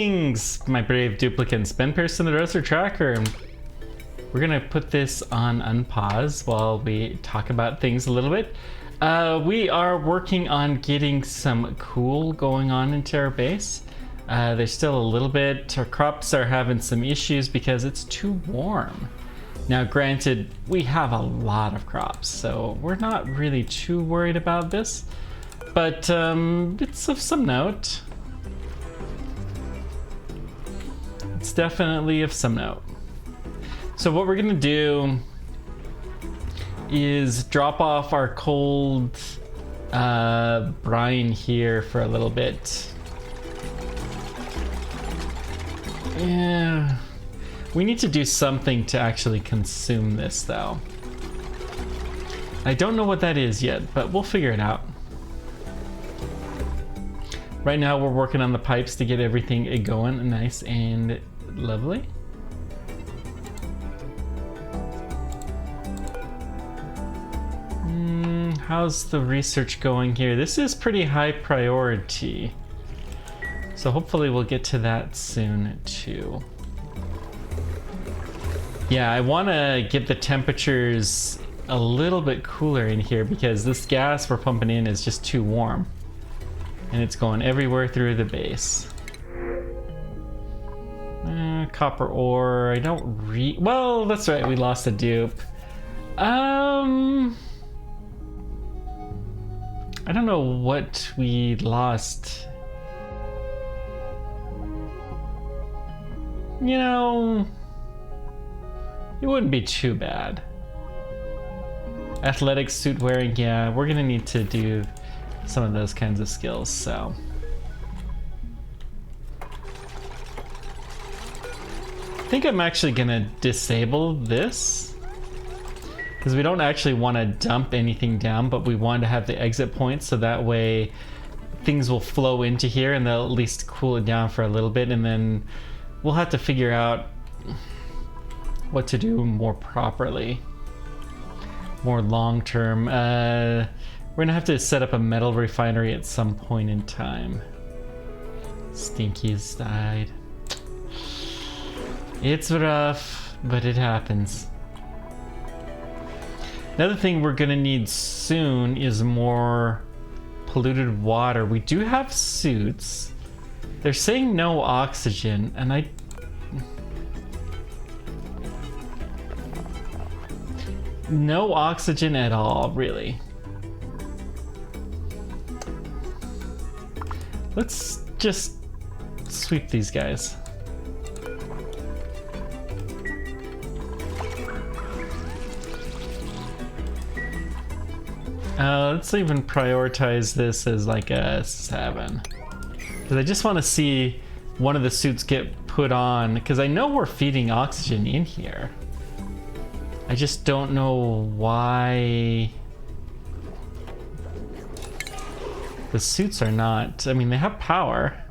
Greetings, my brave duplicants. Ben Pearson, the Roaster Tracker. We're gonna put this on unpause while we talk about things a little bit. We are working on getting some cool going on into our base. There's still a little bit. Our crops are having some issues because it's too warm. Now, granted, we have a lot of crops, so we're not really too worried about this, but it's of some note. It's definitely of some note. So what we're gonna do is drop off our cold brine here for a little bit. Yeah, we need to do something to actually consume this though. I don't know what that is yet, but we'll figure it out. Right now we're working on the pipes to get everything going nice and lovely. How's the research going here? This is pretty high priority. So hopefully we'll get to that soon too. Yeah, I want to get the temperatures a little bit cooler in here because this gas we're pumping in is just too warm. And it's going everywhere through the base. Copper ore, I don't well, that's right, we lost a dupe. I don't know what we lost. You know, it wouldn't be too bad. Athletic suit wearing, yeah, we're gonna need to do some of those kinds of skills, so. I think I'm actually gonna disable this because we don't actually want to dump anything down, but we want to have the exit point so that way things will flow into here and they'll at least cool it down for a little bit, and then we'll have to figure out what to do more properly, more long term. We're gonna have to set up a metal refinery at some point in time. Stinky's died. It's rough, but it happens. Another thing we're gonna need soon is more polluted water. We do have suits. They're saying no oxygen, and no oxygen at all, really. Let's just sweep these guys. Let's even prioritize this as like a 7. Because I just want to see one of the suits get put on, because I know we're feeding oxygen in here. I just don't know why the suits are not. I mean, they have power.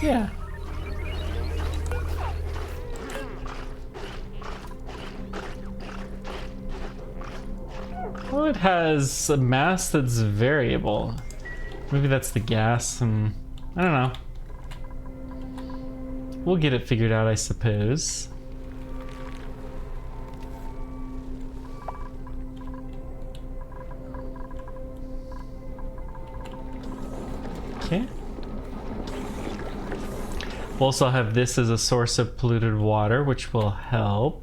Yeah. Well, it has a mass that's variable. Maybe that's the gas, and I don't know. We'll get it figured out, I suppose. Okay. We'll also have this as a source of polluted water, which will help.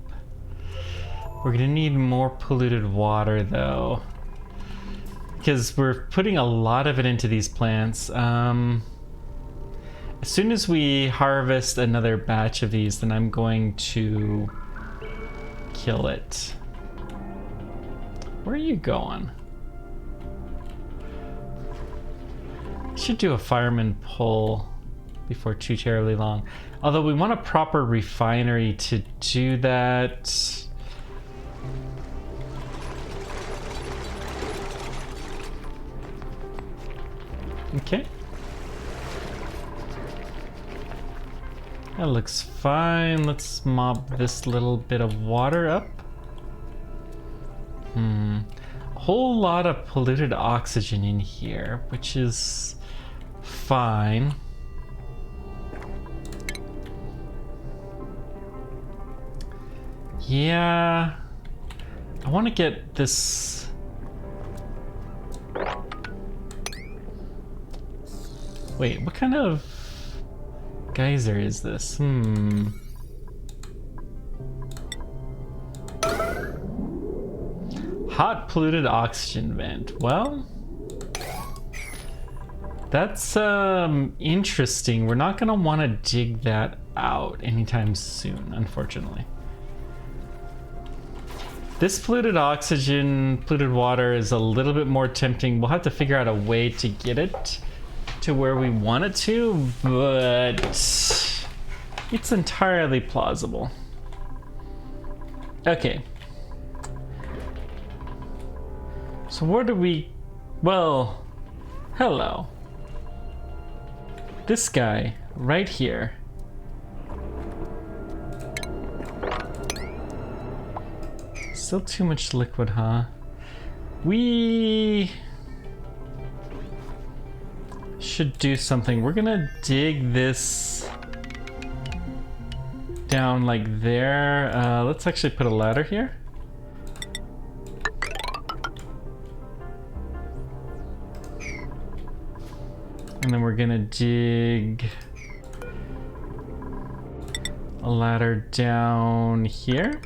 We're gonna need more polluted water though, because we're putting a lot of it into these plants. As soon as we harvest another batch of these, then I'm going to kill it. Where are you going? Should do a fireman pull before too terribly long. Although we want a proper refinery to do that. Okay. That looks fine. Let's mop this little bit of water up. A whole lot of polluted oxygen in here, which is fine. Yeah, I want to get this. Wait, what kind of geyser is this? Hot polluted oxygen vent. Well, that's interesting. We're not gonna want to dig that out anytime soon, unfortunately. This polluted oxygen, polluted water is a little bit more tempting. We'll have to figure out a way to get it to where we want it to, but it's entirely plausible. Okay. So where do we... Well, hello. This guy right here. Still too much liquid, huh? We should do something. We're gonna dig this down like there. Let's actually put a ladder here. And then we're gonna dig a ladder down here.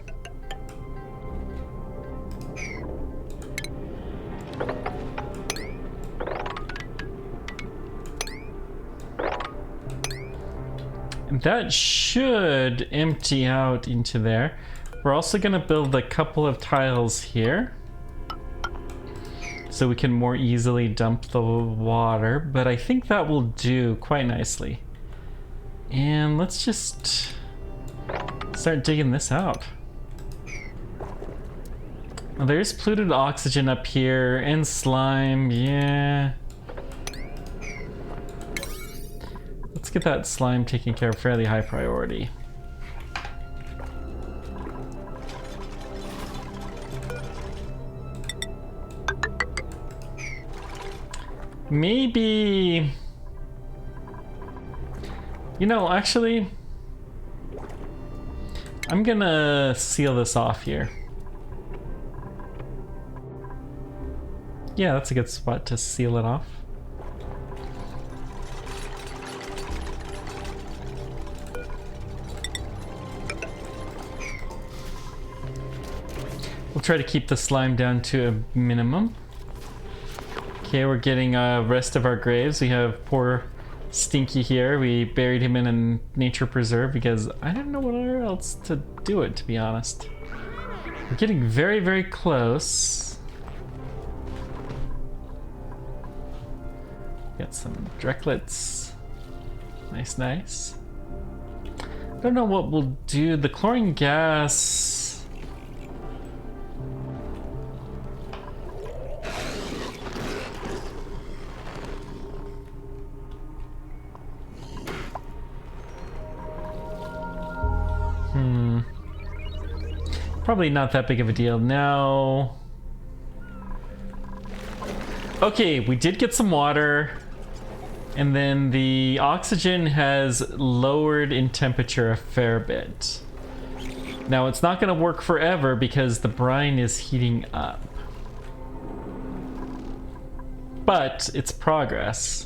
And that should empty out into there. We're also gonna build a couple of tiles here, so we can more easily dump the water, but I think that will do quite nicely. And let's just start digging this out. Now, there's polluted oxygen up here and slime, yeah. Let's get that slime taken care of, fairly high priority. Maybe, you know, actually, I'm gonna seal this off here. Yeah, that's a good spot to seal it off. We'll try to keep the slime down to a minimum. Okay, we're getting rest of our graves. We have poor Stinky here. We buried him in a nature preserve because I didn't know where else to do it, to be honest. We're getting very, very close. Got some Drecklets. Nice, nice. I don't know what we'll do. The chlorine gas... Probably not that big of a deal. Now, okay, we did get some water, and then the oxygen has lowered in temperature a fair bit. Now, it's not going to work forever because the brine is heating up, but it's progress.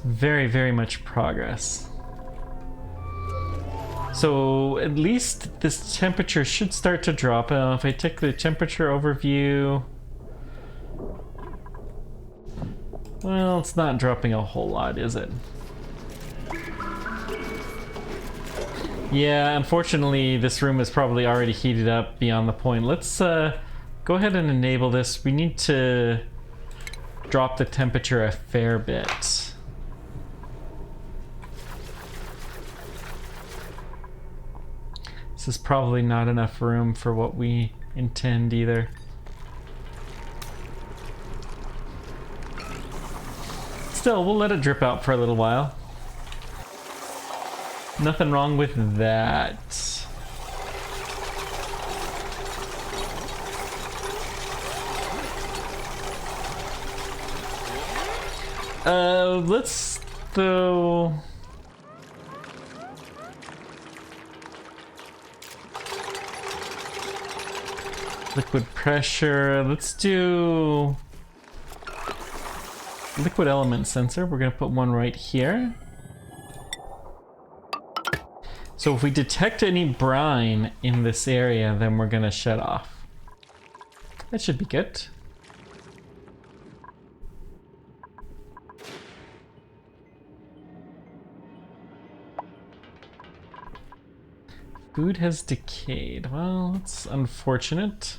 Very, very much progress. So at least this temperature should start to drop. If I take the temperature overview, well, it's not dropping a whole lot, is it? Yeah, unfortunately, this room is probably already heated up beyond the point. Let's go ahead and enable this. We need to drop the temperature a fair bit. This is probably not enough room for what we intend either. Still, we'll let it drip out for a little while. Nothing wrong with that. Let's though. Liquid pressure. Let's do liquid element sensor. We're gonna put one right here. So if we detect any brine in this area, then we're gonna shut off. That should be good. Food has decayed. Well, that's unfortunate.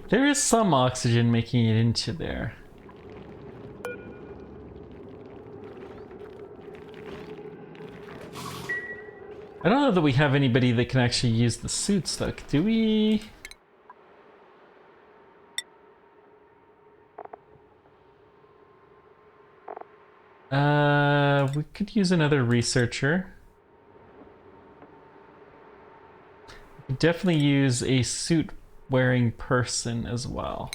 There is some oxygen making it into there. I don't know that we have anybody that can actually use the suits though, do we? We could use another researcher. We could definitely use a suit wearing person as well.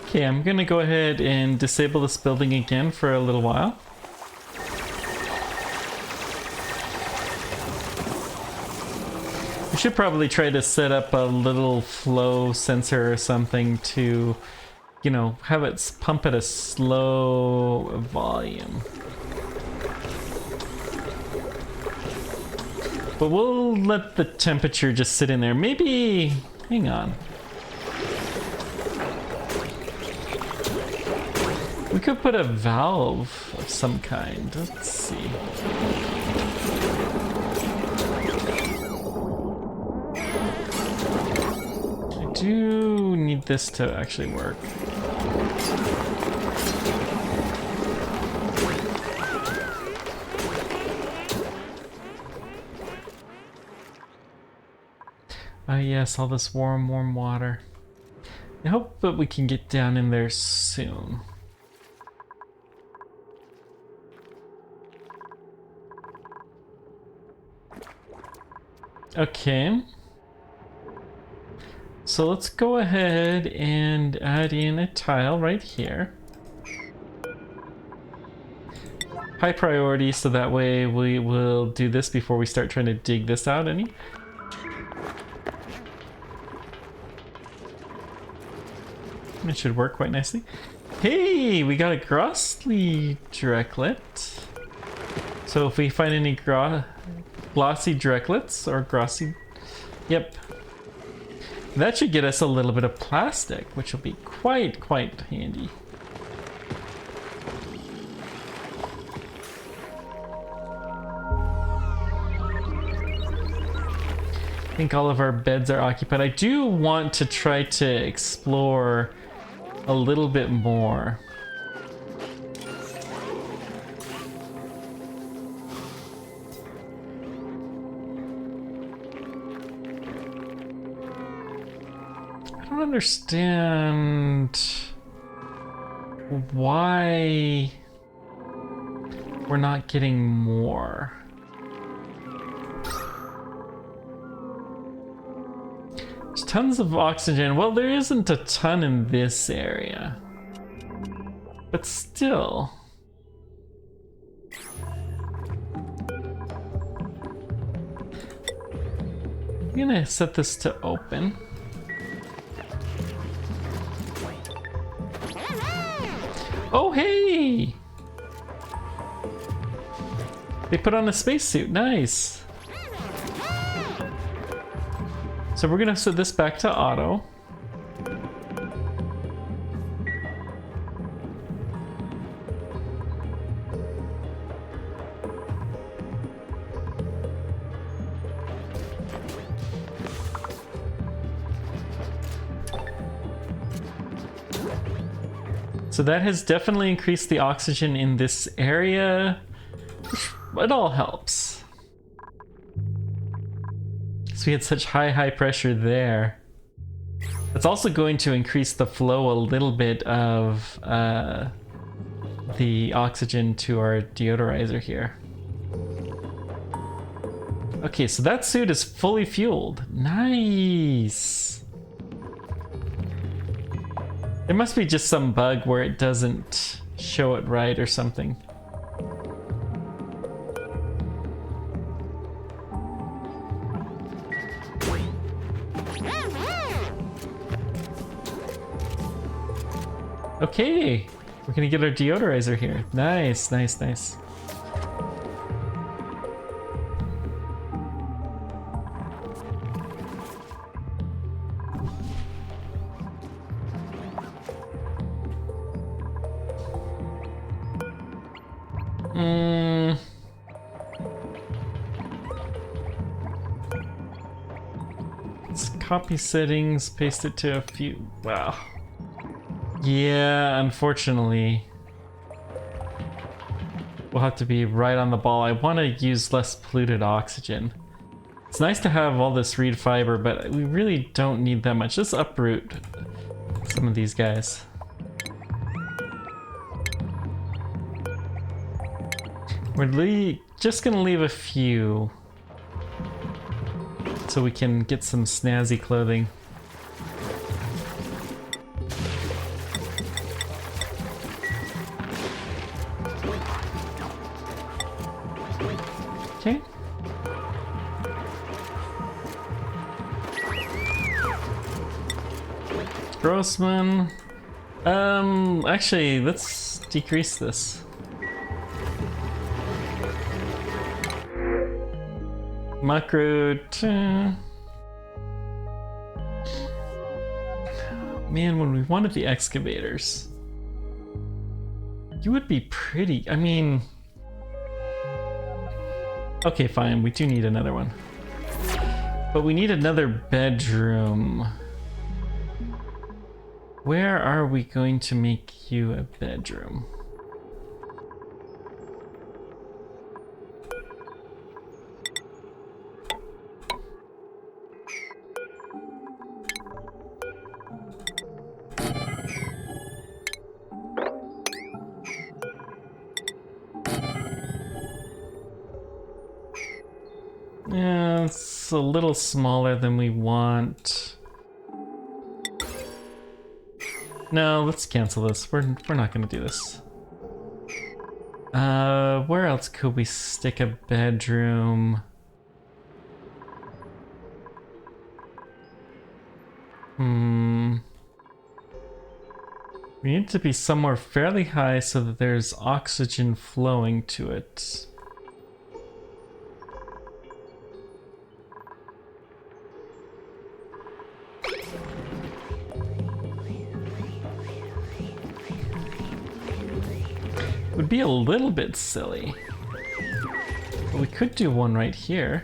Okay, I'm gonna go ahead and disable this building again for a little while. We should probably try to set up a little flow sensor or something to, you know, have it pump at a slow volume. But we'll let the temperature just sit in there. Maybe, hang on. We could put a valve of some kind. Let's see. I do need this to actually work. Ah, yes, all this warm water. I hope that we can get down in there soon. Okay. So let's go ahead and add in a tile right here. High priority, so that way we will do this before we start trying to dig this out any. It should work quite nicely. Hey, we got a Grossley Drecklet. So if we find any glossy Drecklets or Grossy, yep. That should get us a little bit of plastic, which will be quite handy. I think all of our beds are occupied. I do want to try to explore a little bit more. I don't understand why we're not getting more. There's tons of oxygen. Well, there isn't a ton in this area, but still. I'm gonna set this to open. Oh, hey! They put on a spacesuit. Nice. So we're gonna set this back to auto. So that has definitely increased the oxygen in this area. It all helps. So we had such high pressure there. It's also going to increase the flow a little bit of the oxygen to our deodorizer here. Okay, so that suit is fully fueled. Nice. There must be just some bug where it doesn't show it right or something. Okay, we're gonna get our deodorizer here. Nice, nice, nice. Let's copy settings, paste it to a few. Wow. Yeah, unfortunately. We'll have to be right on the ball. I want to use less polluted oxygen. It's nice to have all this reed fiber, but we really don't need that much. Let's uproot some of these guys. We're just gonna leave a few so we can get some snazzy clothing. Okay. Grossman. Actually, let's decrease this. Macro. Man, when we wanted the excavators, you would be pretty. I mean, okay, fine. We do need another one, but we need another bedroom. Where are we going to make you a bedroom? Yeah, it's a little smaller than we want. No, let's cancel this. We're not gonna do this. Where else could we stick a bedroom? We need to be somewhere fairly high so that there's oxygen flowing to it. Would be a little bit silly, but we could do one right here.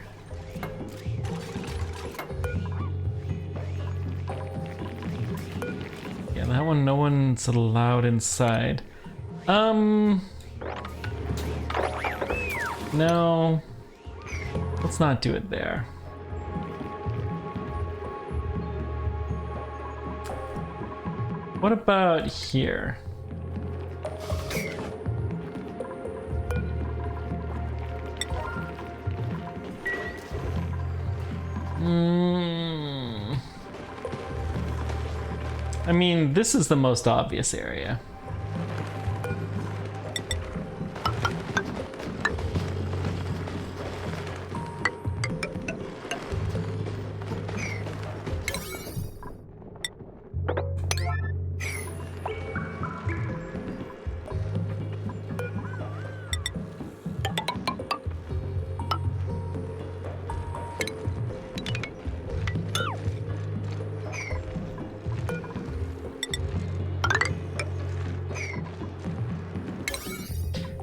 Yeah, that one, no one's allowed inside. No, let's not do it there. What about here? I mean, this is the most obvious area.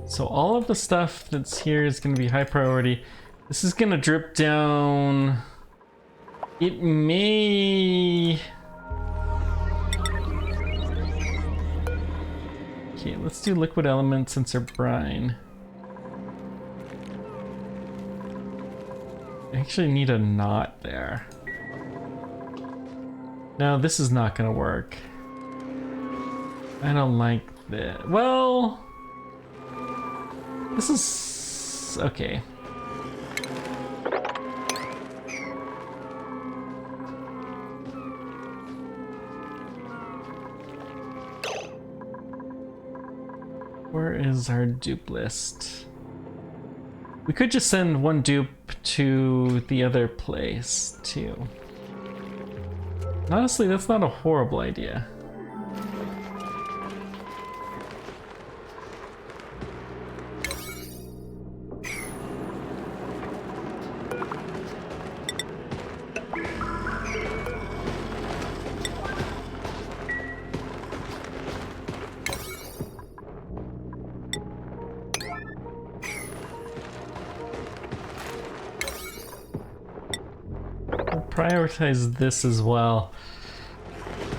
So all of the stuff that's here is going to be high priority. This is going to drip down. It may... let's do liquid element since they're brine. I actually need a knot there. No, this is not gonna work. I don't like that. Well, this is okay. Where is our dupe list? We could just send one dupe to the other place too. Honestly, that's not a horrible idea. Prioritize this as well.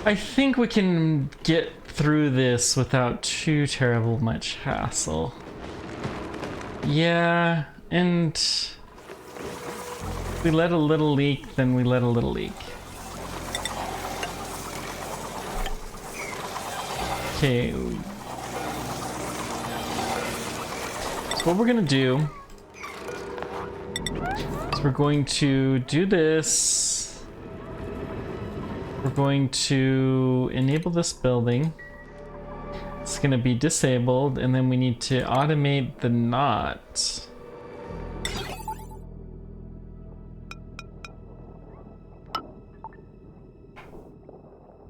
I think we can get through this without too terrible much hassle. Yeah, and we let a little leak, then we let a little leak. Okay. So what we're gonna do is we're going to do this. We're going to enable this building. It's going to be disabled, and then we need to automate the knot.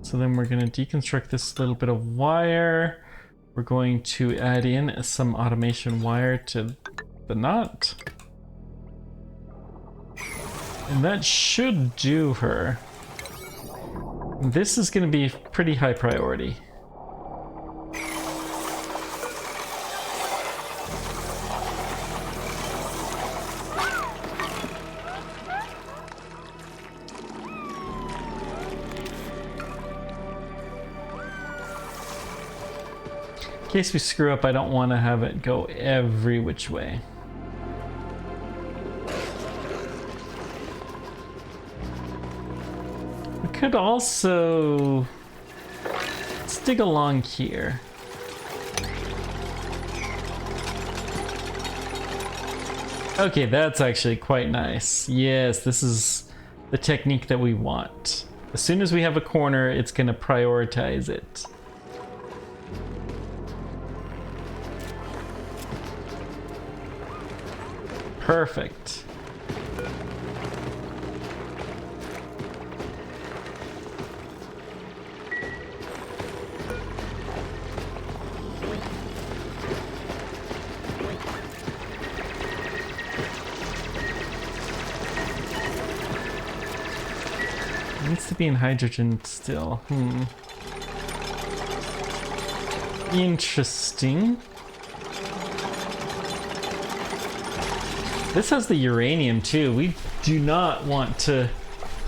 So then we're going to deconstruct this little bit of wire. We're going to add in some automation wire to the knot. And that should do her. This is going to be pretty high priority. In case we screw up, I don't want to have it go every which way. Could also let's dig along here. Okay, that's actually quite nice. Yes, this is the technique that we want. As soon as we have a corner, it's going to prioritize it. Perfect. Needs to be in hydrogen still. Interesting. This has the uranium too. We do not want to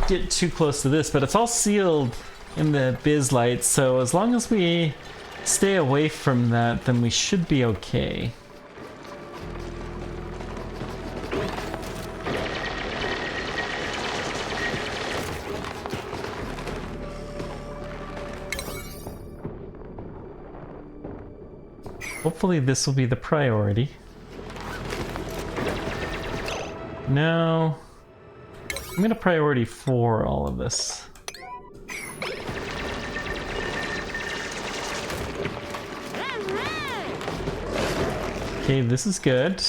get too close to this, but it's all sealed in the biz lights, so as long as we stay away from that, then we should be okay. Hopefully this will be the priority. No. I'm gonna priority 4 all of this. Okay, this is good.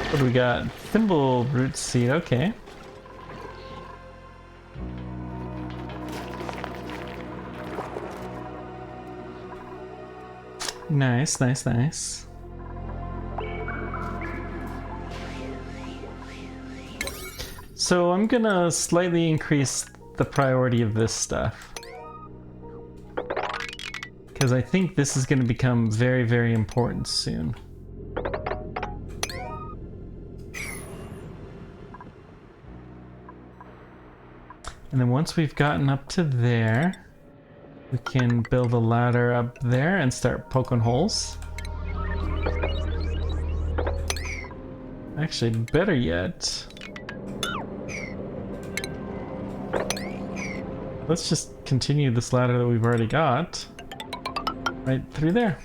What do we got? Thimble root seed, okay. Nice, nice, nice. So I'm gonna slightly increase the priority of this stuff, because I think this is gonna become very, very important soon. And then once we've gotten up to there, we can build a ladder up there and start poking holes. Actually, better yet, let's just continue this ladder that we've already got right through there.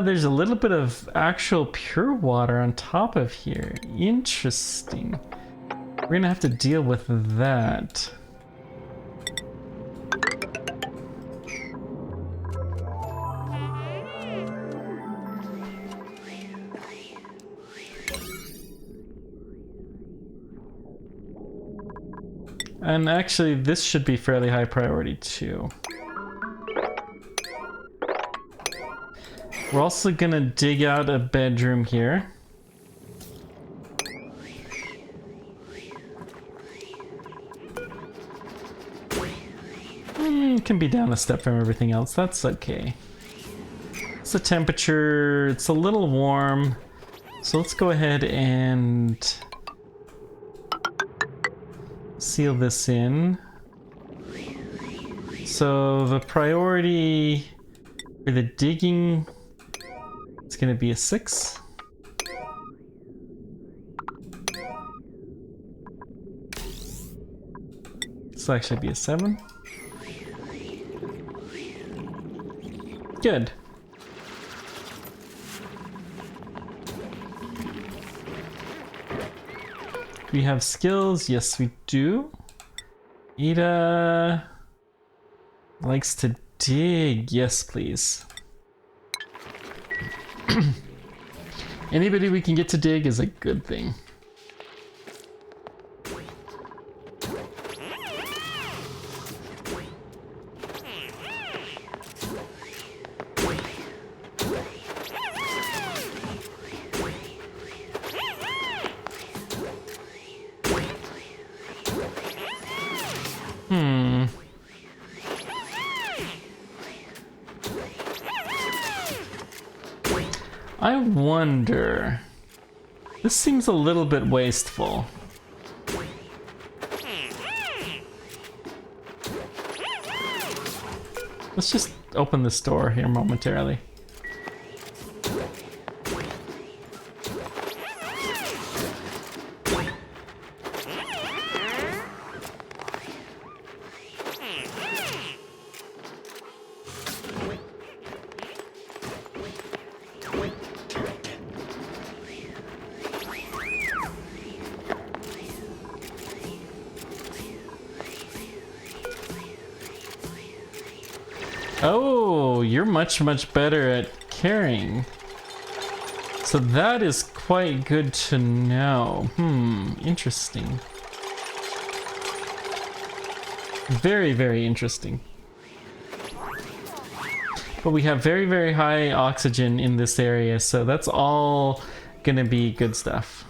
There's a little bit of actual pure water on top of here. Interesting. We're gonna have to deal with that. And actually, this should be fairly high priority too. We're also gonna dig out a bedroom here. Can be down a step from everything else, that's okay. It's the temperature, it's a little warm. So let's go ahead and seal this in. So the priority for the digging, it's gonna be a 6. This will actually be a 7. Good. Do we have skills? Yes, we do. Ada likes to dig. Yes, please. Anybody we can get to dig is a good thing. I wonder... This seems a little bit wasteful. Let's just open this door here momentarily. Oh, you're much better at carrying. So that is quite good to know. Interesting. Very interesting. But we have very high oxygen in this area, so that's all gonna be good stuff.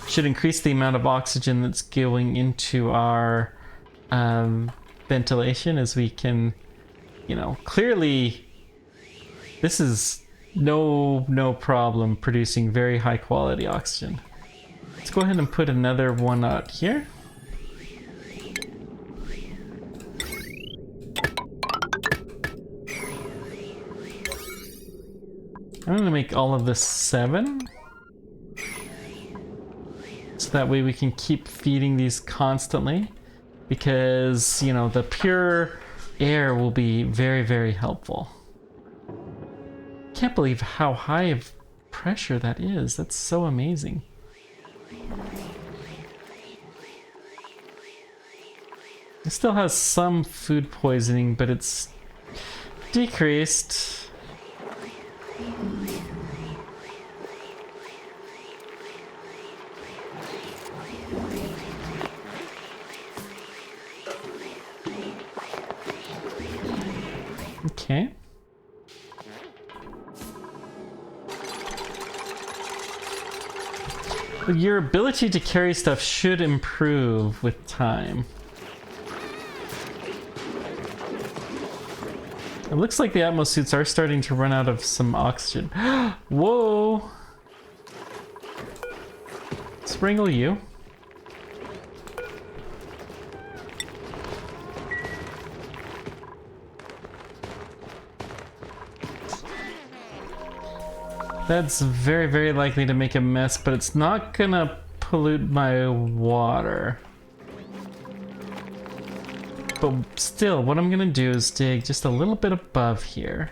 Should increase the amount of oxygen that's going into our ventilation, as we can, you know, clearly this is no problem producing very high quality oxygen. Let's go ahead and put another one out here. I'm gonna make all of this 7. So that way we can keep feeding these constantly. Because, you know, the pure air will be very helpful. Can't believe how high of pressure that is. That's so amazing. It still has some food poisoning, but it's decreased. Okay. Your ability to carry stuff should improve with time. It looks like the Atmos suits are starting to run out of some oxygen. Whoa! Springle you. That's very, very likely to make a mess, but it's not gonna pollute my water. But still, what I'm gonna do is dig just a little bit above here.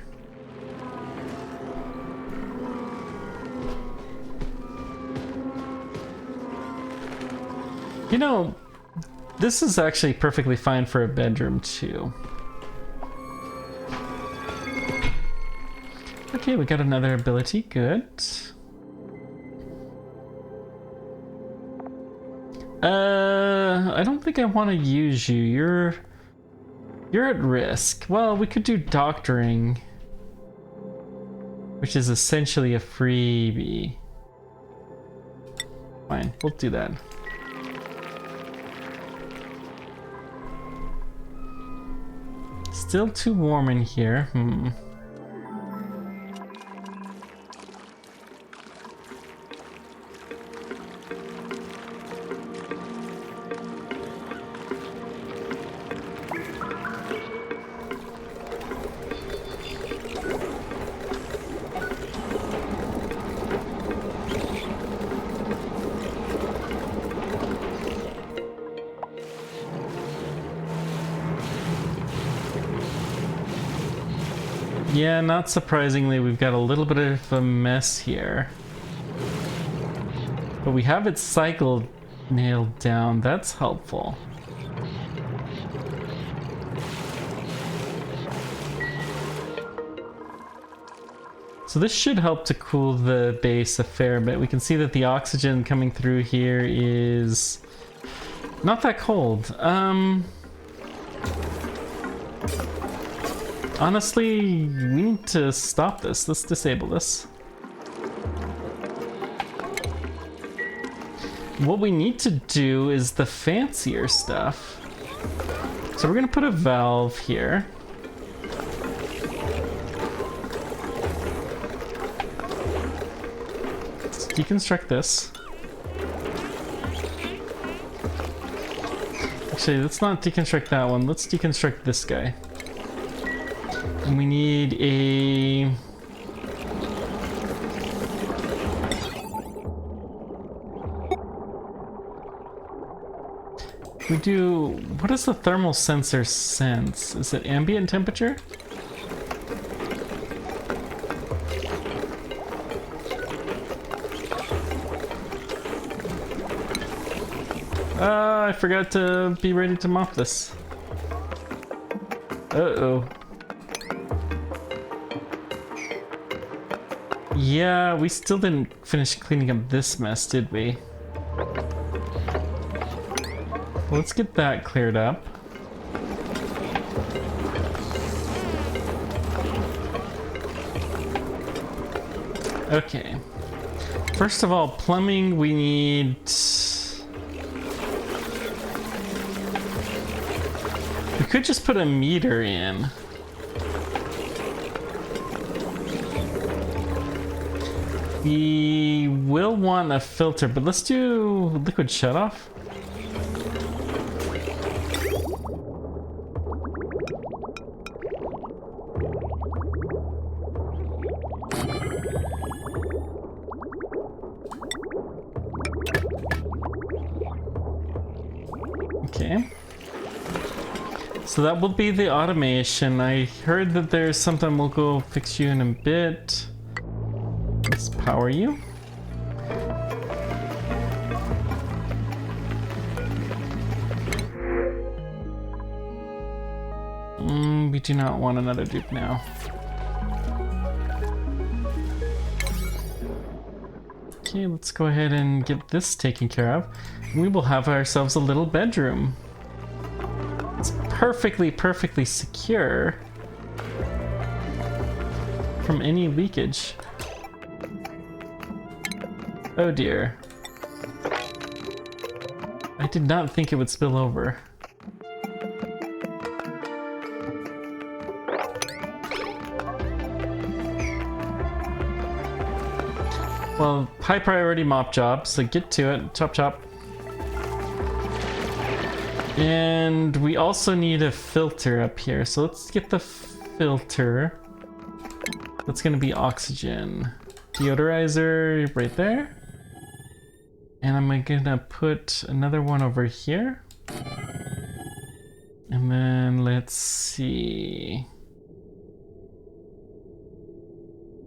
You know, this is actually perfectly fine for a bedroom too. Okay, we got another ability, good. I don't think I want to use you. You're at risk. Well, we could do doctoring, which is essentially a freebie. Fine, we'll do that. Still too warm in here. Yeah, not surprisingly, we've got a little bit of a mess here. But we have its cycle nailed down. That's helpful. So this should help to cool the base a fair bit. We can see that the oxygen coming through here is not that cold. Honestly, we need to stop this. Let's disable this. What we need to do is the fancier stuff. So we're gonna put a valve here. Let's deconstruct this. Actually, let's not deconstruct that one. Let's deconstruct this guy. And we need a... We do... What does the thermal sensor sense? Is it ambient temperature? I forgot to be ready to mop this. Uh-oh. Yeah, we still didn't finish cleaning up this mess, did we? Let's get that cleared up. Okay. First of all, plumbing, we need... We could just put a meter in. We will want a filter, but let's do liquid shutoff. Okay. So that will be the automation. I heard that there's something, we'll go fix you in a bit. Let's power you. We do not want another dupe now. Okay, let's go ahead and get this taken care of. We will have ourselves a little bedroom. It's perfectly secure from any leakage. Oh dear. I did not think it would spill over. Well, high priority mop job, so get to it. Chop chop. And we also need a filter up here, so let's get the filter. That's gonna be oxygen. Deodorizer right there. And I'm gonna put another one over here. And then let's see.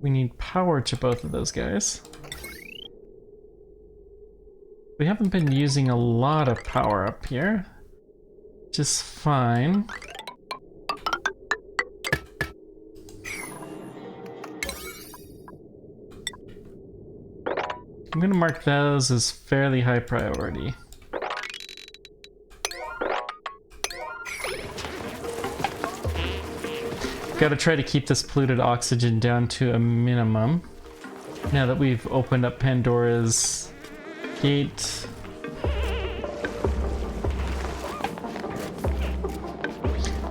We need power to both of those guys. We haven't been using a lot of power up here, which is fine. I'm gonna mark those as fairly high priority. Gotta try to keep this polluted oxygen down to a minimum. Now that we've opened up Pandora's gate.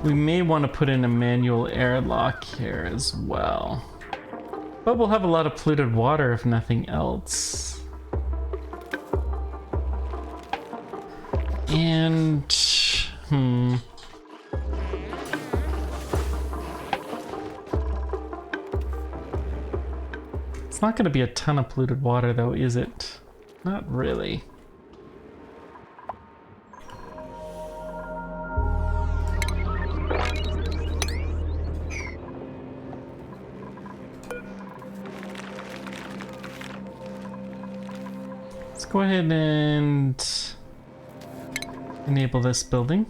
We may want to put in a manual airlock here as well. But we'll have a lot of polluted water if nothing else. And it's not going to be a ton of polluted water though, is it? Not really. Let's go ahead and enable this building.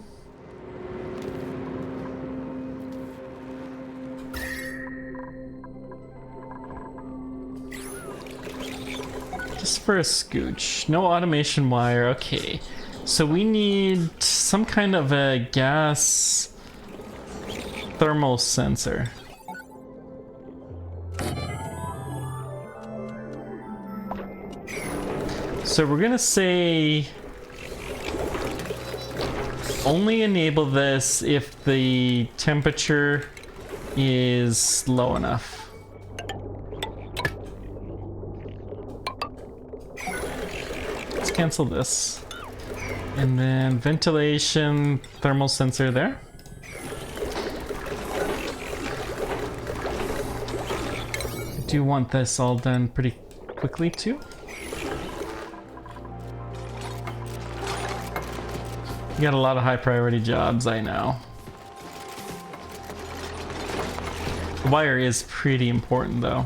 Just for a scooch. No automation wire. Okay. So we need some kind of a gas thermal sensor. So we're gonna say only enable this if the temperature is low enough. Let's cancel this. And then ventilation, thermal sensor there. I do want this all done pretty quickly too. You got a lot of high priority jobs, I know. The wire is pretty important though.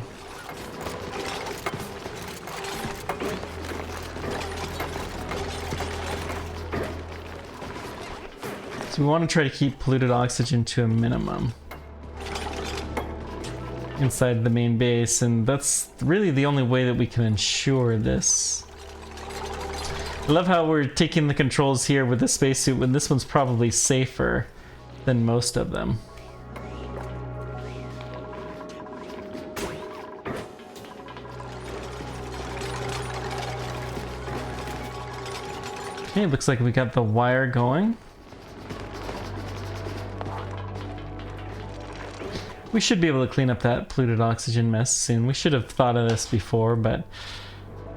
So we want to try to keep polluted oxygen to a minimum inside the main base, and that's really the only way that we can ensure this. I love how we're taking the controls here with the spacesuit when this one's probably safer than most of them. Okay, looks like we got the wire going. We should be able to clean up that polluted oxygen mess soon. We should have thought of this before, but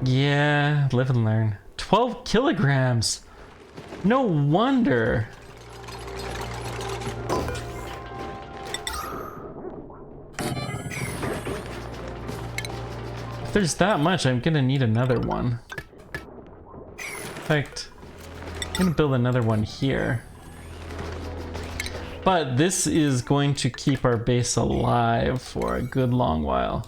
yeah, live and learn. 12 kilograms! No wonder! If there's that much, I'm gonna need another one. In fact, I'm gonna build another one here. But this is going to keep our base alive for a good long while.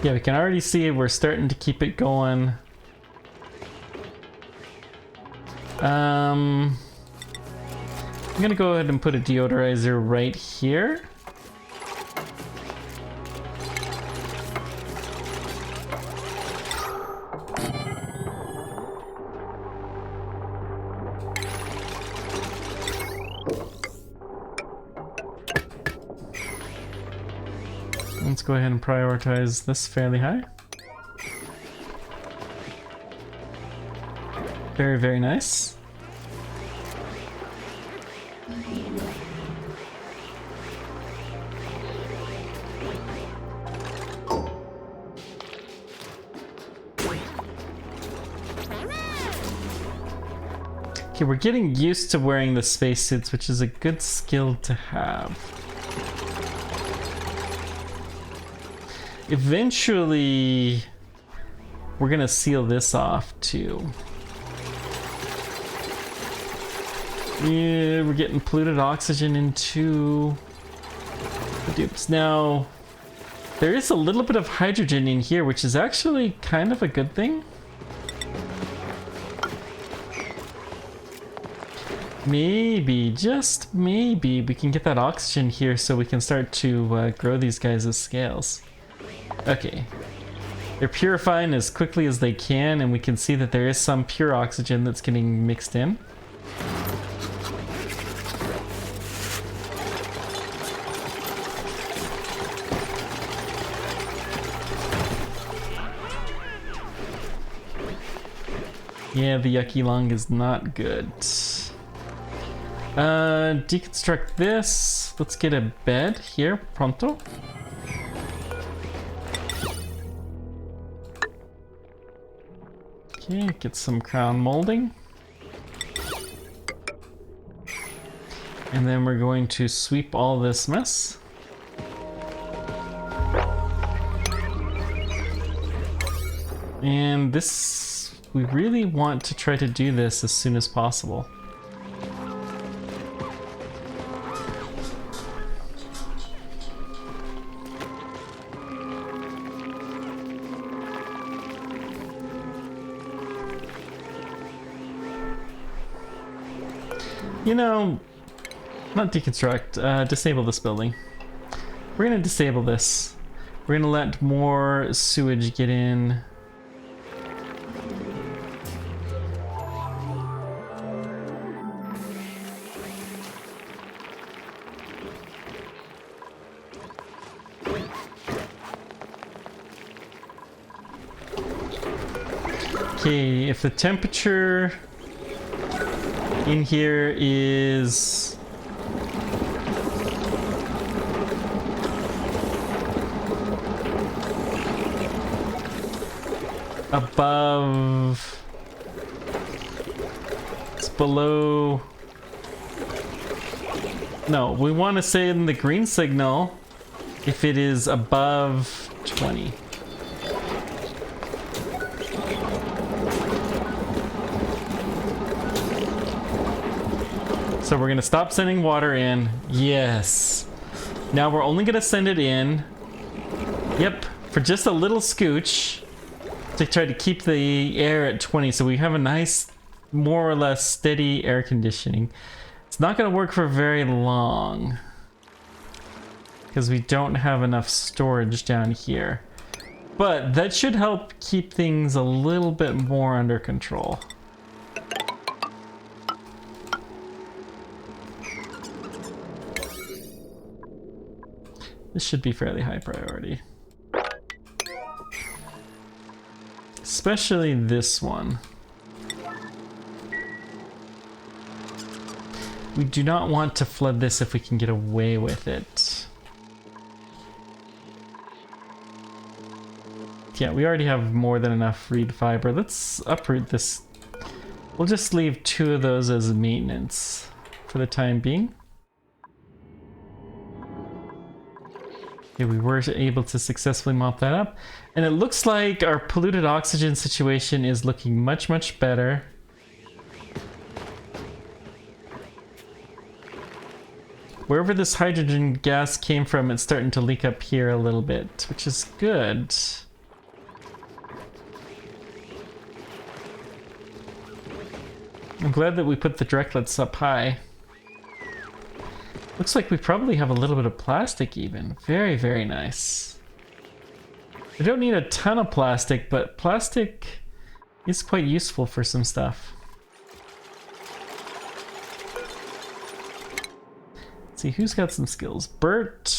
Yeah, we can already see we're starting to keep it going. I'm gonna go ahead and put a deodorizer right here. Let's go ahead and prioritize this fairly high. Very, very nice. Okay, we're getting used to wearing the spacesuits, which is a good skill to have. Eventually, we're gonna seal this off too. Yeah, we're getting polluted oxygen into the dupes. Now, there is a little bit of hydrogen in here, which is actually kind of a good thing. Maybe, just maybe, we can get that oxygen here so we can start to grow these guys as scales. Okay. They're purifying as quickly as they can, and we can see that there is some pure oxygen that's getting mixed in. Yeah, the yucky lung is not good. Deconstruct this. Let's get a bed here, pronto. Okay, get some crown molding. And then we're going to sweep all this mess. And this, we really want to try to do this as soon as possible. You know, not deconstruct, disable this building. We're gonna disable this. We're gonna let more sewage get in. Okay, if the temperature in here is above, it's below, no, we want to say in the green signal if it is above 20. So we're gonna stop sending water in. Yes. Now we're only gonna send it in. Yep, for just a little scooch to try to keep the air at 20 so we have a nice, more or less steady air conditioning. It's not gonna work for very long because we don't have enough storage down here. But that should help keep things a little bit more under control. This should be fairly high priority. Especially this one. We do not want to flood this if we can get away with it. Yeah, we already have more than enough reed fiber. Let's uproot this. We'll just leave 2 of those as maintenance for the time being. Okay, we were able to successfully mop that up. And it looks like our polluted oxygen situation is looking much, much better. Wherever this hydrogen gas came from, it's starting to leak up here a little bit, which is good. I'm glad that we put the directlets up high. Looks like we probably have a little bit of plastic even. Very, very nice. We don't need a ton of plastic, but plastic is quite useful for some stuff. Let's see, who's got some skills? Bert.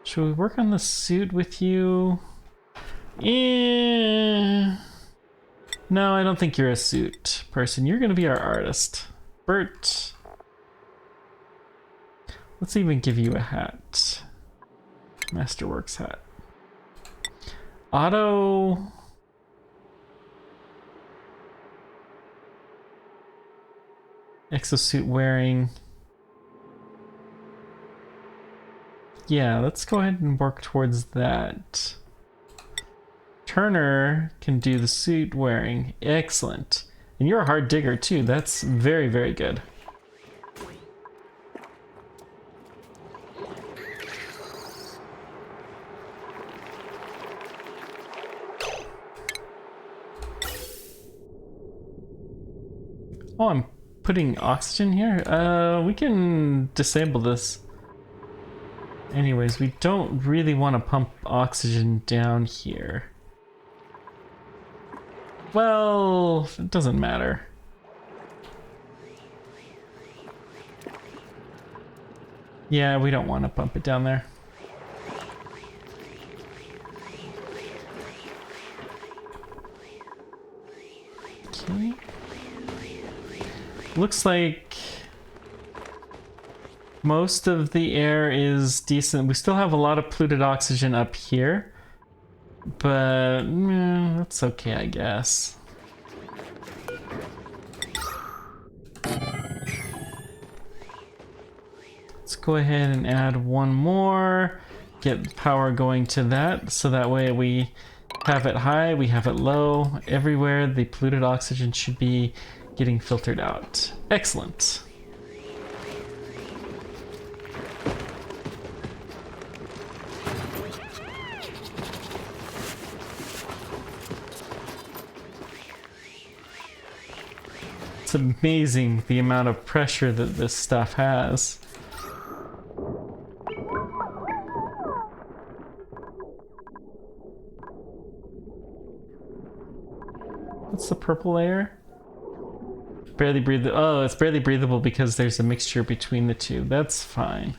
Should we work on the suit with you? No, I don't think you're a suit person. You're gonna be our artist. Bert. Let's even give you a hat. Masterworks hat. Auto. Exosuit wearing. Yeah, let's go ahead and work towards that. Turner can do the suit wearing. Excellent. And you're a hard digger too. That's very, very good. Oh, I'm putting oxygen here? We can disable this. Anyways, we don't really want to pump oxygen down here. Well, it doesn't matter. Yeah, we don't want to pump it down there. Okay. Looks like most of the air is decent. We still have a lot of polluted oxygen up here, but that's okay, I guess. Let's go ahead and add one more, get power going to that, so that way we have it high, we have it low. Everywhere the polluted oxygen should be getting filtered out. Excellent. It's amazing the amount of pressure that this stuff has. What's the purple layer? Barely breathable. Oh, it's barely breathable because there's a mixture between the two. That's fine.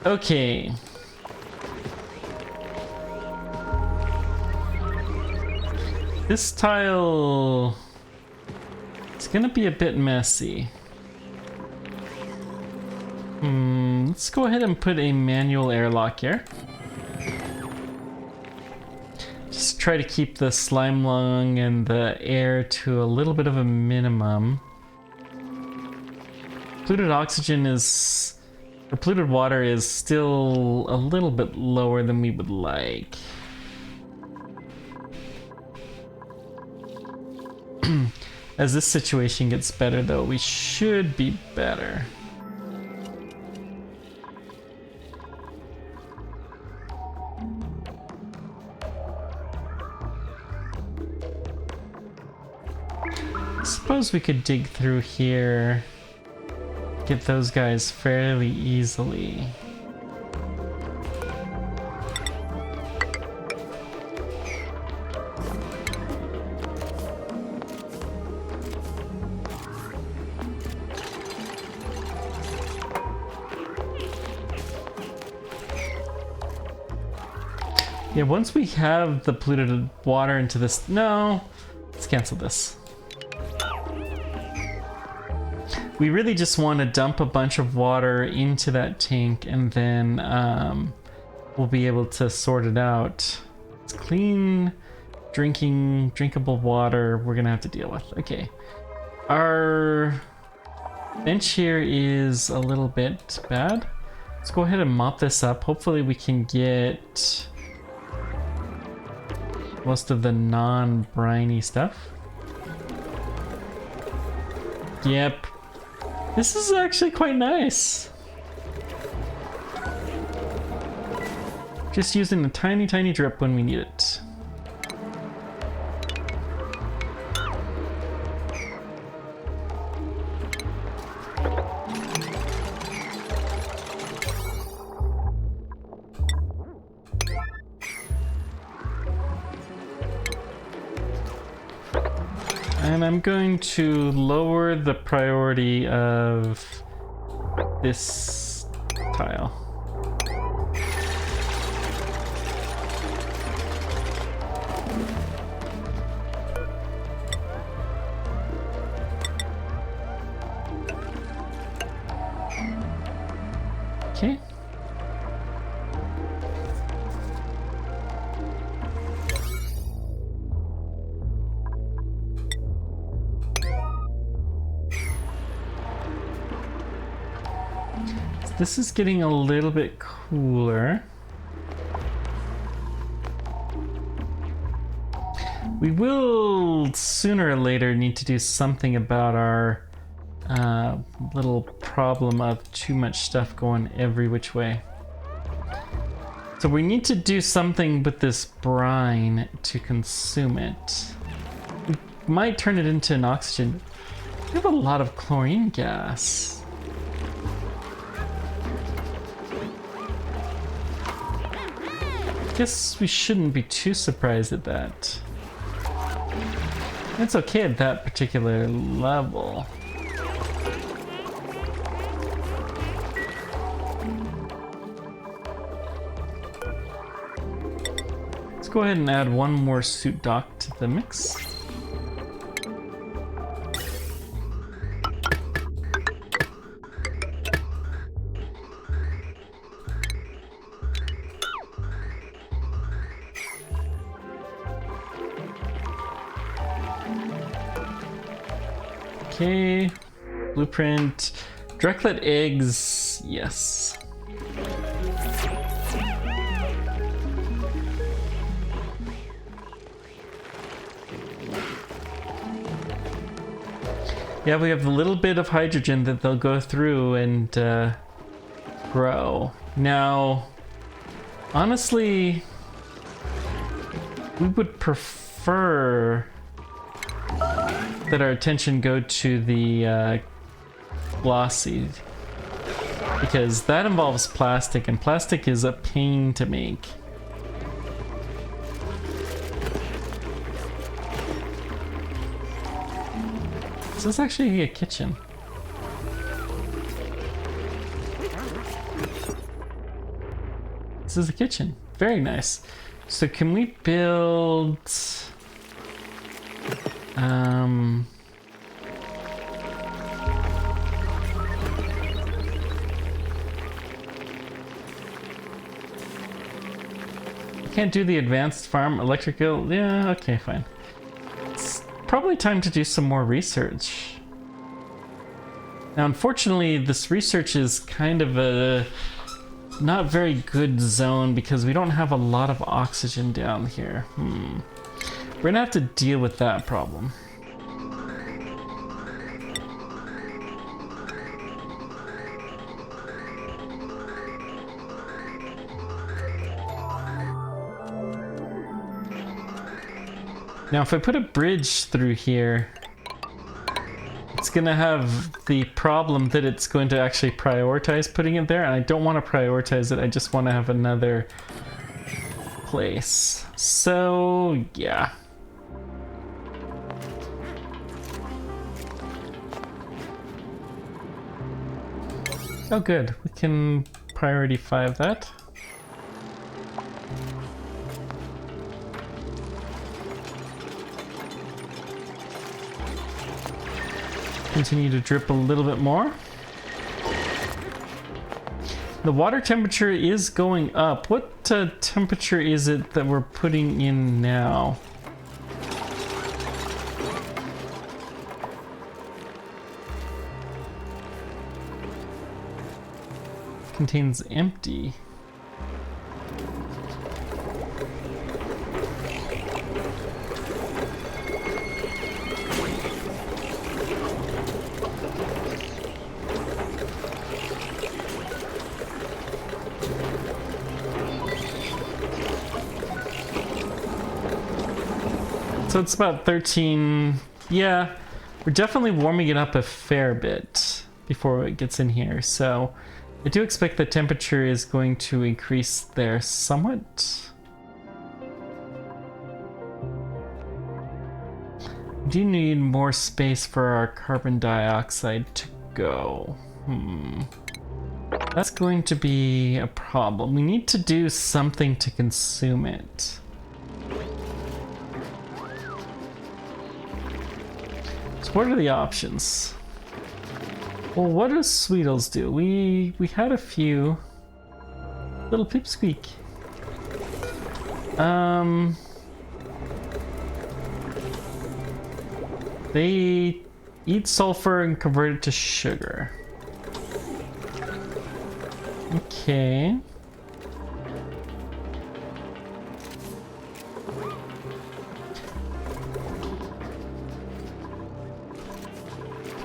Okay. This tile... it's gonna be a bit messy. Let's go ahead and put a manual airlock here. Just try to keep the slime lung and the air to a little bit of a minimum. Polluted oxygen is... or polluted water is still a little bit lower than we would like. As this situation gets better though, we should be better. Suppose we could dig through here, get those guys fairly easily. Yeah, once we have the polluted water into this... no, let's cancel this. We really just want to dump a bunch of water into that tank and then we'll be able to sort it out. It's clean, drinkable water we're gonna have to deal with. Okay. Our bench here is a little bit bad. Let's go ahead and mop this up. Hopefully we can get most of the non-briny stuff. Yep. This is actually quite nice. Just using a tiny, tiny drip when we need it. And I'm going to lower the priority of this tile. Okay. This is getting a little bit cooler. We will sooner or later need to do something about our little problem of too much stuff going every which way. So we need to do something with this brine to consume it. We might turn it into an oxygen. We have a lot of chlorine gas. Guess we shouldn't be too surprised at that. It's okay at that particular level. Let's go ahead and add one more suit dock to the mix. Okay, blueprint, directlet eggs, yes. Yeah, we have a little bit of hydrogen that they'll go through and grow. Now, honestly, we would prefer that our attention go to the glossy, because that involves plastic, and plastic is a pain to make. This is actually a kitchen. This is a kitchen. Very nice. So can we build... Can't do the advanced farm electrical. Yeah, okay, fine. It's probably time to do some more research. Now, unfortunately, this research is kind of a not very good zone because we don't have a lot of oxygen down here. We're gonna have to deal with that problem. Now, if I put a bridge through here, it's gonna have the problem that it's going to actually prioritize putting it there, and I don't want to prioritize it, I just want to have another place. So, yeah. Oh good, we can priority 5 that. Continue to drip a little bit more. The water temperature is going up. What temperature is it that we're putting in now? Contains empty. So it's about 13. Yeah, we're definitely warming it up a fair bit before it gets in here. So I do expect the temperature is going to increase there somewhat. Do need more space for our carbon dioxide to go. That's going to be a problem. We need to do something to consume it. So what are the options? Well, what does Sweetles do? We had a few. Little pipsqueak. They eat sulfur and convert it to sugar. Okay.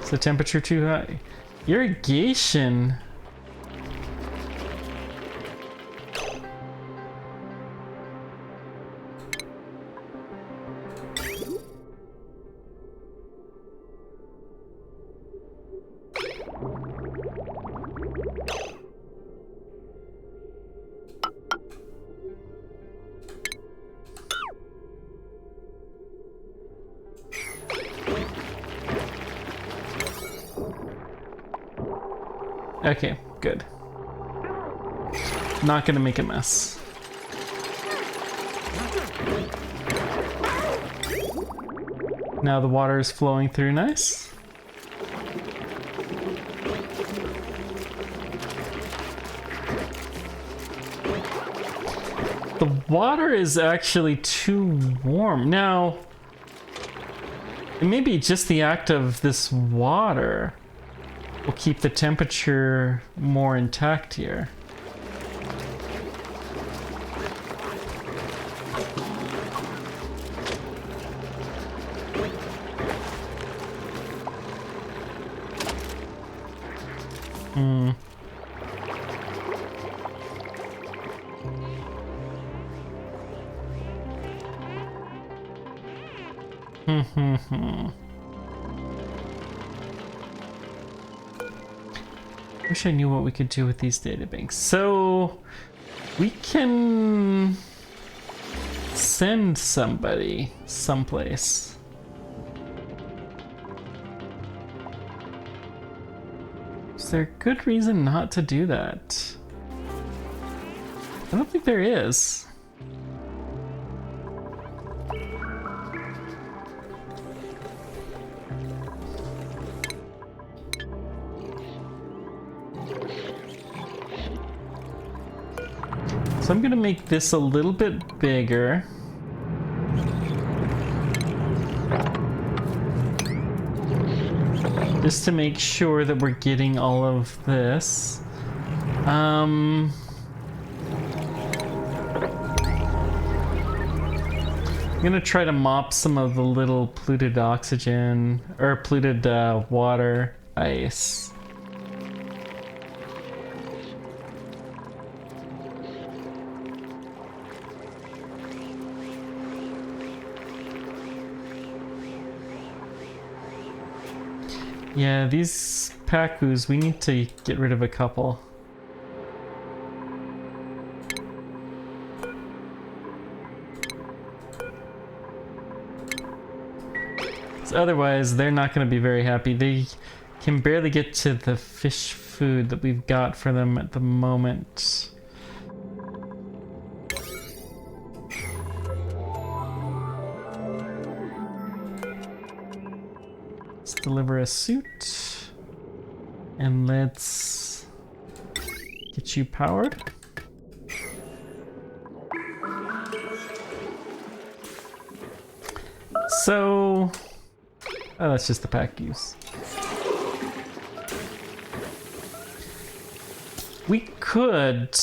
Is the temperature too high? Irrigation. Okay, good. Not gonna make a mess. Now the water is flowing through nice. The water is actually too warm. Now, it may be just the act of this water will keep the temperature more intact here. Wish I knew what we could do with these databanks. So we can send somebody someplace. Is there a good reason not to do that? I don't think there is. So I'm gonna make this a little bit bigger. Just to make sure that we're getting all of this. I'm gonna try to mop some of the little polluted oxygen, or polluted water ice. Yeah, these Pacus, we need to get rid of a couple. Otherwise, they're not going to be very happy. They can barely get to the fish food that we've got for them at the moment. Let's deliver a suit. And let's get you powered. So... oh, that's just the pack use. We could...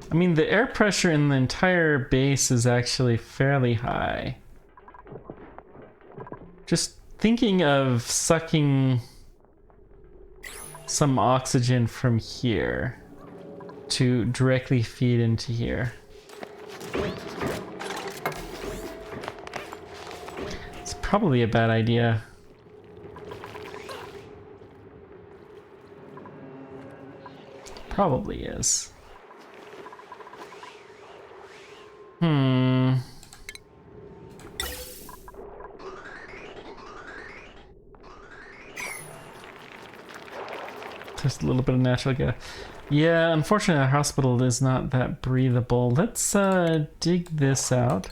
I mean, the air pressure in the entire base is actually fairly high. Just thinking of sucking some oxygen from here to directly feed into here. It's probably a bad idea. Probably is. Hmm. Just a little bit of natural gas. Yeah, unfortunately, our hospital is not that breathable. Let's dig this out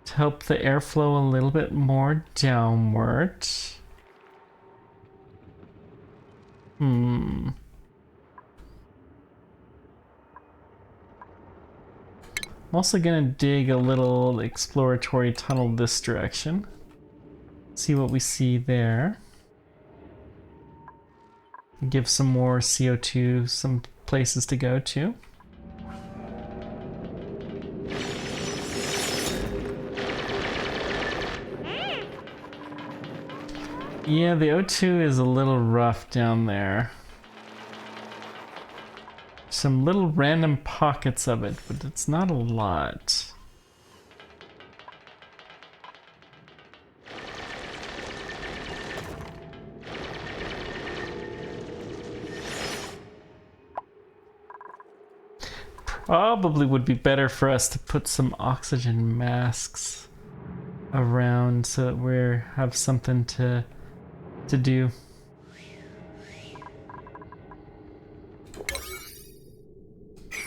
to help the airflow a little bit more downward. I'm also gonna dig a little exploratory tunnel this direction. See what we see there. Give some more CO2 some places to go to. Yeah, the O2 is a little rough down there. Some little random pockets of it, but it's not a lot. Probably would be better for us to put some oxygen masks around so that we have something to do.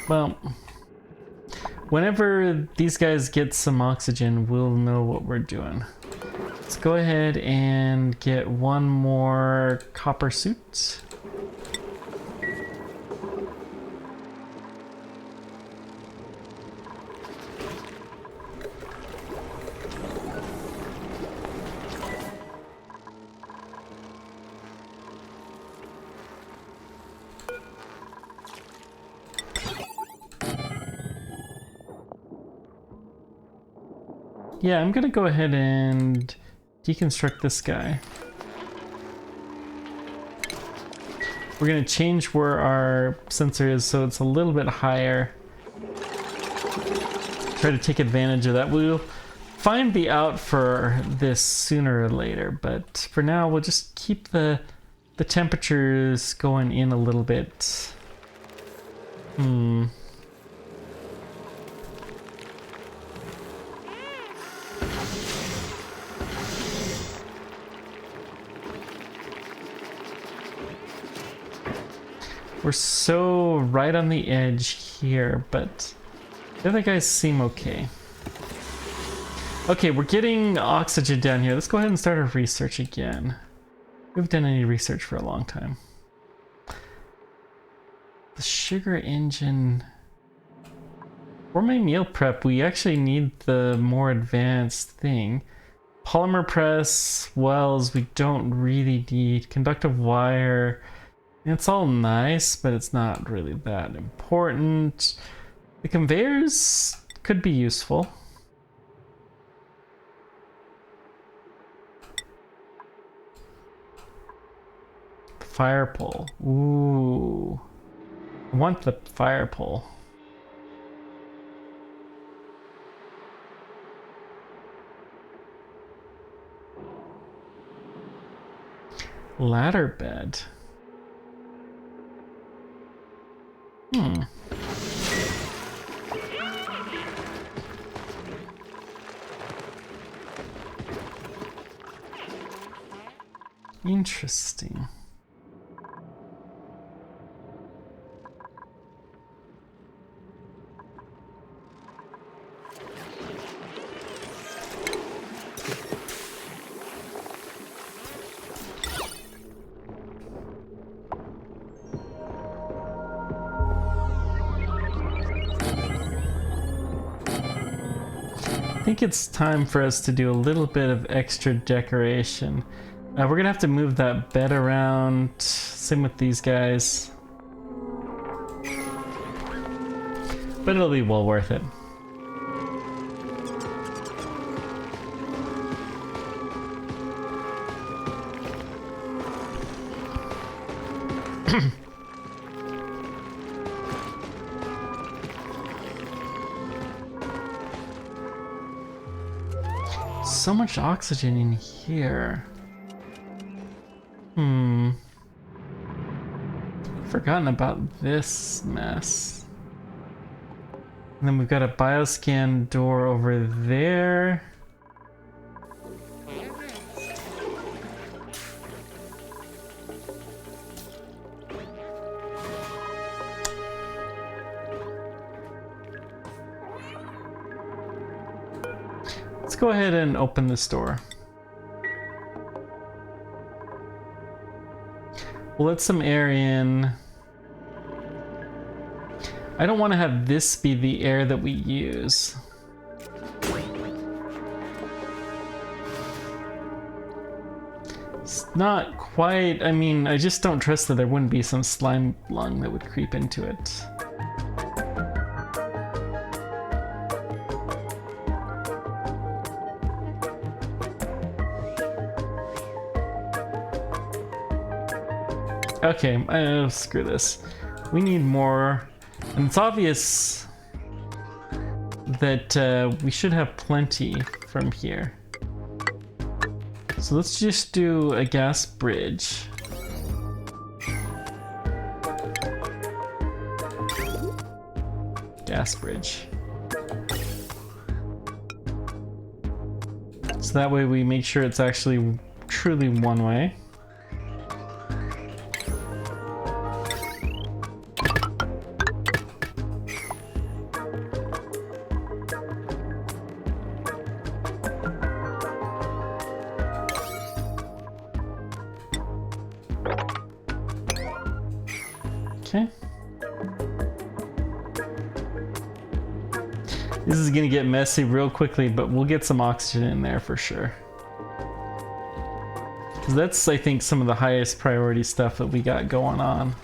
Well, whenever these guys get some oxygen, we'll know what we're doing. Let's go ahead and get one more copper suit. Yeah, I'm gonna go ahead and deconstruct this guy. We're gonna change where our sensor is so it's a little bit higher. Try to take advantage of that. We'll find the out for this sooner or later, but for now we'll just keep the temperatures going in a little bit. We're so right on the edge here, but the other guys seem okay. Okay, we're getting oxygen down here. Let's go ahead and start our research again. We haven't done any research for a long time. The sugar engine. For my meal prep, we actually need the more advanced thing. Polymer press, wells, we don't really need. Conductive wire. It's all nice, but it's not really that important. The conveyors could be useful. Fire pole. Ooh. I want the fire pole. Ladder bed. Interesting. I think it's time for us to do a little bit of extra decoration. We're gonna have to move that bed around. Same with these guys. But it'll be well worth it. So much oxygen in here. If forgotten about this mess. And then we've got a bioscan door over there. Let's go ahead and open this door. We'll let some air in. I don't want to have this be the air that we use. It's not quite, I mean, I just don't trust that there wouldn't be some slime lung that would creep into it. Okay, screw this. We need more, and it's obvious that we should have plenty from here. So let's just do a gas bridge. Gas bridge. So that way we make sure it's actually truly one way. Okay. This is gonna get messy real quickly, but we'll get some oxygen in there for sure. 'Cause that's, I think, some of the highest priority stuff that we got going on.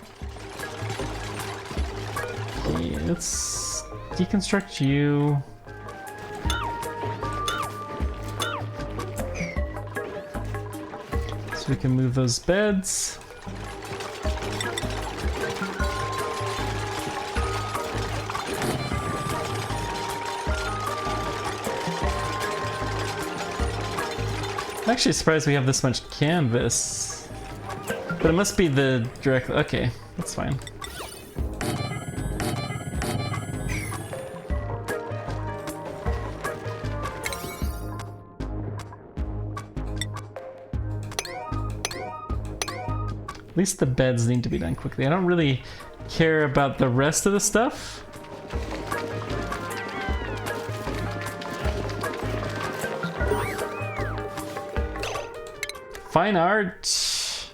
Okay, let's deconstruct you. So we can move those beds. I'm actually surprised we have this much canvas. But it must be the direct... Okay, that's fine. At least the beds need to be done quickly. I don't really care about the rest of the stuff. Fine art.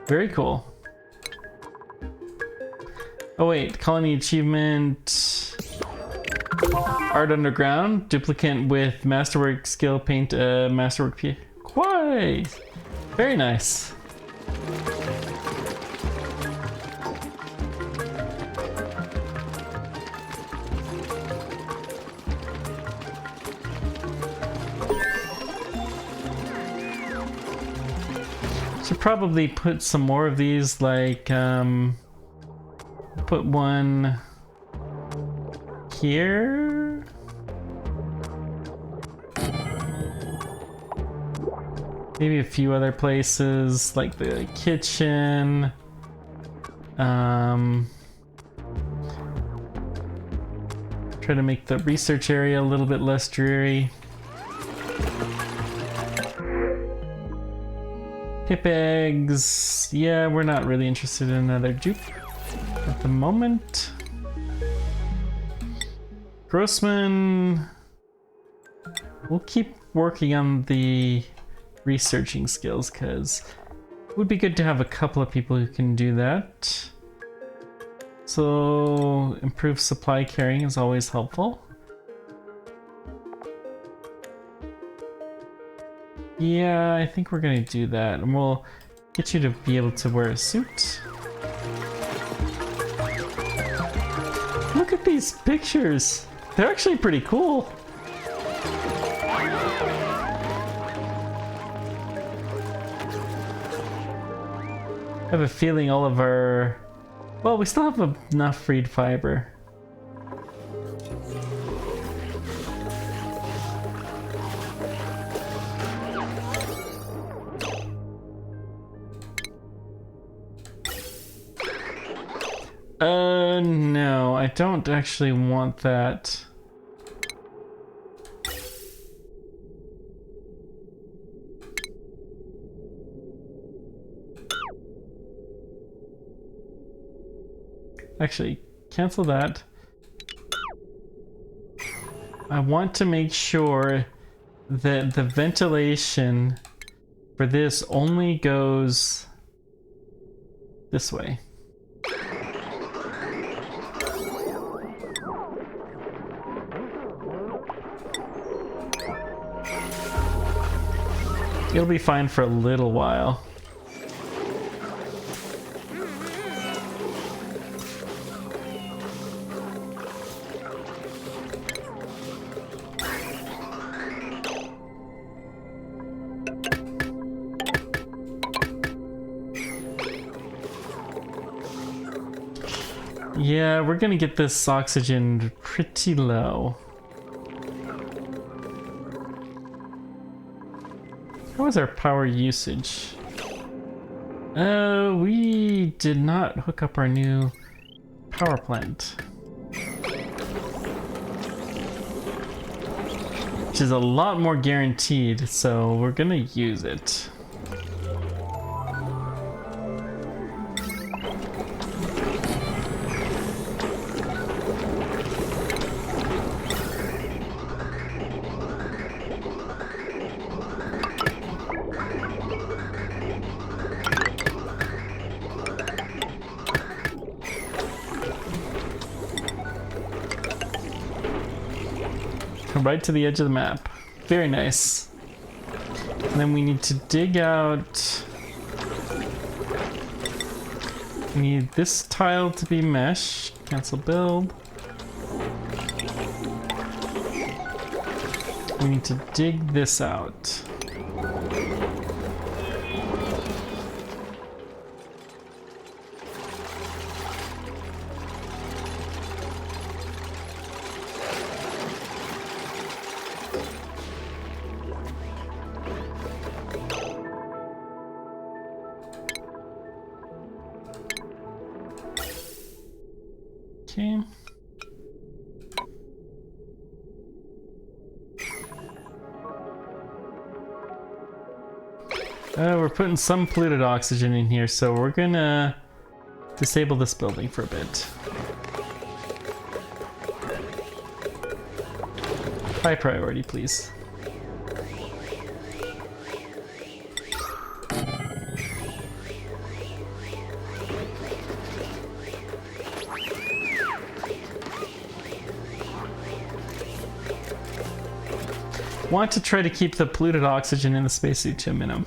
Very cool. Oh wait, colony achievement. Art underground. Duplicate with masterwork skill paint masterwork P. Quite. Very nice. Should probably put some more of these, like put one here. Maybe a few other places, like the kitchen. Try to make the research area a little bit less dreary. Hip eggs. Yeah, we're not really interested in another dupe at the moment. Grossman. We'll keep working on the researching skills because it would be good to have a couple of people who can do that. So improved supply carrying is always helpful. Yeah, I think we're gonna do that, and we'll get you to be able to wear a suit. Look at these pictures. They're actually pretty cool. I have a feeling all of our... Well, we still have enough freed fiber. No, I don't actually want that. Actually, cancel that. I want to make sure that the ventilation for this only goes this way. It'll be fine for a little while. Yeah, we're gonna get this oxygen pretty low. How was our power usage? We did not hook up our new power plant. Which is a lot more guaranteed, so we're gonna use it. Right to the edge of the map. Very nice. And then we need to dig out... We need this tile to be mesh. Cancel build. We need to dig this out. Okay. We're putting some polluted oxygen in here, so we're gonna disable this building for a bit. High priority, please. Want to try to keep the polluted oxygen in the spacesuit to a minimum.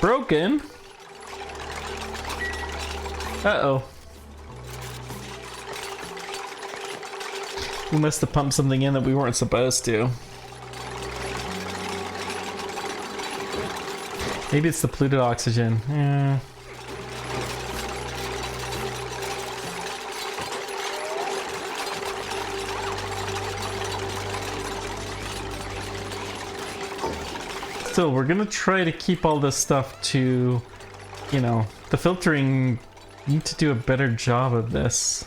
Broken? Uh-oh. We must have pumped something in that we weren't supposed to. Maybe it's the polluted oxygen. Yeah. Still, we're gonna try to keep all this stuff to, you know, the filtering. Need to do a better job of this.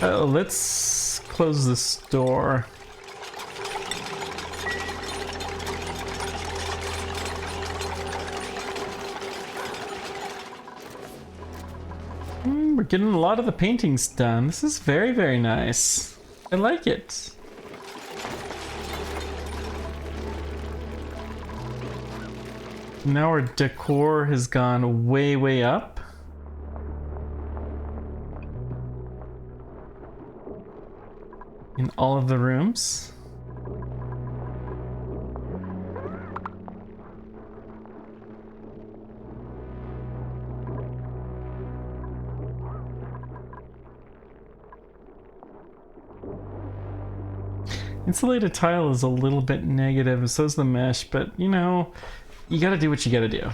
Let's close this door. We're getting a lot of the paintings done. This is very, very nice. I like it. Now our decor has gone way, way up. In all of the rooms. Insulated tile is a little bit negative, so is the mesh, but you know, you gotta do what you gotta do.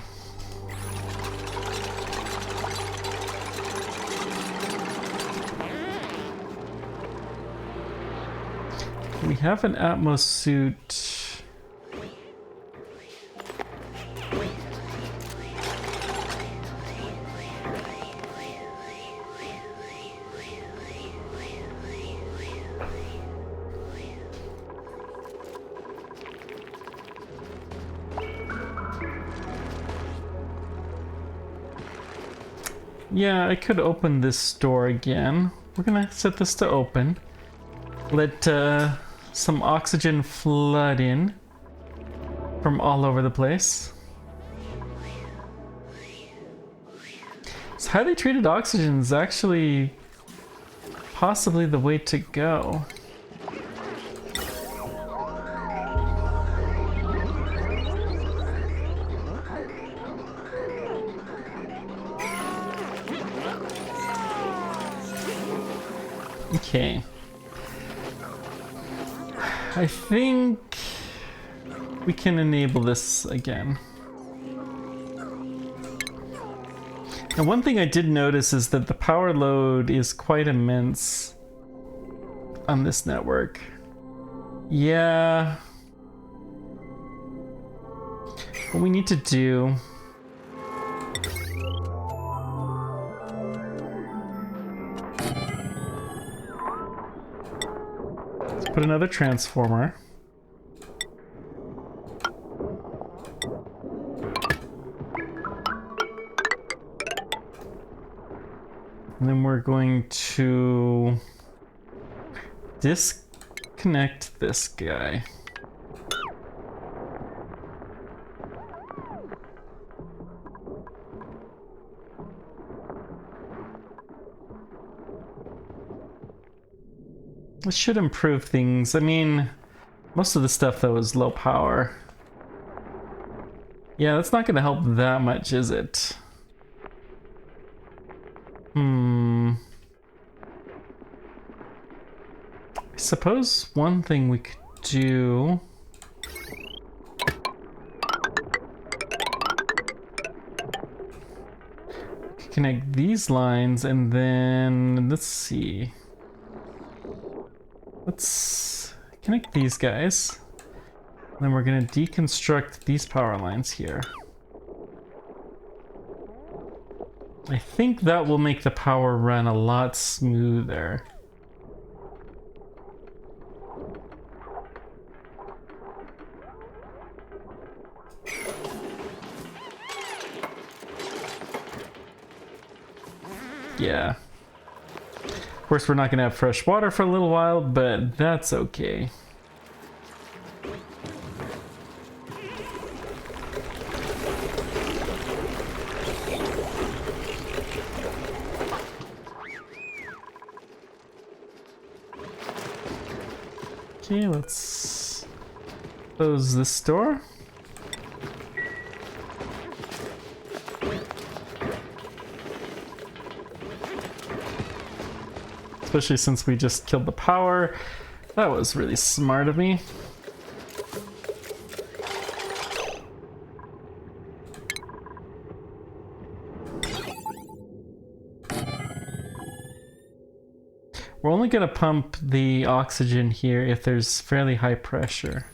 We have an Atmos suit. Yeah, I could open this door again. We're gonna set this to open. Let some oxygen flood in from all over the place. So highly treated oxygen is actually possibly the way to go. Okay. I think we can enable this again. Now, one thing I did notice is that the power load is quite immense on this network. Yeah. What we need to do is put another transformer. And then we're going to disconnect this guy. This should improve things. I mean, most of the stuff though is low power. Yeah, that's not going to help that much, is it? I suppose one thing we could do connect these lines and then let's see. Let's connect these guys. Then we're gonna deconstruct these power lines here. I think that will make the power run a lot smoother. Yeah. Of course, we're not gonna have fresh water for a little while, but that's okay. Okay, let's close this door. Especially since we just killed the power. That was really smart of me. We're only going to pump the oxygen here if there's fairly high pressure.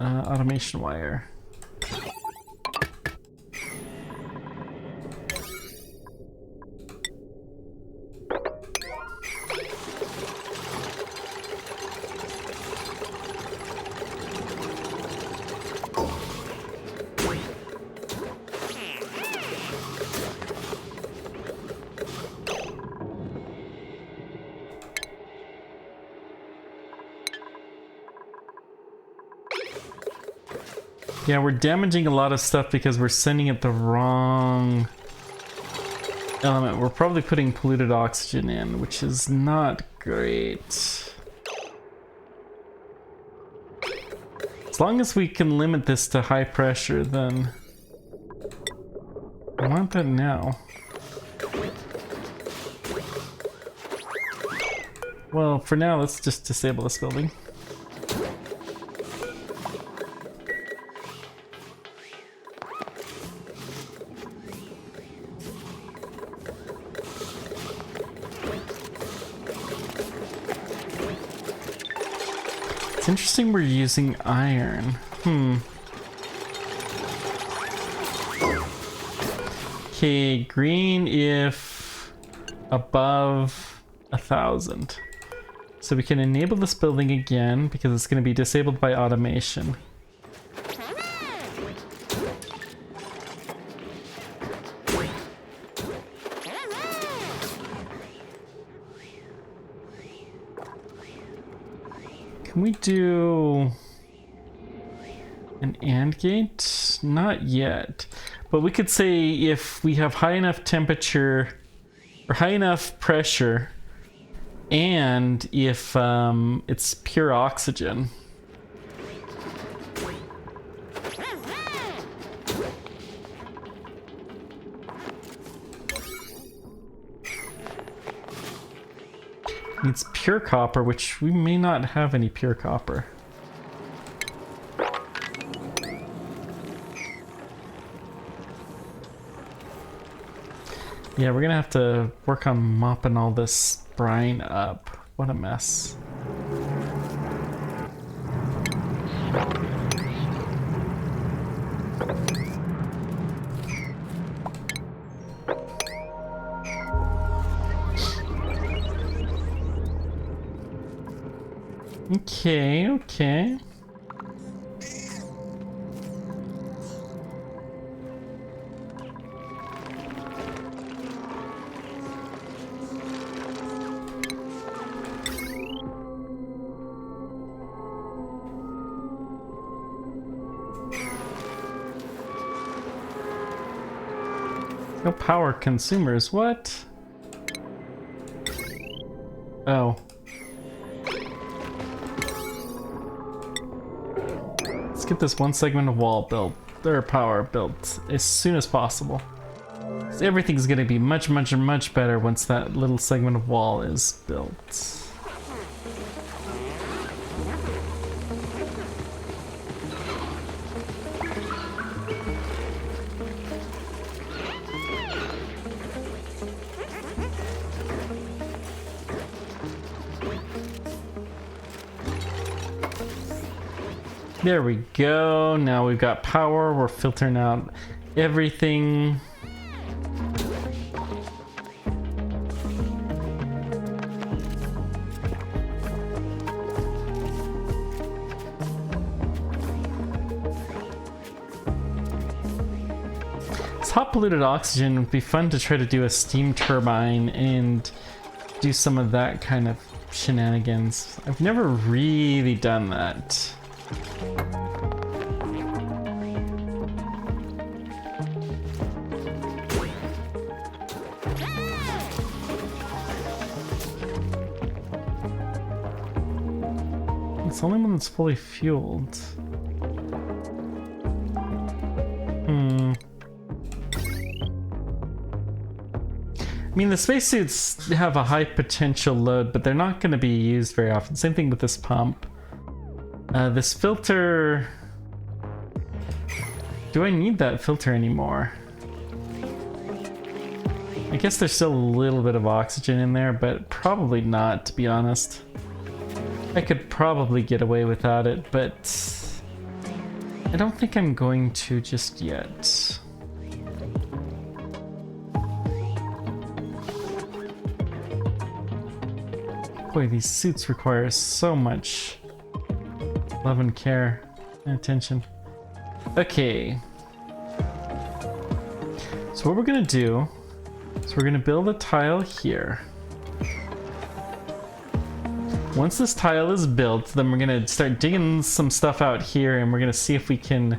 Automation wire. Yeah, we're damaging a lot of stuff because we're sending it the wrong element. We're probably putting polluted oxygen in, which is not great. As long as we can limit this to high pressure, then I want that now. Well, for now, let's just disable this building. It's interesting we're using iron. Okay, green if above 1,000. So we can enable this building again because it's going to be disabled by automation. Can we do an AND gate? Not yet. But we could say if we have high enough temperature or high enough pressure and if it's pure oxygen. Needs pure copper, which we may not have any pure copper. Yeah, we're gonna have to work on mopping all this brine up. What a mess. Okay. No power consumers, what? Oh. Let's get this one segment of wall built, or power built, as soon as possible. So everything's gonna be much better once that little segment of wall is built. There we go. Now we've got power. We're filtering out everything. This hot polluted oxygen would be fun to try to do a steam turbine and do some of that kind of shenanigans. I've never really done that. It's the only one that's fully fueled. I mean, the spacesuits have a high potential load, but they're not going to be used very often. Same thing with this pump. This filter... Do I need that filter anymore? I guess there's still a little bit of oxygen in there, but probably not, to be honest. I could probably get away without it, but I don't think I'm going to just yet. Boy, these suits require so much love and care and attention. Okay. So what we're gonna do is we're gonna build a tile here. Once this tile is built, then we're gonna start digging some stuff out here and we're gonna see if we can,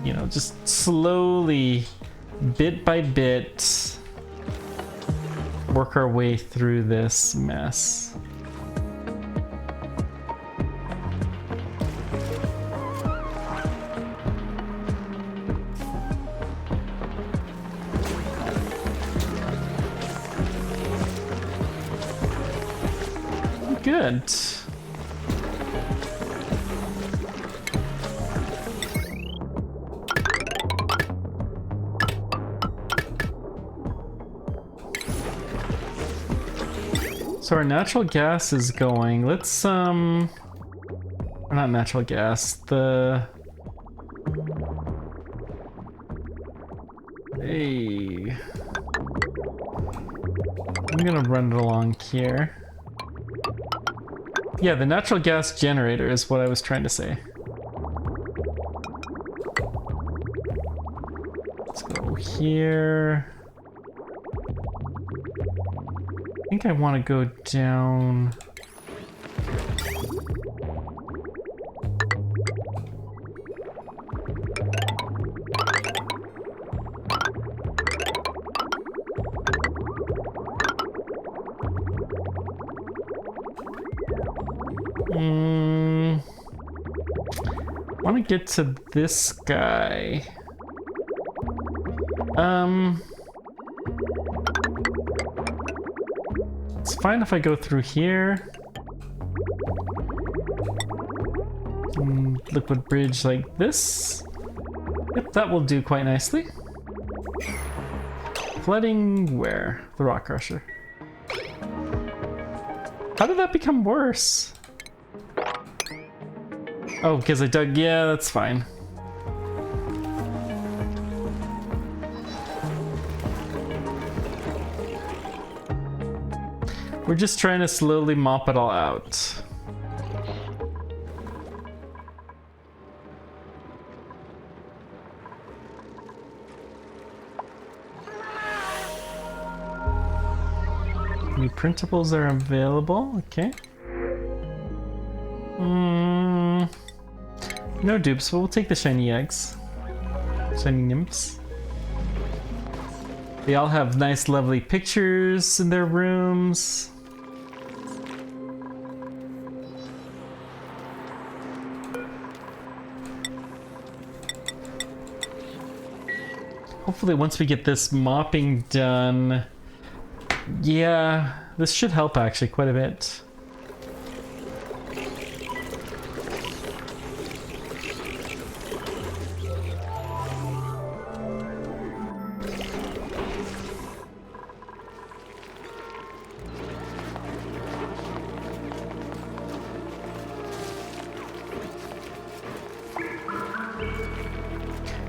you know, just slowly, bit by bit, work our way through this mess. good. So our natural gas is going. Let's or not natural gas, hey. I'm gonna run it along here. Yeah, the natural gas generator is what I was trying to say. Let's go here. I think I want to go down. Want to get to this guy. It's fine if I go through here. Liquid bridge like this. Yep, that will do quite nicely. Flooding where? The rock crusher. How did that become worse? Oh, because I dug. Yeah, that's fine. We're just trying to slowly mop it all out. New printables are available. Okay. No dupes, but we'll take the shiny eggs. Shiny nymphs. They all have nice, lovely pictures in their rooms. Hopefully once we get this mopping done, yeah, this should help actually quite a bit.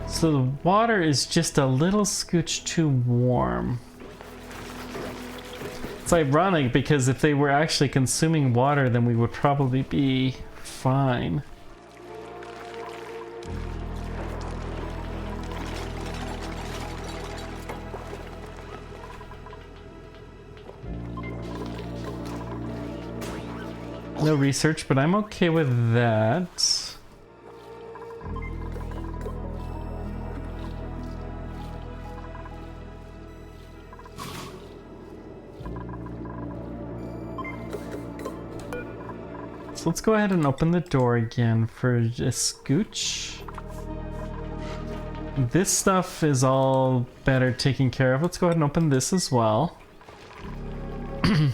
So the water is just a little scooch too warm. It's ironic because if they were actually consuming water, then we would probably be fine. No research, but I'm okay with that. Let's go ahead and open the door again for a scooch. This stuff is all better taken care of. Let's go ahead and open this as well. We're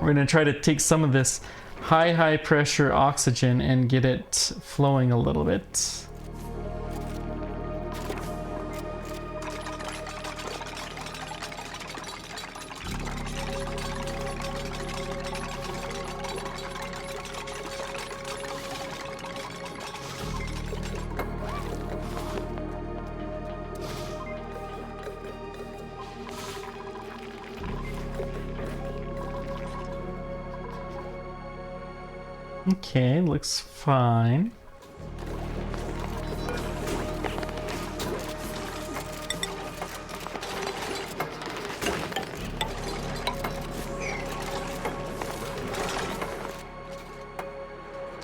gonna try to take some of this high pressure oxygen and get it flowing a little bit. Okay, looks fine.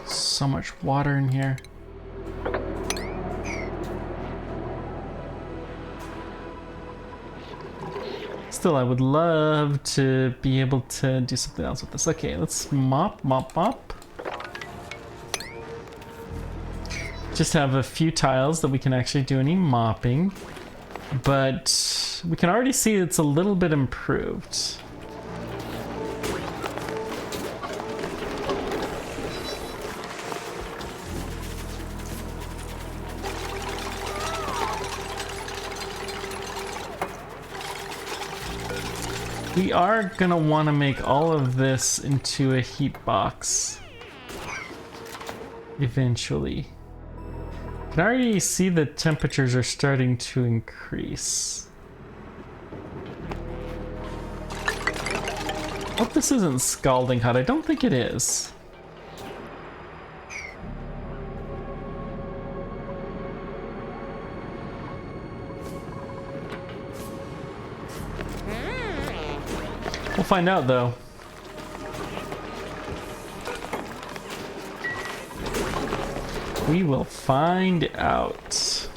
So much water in here. Still, I would love to be able to do something else with this. Okay, let's mop. Just have a few tiles that we can actually do any mopping, but we can already see it's a little bit improved. We are gonna want to make all of this into a heat box eventually. I can already see the temperatures are starting to increase. Hope this isn't scalding hot. I don't think it is. We'll find out though. We will find out.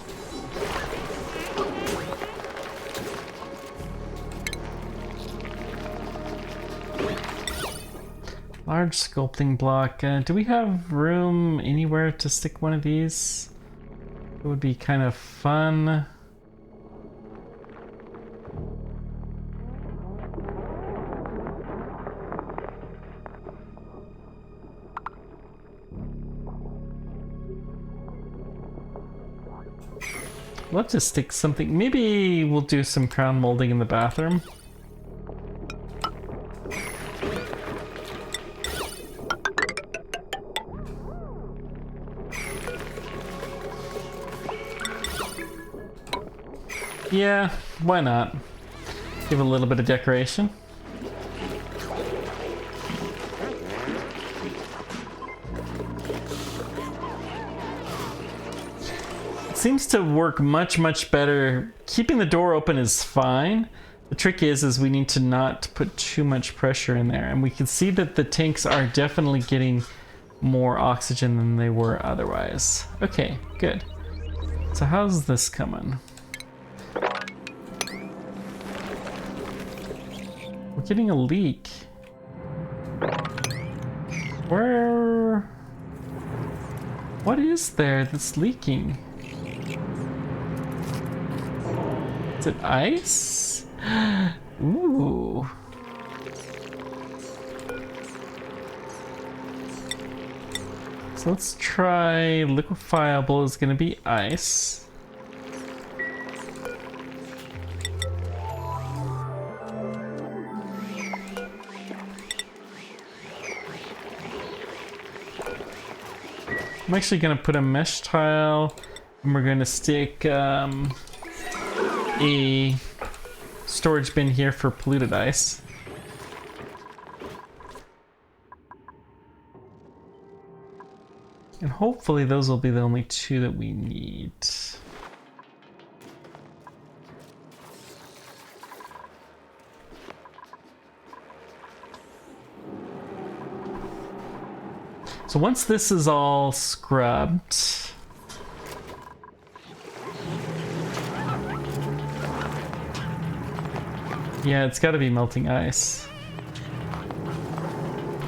Large sculpting block. Do we have room anywhere to stick one of these? It would be kind of fun. Love to stick something. Maybe we'll do some crown molding in the bathroom. Yeah, why not? Give a little bit of decoration. Seems to work much better. Keeping the door open is fine. The trick is we need to not put too much pressure in there, and we can see that the tanks are definitely getting more oxygen than they were otherwise. Okay, good. So how's this coming? We're getting a leak. Where? What is there that's leaking? Is it ice? Ooh. So let's try liquefiable is gonna be ice. I'm actually gonna put a mesh tile and we're gonna stick a storage bin here for polluted ice. And hopefully those will be the only two that we need. So once this is all scrubbed, yeah, it's got to be melting ice.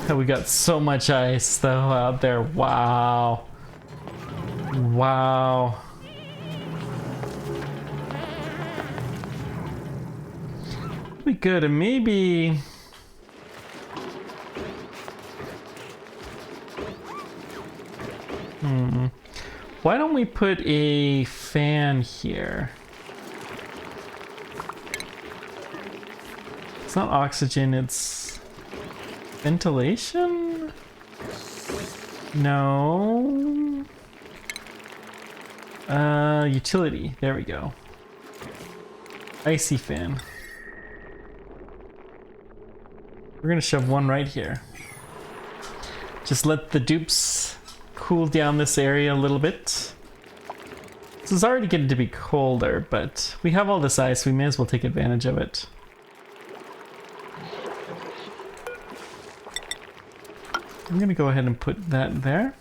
Oh, we got so much ice though out there. Wow. Wow. Pretty good, and maybe why don't we put a fan here? It's not oxygen, it's ventilation? No. Utility. There we go. Icy fan. We're gonna shove one right here. Just let the dupes cool down this area a little bit. This is already getting to be colder, but we have all this ice, we may as well take advantage of it. I'm gonna go ahead and put that there.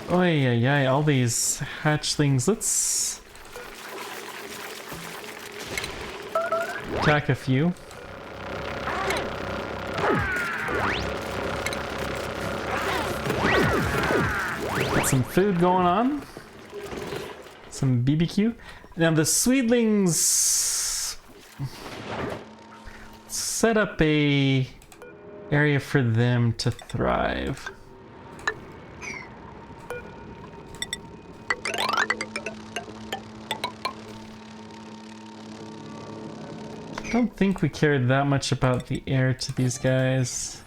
Oh yeah, all these hatchlings. Let's attack a few. Got some food going on. Some BBQ. Now the Sweetlings, set up a area for them to thrive. don't think we cared that much about the air to these guys.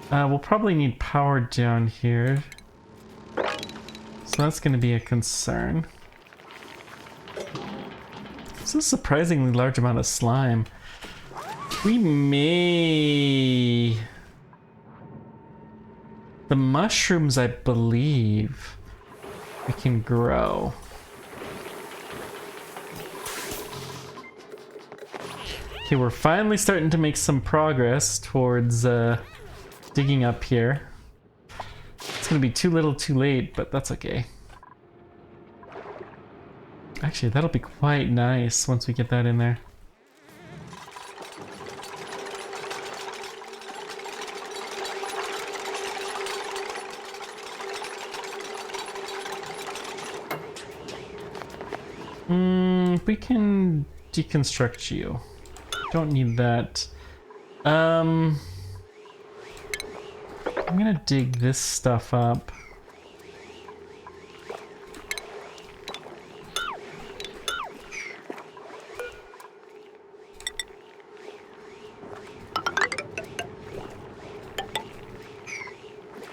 We'll probably need power down here. So that's going to be a concern. This is a surprisingly large amount of slime. We may... The mushrooms, I believe, we can grow. Okay, we're finally starting to make some progress towards digging up here. It's gonna be too little too late, but that's okay. Actually, that'll be quite nice once we get that in there. We can deconstruct you. Don't need that. I'm gonna dig this stuff up.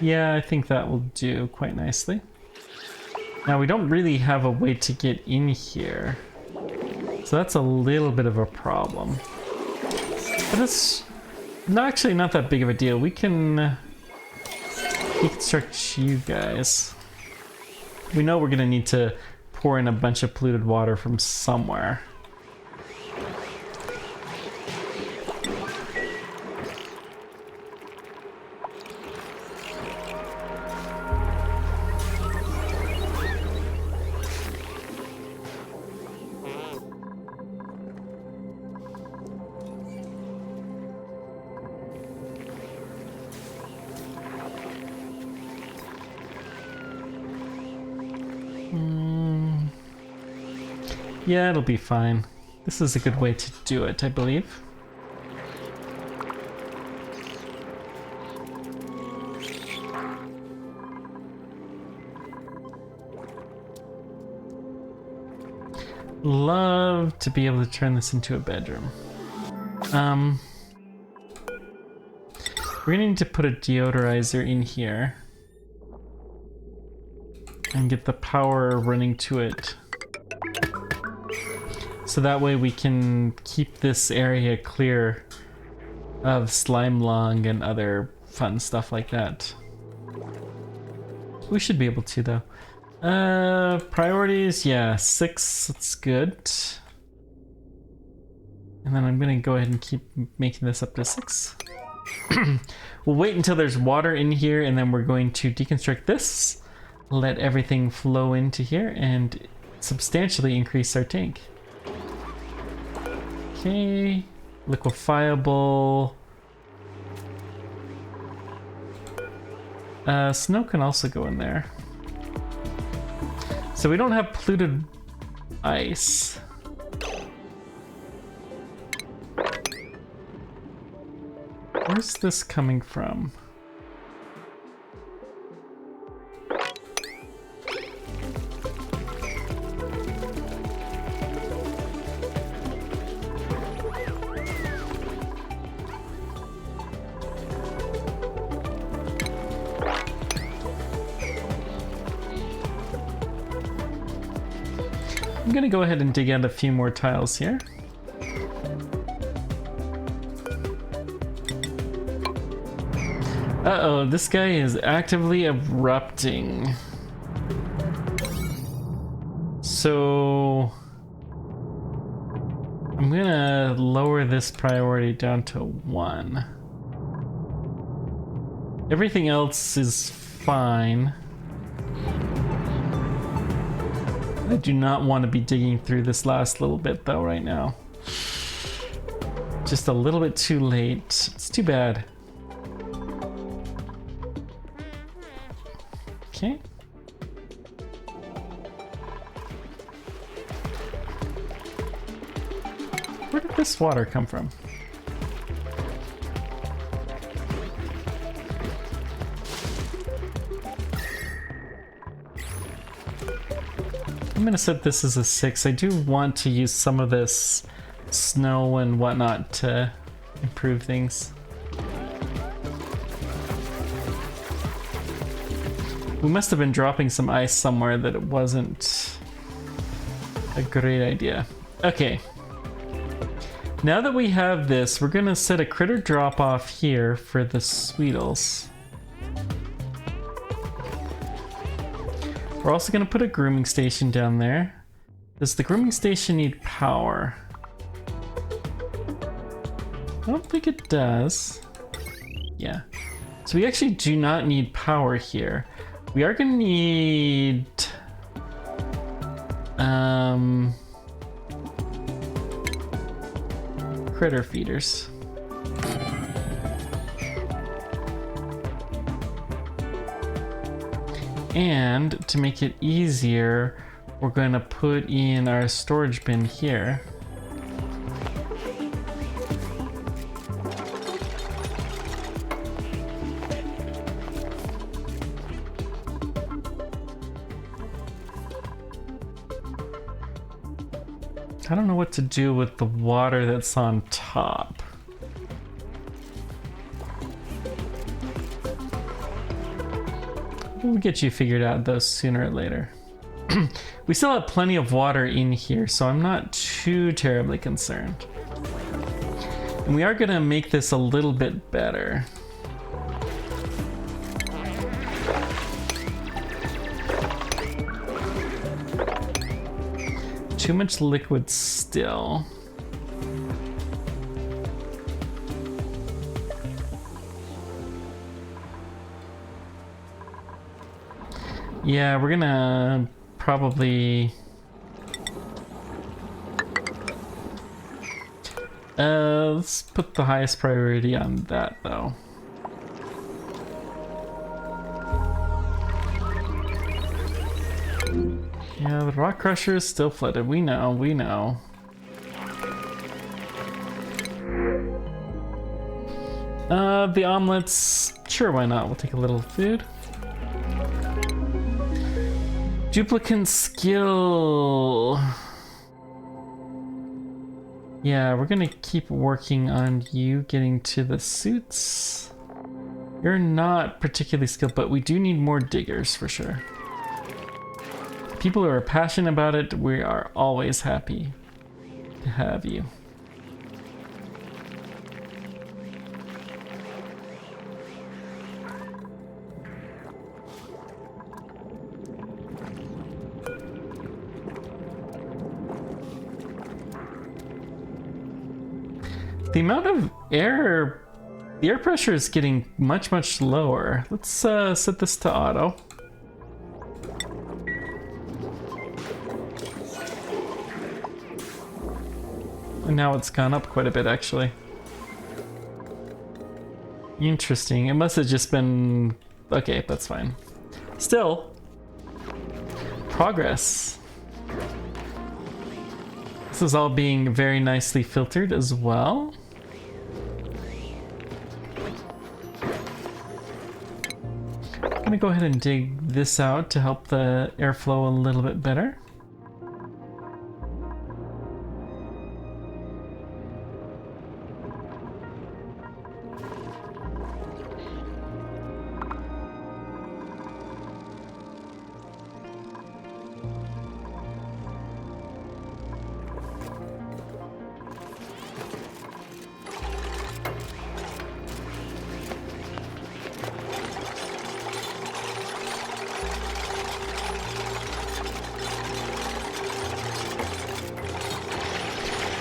Yeah, I think that will do quite nicely. Now we don't really have a way to get in here, so that's a little bit of a problem. But it's actually not that big of a deal. We can deconstruct you guys. We know we're gonna need to pour in a bunch of polluted water from somewhere. Yeah, it'll be fine. This is a good way to do it, I believe. Love to be able to turn this into a bedroom. We're gonna need to put a deodorizer in here and get the power running to it. So that way we can keep this area clear of slime lung and other fun stuff like that. We should be able to though. Priorities, yeah, 6, that's good. And then I'm gonna go ahead and keep making this up to 6. We'll wait until there's water in here and then we're going to deconstruct this, let everything flow into here and substantially increase our tank. Okay, liquefiable. Snow can also go in there. So we don't have polluted ice. Where's this coming from? I'm gonna go ahead and dig out a few more tiles here. Uh-oh, this guy is actively erupting. So I'm gonna lower this priority down to 1. Everything else is fine. I do not want to be digging through this last little bit though right now. Just a little bit too late. It's too bad. Okay. Where did this water come from? I'm gonna set this as a 6. I do want to use some of this snow and whatnot to improve things. We must have been dropping some ice somewhere that it wasn't a great idea. Okay. Now that we have this, we're gonna set a critter drop off here for the Sweetles. We're also gonna put a grooming station down there. Does the grooming station need power? I don't think it does. Yeah. So we actually do not need power here. We are gonna need critter feeders. And to make it easier, we're going to put in our storage bin here. I don't know what to do with the water that's on top. We'll get you figured out though sooner or later. We still have plenty of water in here, so I'm not too terribly concerned. And we are gonna make this a little bit better. Too much liquid still. Yeah, we're gonna probably let's put the highest priority on that though. Yeah, the rock crusher is still flooded. We know, we know. The omelets, sure, why not? We'll take a little food. Duplicant skill. Yeah, we're gonna keep working on you getting to the suits. You're not particularly skilled, but we do need more diggers for sure. People who are passionate about it, we are always happy to have you. The amount of air, the air pressure is getting much, much lower. Let's set this to auto. And now it's gone up quite a bit, actually. Interesting. It must have just been... Okay, that's fine. Still, progress. This is all being very nicely filtered as well. I'm gonna go ahead and dig this out to help the airflow a little bit better.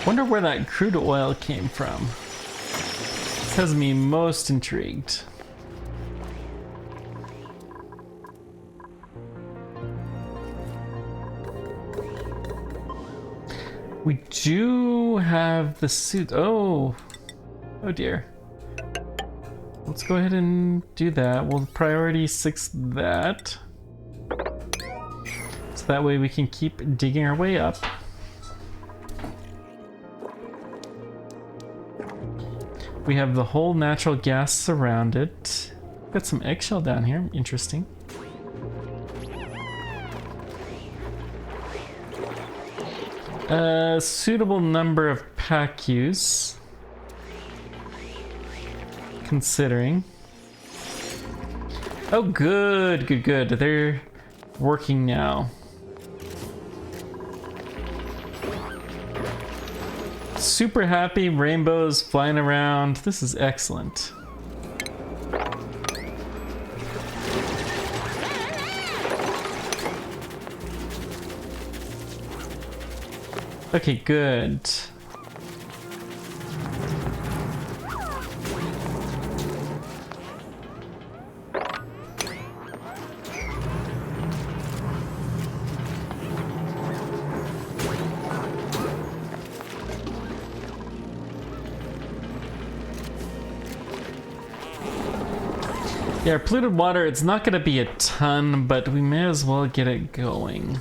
Wonder where that crude oil came from. This has me most intrigued. We do have the suit. Oh dear. Let's go ahead and do that. We'll priority 6 that. So that way we can keep digging our way up. We have the whole natural gas surrounded. Got some eggshell down here, interesting. A suitable number of pack use. Considering. Oh, good, good, good. They're working now. Super happy, rainbows flying around. This is excellent. Okay, good. Yeah, polluted water, it's not gonna be a ton, but we may as well get it going.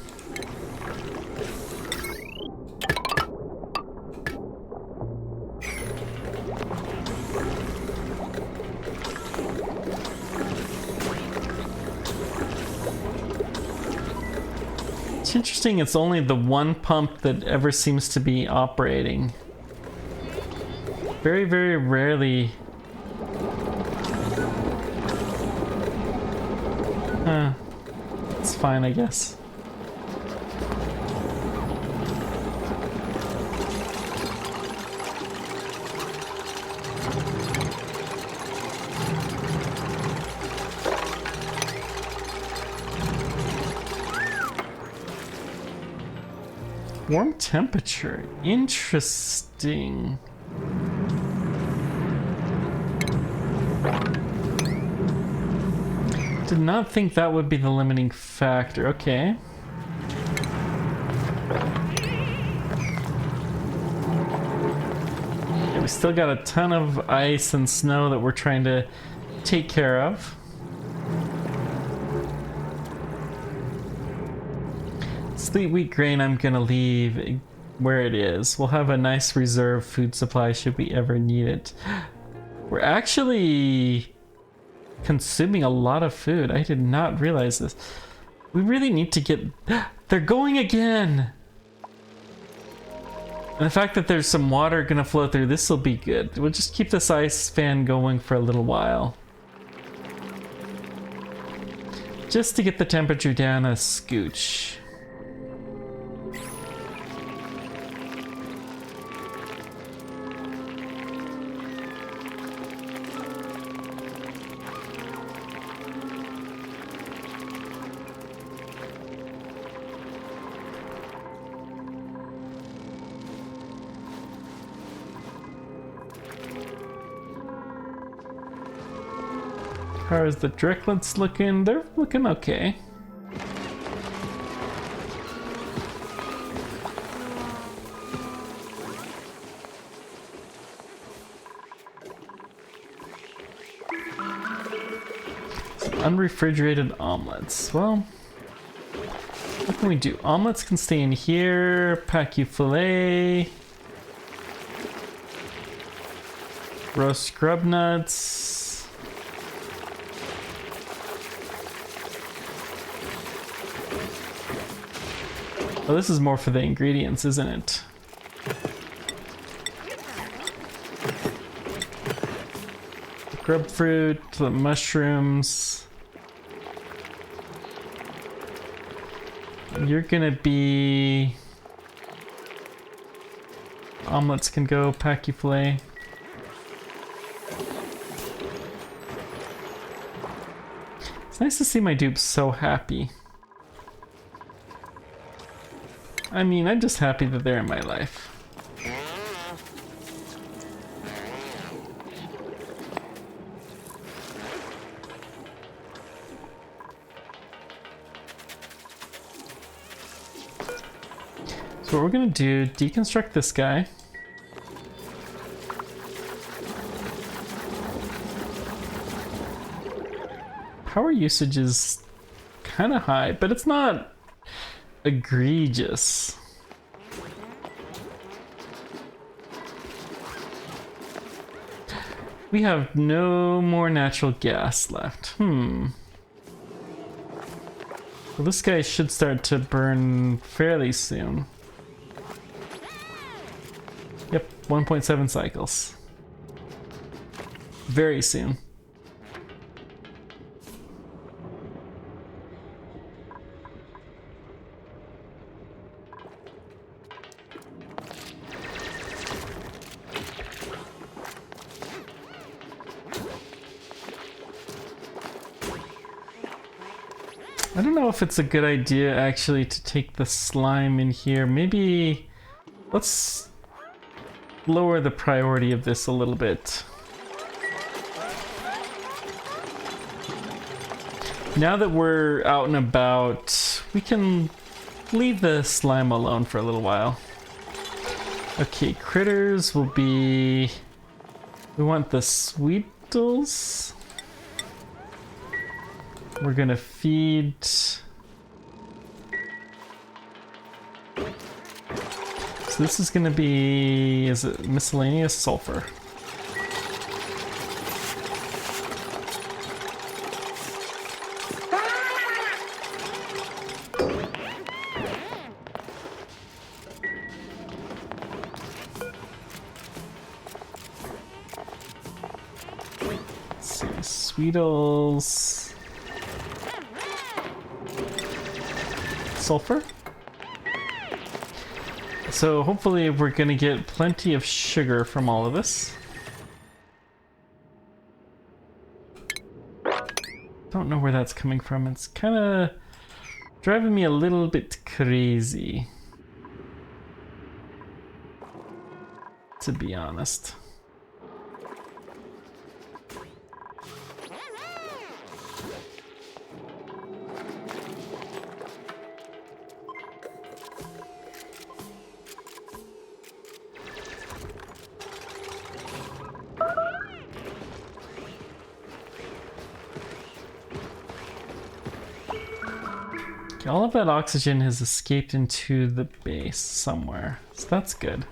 It's interesting, it's only the one pump that ever seems to be operating. Very, very rarely. It's fine, I guess. Warm temperature. Interesting. Did not think that would be the limiting factor. Okay. Yeah, we still got a ton of ice and snow that we're trying to take care of. Sweet wheat grain I'm gonna leave where it is. We'll have a nice reserve food supply should we ever need it. We're actually consuming a lot of food. I did not realize this. We really need to get... They're going again! And the fact that there's some water gonna flow through, this will be good. We'll just keep this ice fan going for a little while. Just to get the temperature down a scooch. How is the Drecklets looking? They're looking okay. Unrefrigerated omelets. Well, what can we do? Omelets can stay in here. Pacu filet. Roast scrub nuts. Oh, this is more for the ingredients, isn't it? Grub fruit, the mushrooms. You're gonna be... Omelets can go, pacu filet. It's nice to see my dupes so happy. I mean, I'm just happy that they're in my life. So what we're gonna do, deconstruct this guy. Power usage is kind of high, but it's not egregious. We have no more natural gas left. Well, this guy should start to burn fairly soon. Yep, 1.7 cycles. Very soon. I don't know if it's a good idea actually to take the slime in here. Maybe let's lower the priority of this a little bit. Now that we're out and about, we can leave the slime alone for a little while. Okay, critters will be... We want the Sweetles. We're gonna feed... So this is gonna be... Is it miscellaneous sulfur? Let's see, Sweetles... Sulfur. So hopefully we're gonna get plenty of sugar from all of this. Don't know where that's coming from. It's kind of driving me a little bit crazy, to be honest. All of that oxygen has escaped into the base somewhere, so that's good.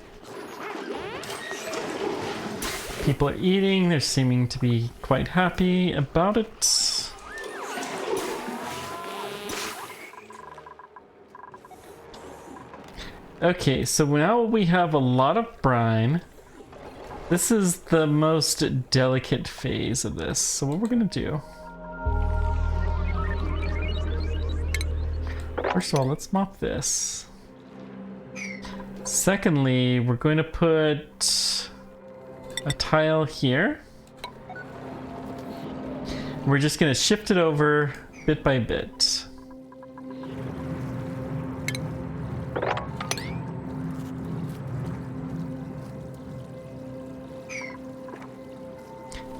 People are eating, they're seeming to be quite happy about it. Okay, so now we have a lot of brine. This is the most delicate phase of this, so what we're gonna do... First of all, let's mop this. Secondly, we're going to put a tile here. We're just going to shift it over bit by bit.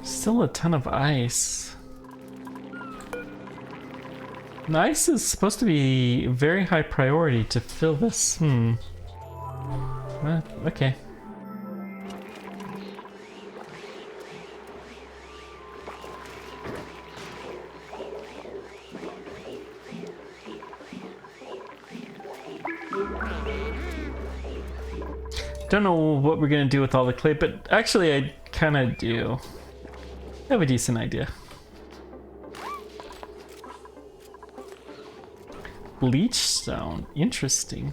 Still a ton of ice. And ice is supposed to be very high priority to fill this. Okay. Don't know what we're gonna do with all the clay, but actually I kind of do. I have a decent idea. Bleach stone, interesting.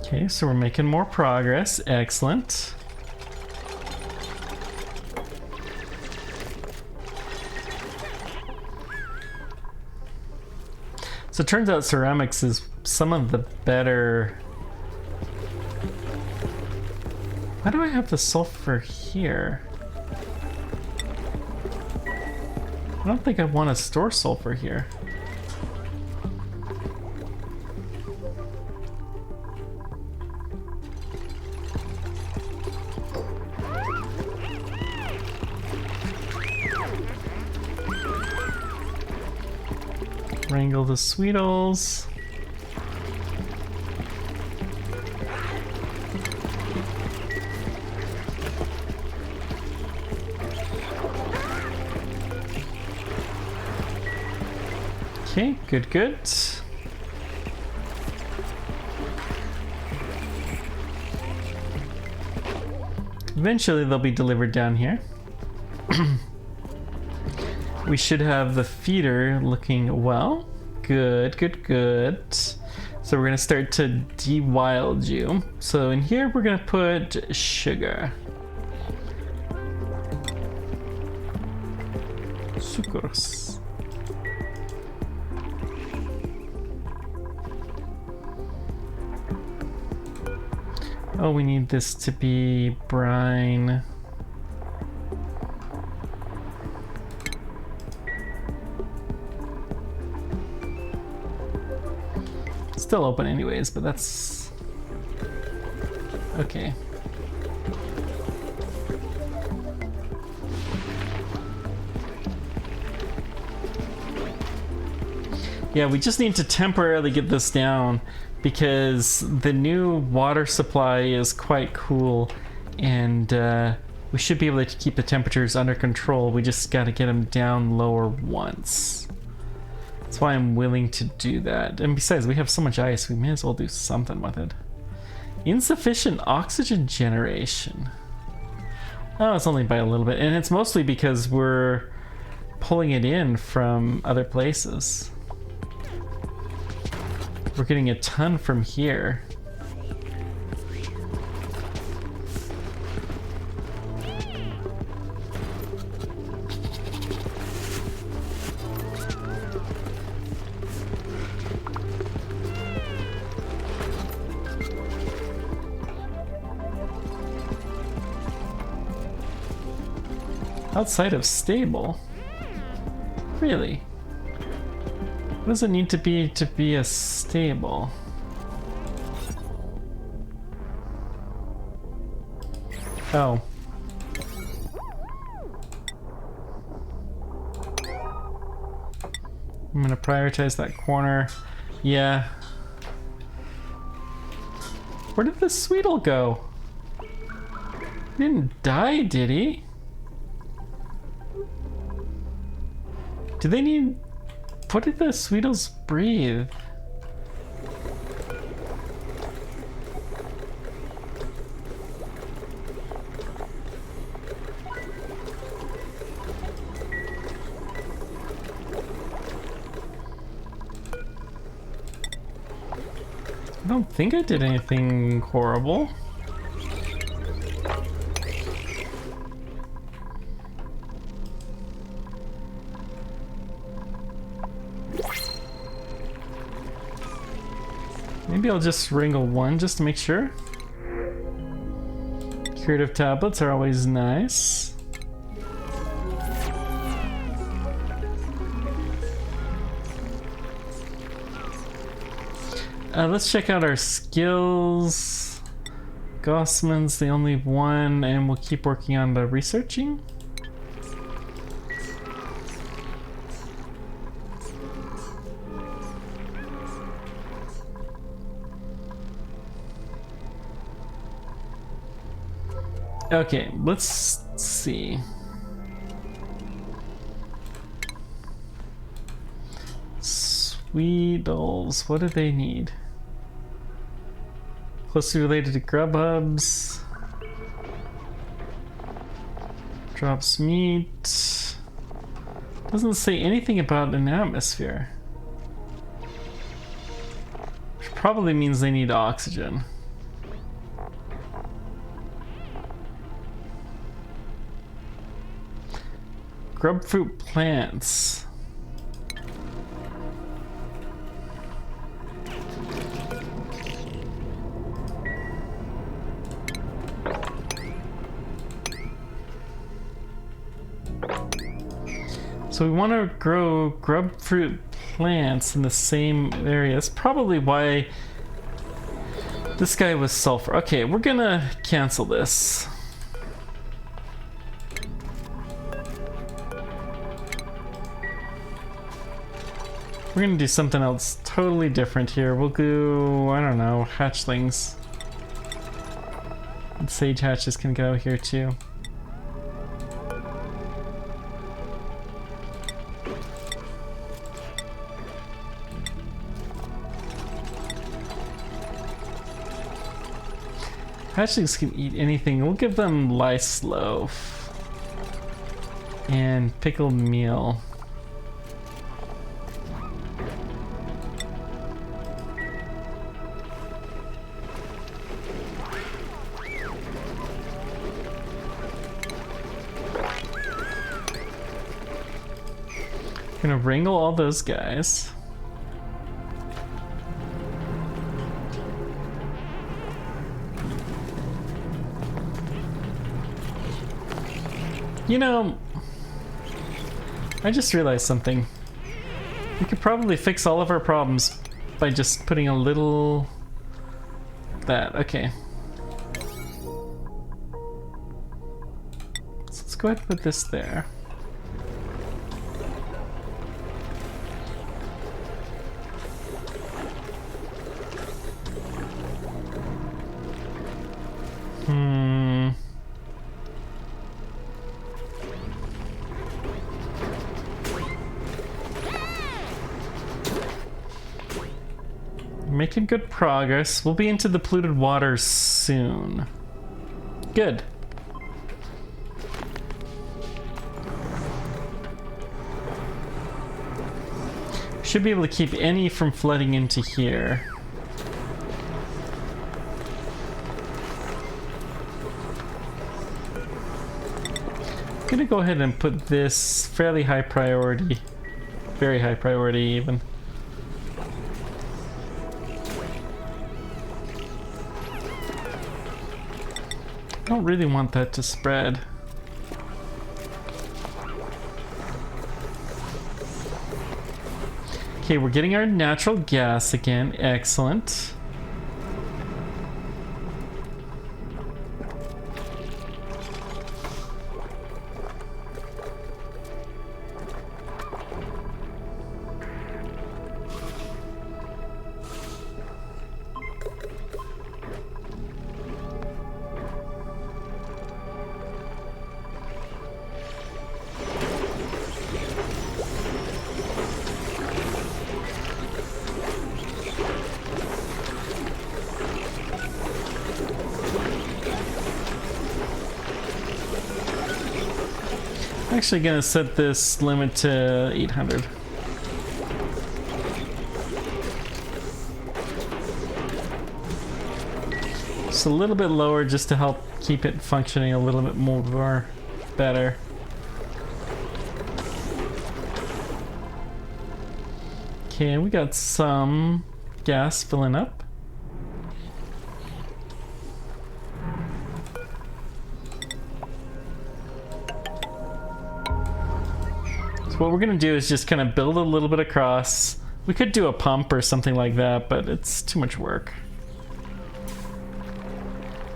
Okay, so we're making more progress. Excellent. So it turns out ceramics is some of the better... Why do I have the sulfur here? I don't think I want to store sulfur here. Wrangle the Sweetles. Okay, good, good. Eventually they'll be delivered down here. We should have the feeder looking well. Good, good, good. So we're gonna start to de-wild you. So in here we're gonna put sugar. Sucros. Oh, we need this to be brine. Still open anyways, but that's okay. Yeah, we just need to temporarily get this down because the new water supply is quite cool, and we should be able to keep the temperatures under control. We just got to get them down lower once. That's why I'm willing to do that. And besides, we have so much ice, we may as well do something with it. Insufficient oxygen generation. Oh, it's only by a little bit, and it's mostly because we're pulling it in from other places. We're getting a ton from here. Outside of stable? Really? What does it need to be a stable? Oh. I'm gonna prioritize that corner. Yeah. Where did the Sweetle go? He didn't die, did he? Do they need... What did the Sweetles breathe? I don't think I did anything horrible. Maybe I'll just wrangle one just to make sure. Curative tablets are always nice. Let's check out our skills. Gossman's the only one, and we'll keep working on the researching. Okay, let's see. Sweetles, what do they need? Closely related to Grubhubs. Drops meat. Doesn't say anything about an atmosphere. Which probably means they need oxygen. Grubfruit plants. So we want to grow grubfruit plants in the same area. That's probably why this guy was sulfur. Okay, we're gonna cancel this. We're gonna do something else totally different here. We'll do, I don't know, hatchlings. And sage hatches can go here too. Hatchlings can eat anything. We'll give them lice loaf and pickled meal. Gonna wrangle all those guys. You know, I just realized something. We could probably fix all of our problems by just putting a little... that, okay. So let's go ahead and put this there. Making good progress. We'll be into the polluted waters soon. Good. Should be able to keep any from flooding into here. I'm gonna go ahead and put this fairly high priority. Very high priority even. I don't really want that to spread. Okay, we're getting our natural gas again. Excellent. I'm actually gonna set this limit to 800. Just a little bit lower just to help keep it functioning a little bit more better. Okay, we got some gas filling up. What we're gonna do is just kind of build a little bit across. We could do a pump or something like that, but it's too much work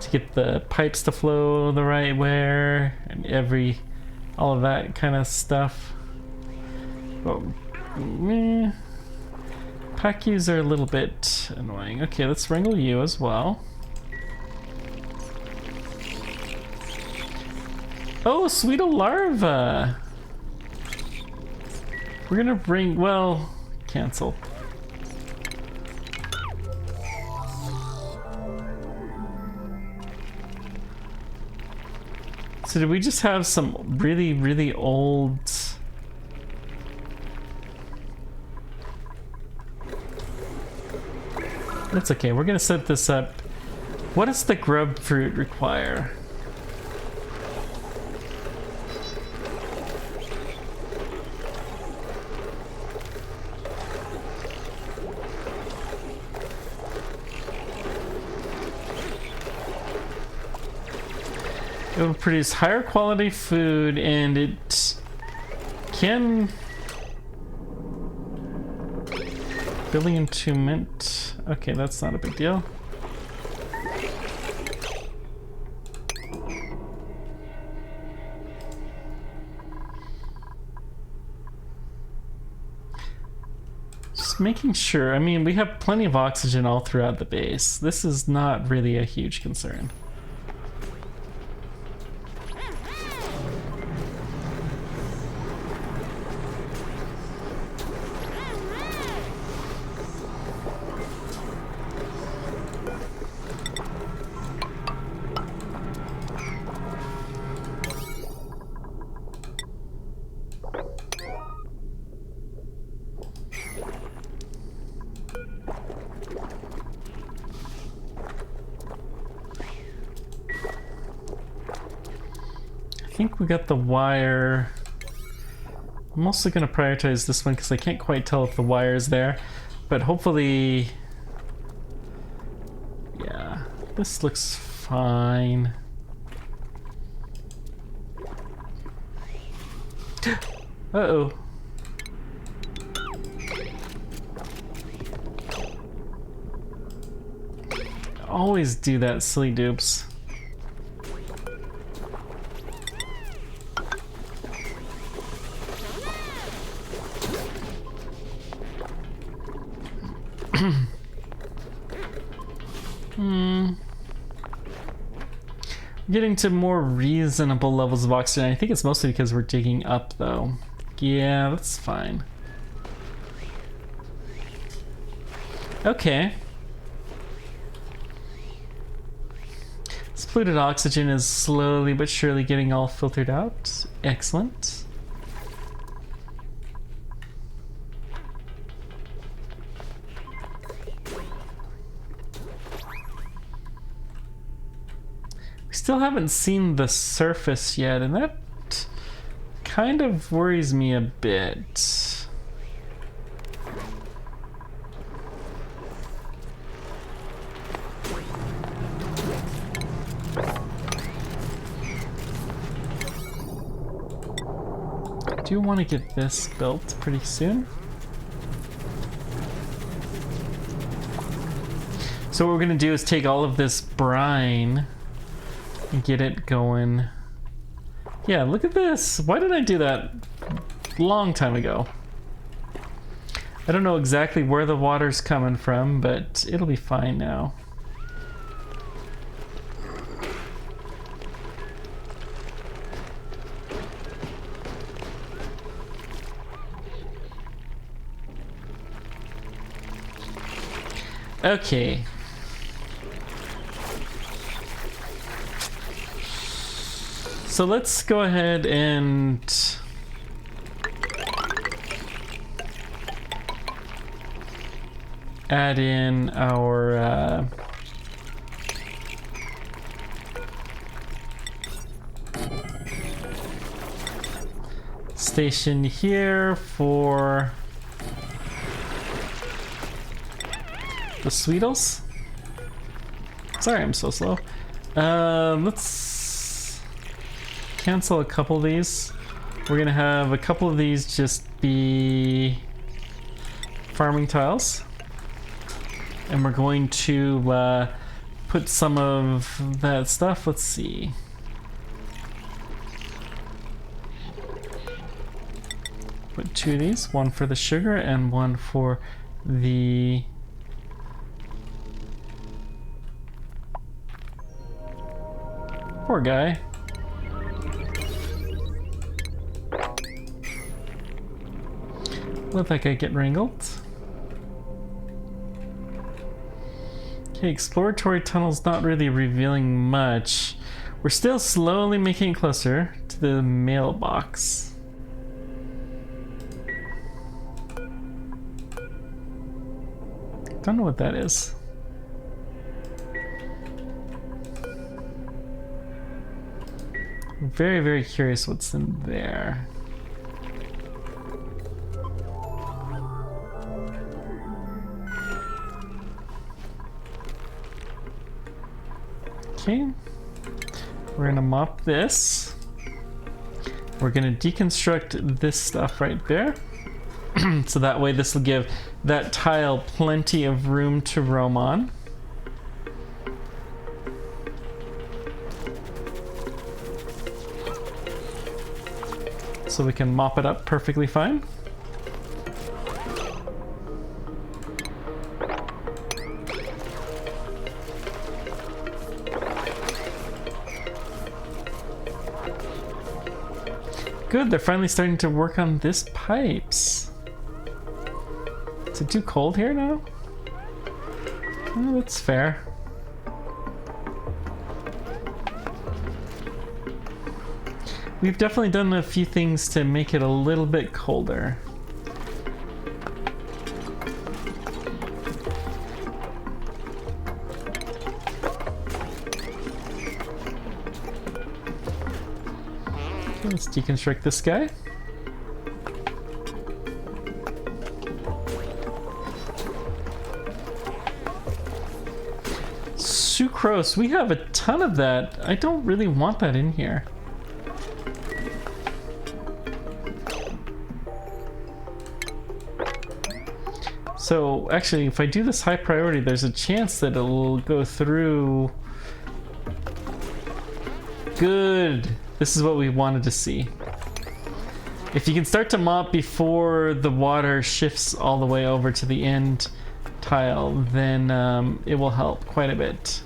to get the pipes to flow the right way and all of that kind of stuff. But Packies are a little bit annoying. Okay, let's wrangle you as well. Oh, sweet larva. We're gonna bring, well, cancel. So did we just have some really, really old... That's okay, we're gonna set this up. What does the grub fruit require? It will produce higher quality food, and it can... Building entombment. Okay, that's not a big deal. Just making sure. I mean, we have plenty of oxygen all throughout the base. This is not really a huge concern. think we got the wire. I'm also going to prioritize this one because I can't quite tell if the wire is there, but hopefully, yeah, this looks fine. Uh-oh. Always do that, silly dupes. Getting to more reasonable levels of oxygen. I think it's mostly because we're digging up, though. Yeah, that's fine. Okay. This polluted oxygen is slowly but surely getting all filtered out. Excellent. Still haven't seen the surface yet, and that kind of worries me a bit. I do want to get this built pretty soon. So what we're going to do is take all of this brine and get it going. Yeah, look at this. Why did I do that a long time ago? I don't know exactly where the water's coming from, but it'll be fine now. Okay. So let's go ahead and add in our station here for the Sweetles. Sorry, I'm so slow. Let's cancel a couple of these. We're gonna have a couple of these just be farming tiles, and we're going to put some of that stuff. Let's see. Put two of these, one for the sugar and one for the poor guy. Let that guy get wrangled. Okay, exploratory tunnel's not really revealing much. We're still slowly making it closer to the mailbox. Don't know what that is. I'm very, very curious what's in there. Okay, we're gonna mop this. We're gonna deconstruct this stuff right there. So that way this will give that tile plenty of room to roam on. So we can mop it up perfectly fine. Good, they're finally starting to work on this pipes. Is it too cold here now? Oh, that's fair. We've definitely done a few things to make it a little bit colder. Let's deconstruct this guy. Sucrose, we have a ton of that. I don't really want that in here. So actually, if I do this high priority, there's a chance that it'll go through. Good. This is what we wanted to see. If you can start to mop before the water shifts all the way over to the end tile, then it will help quite a bit.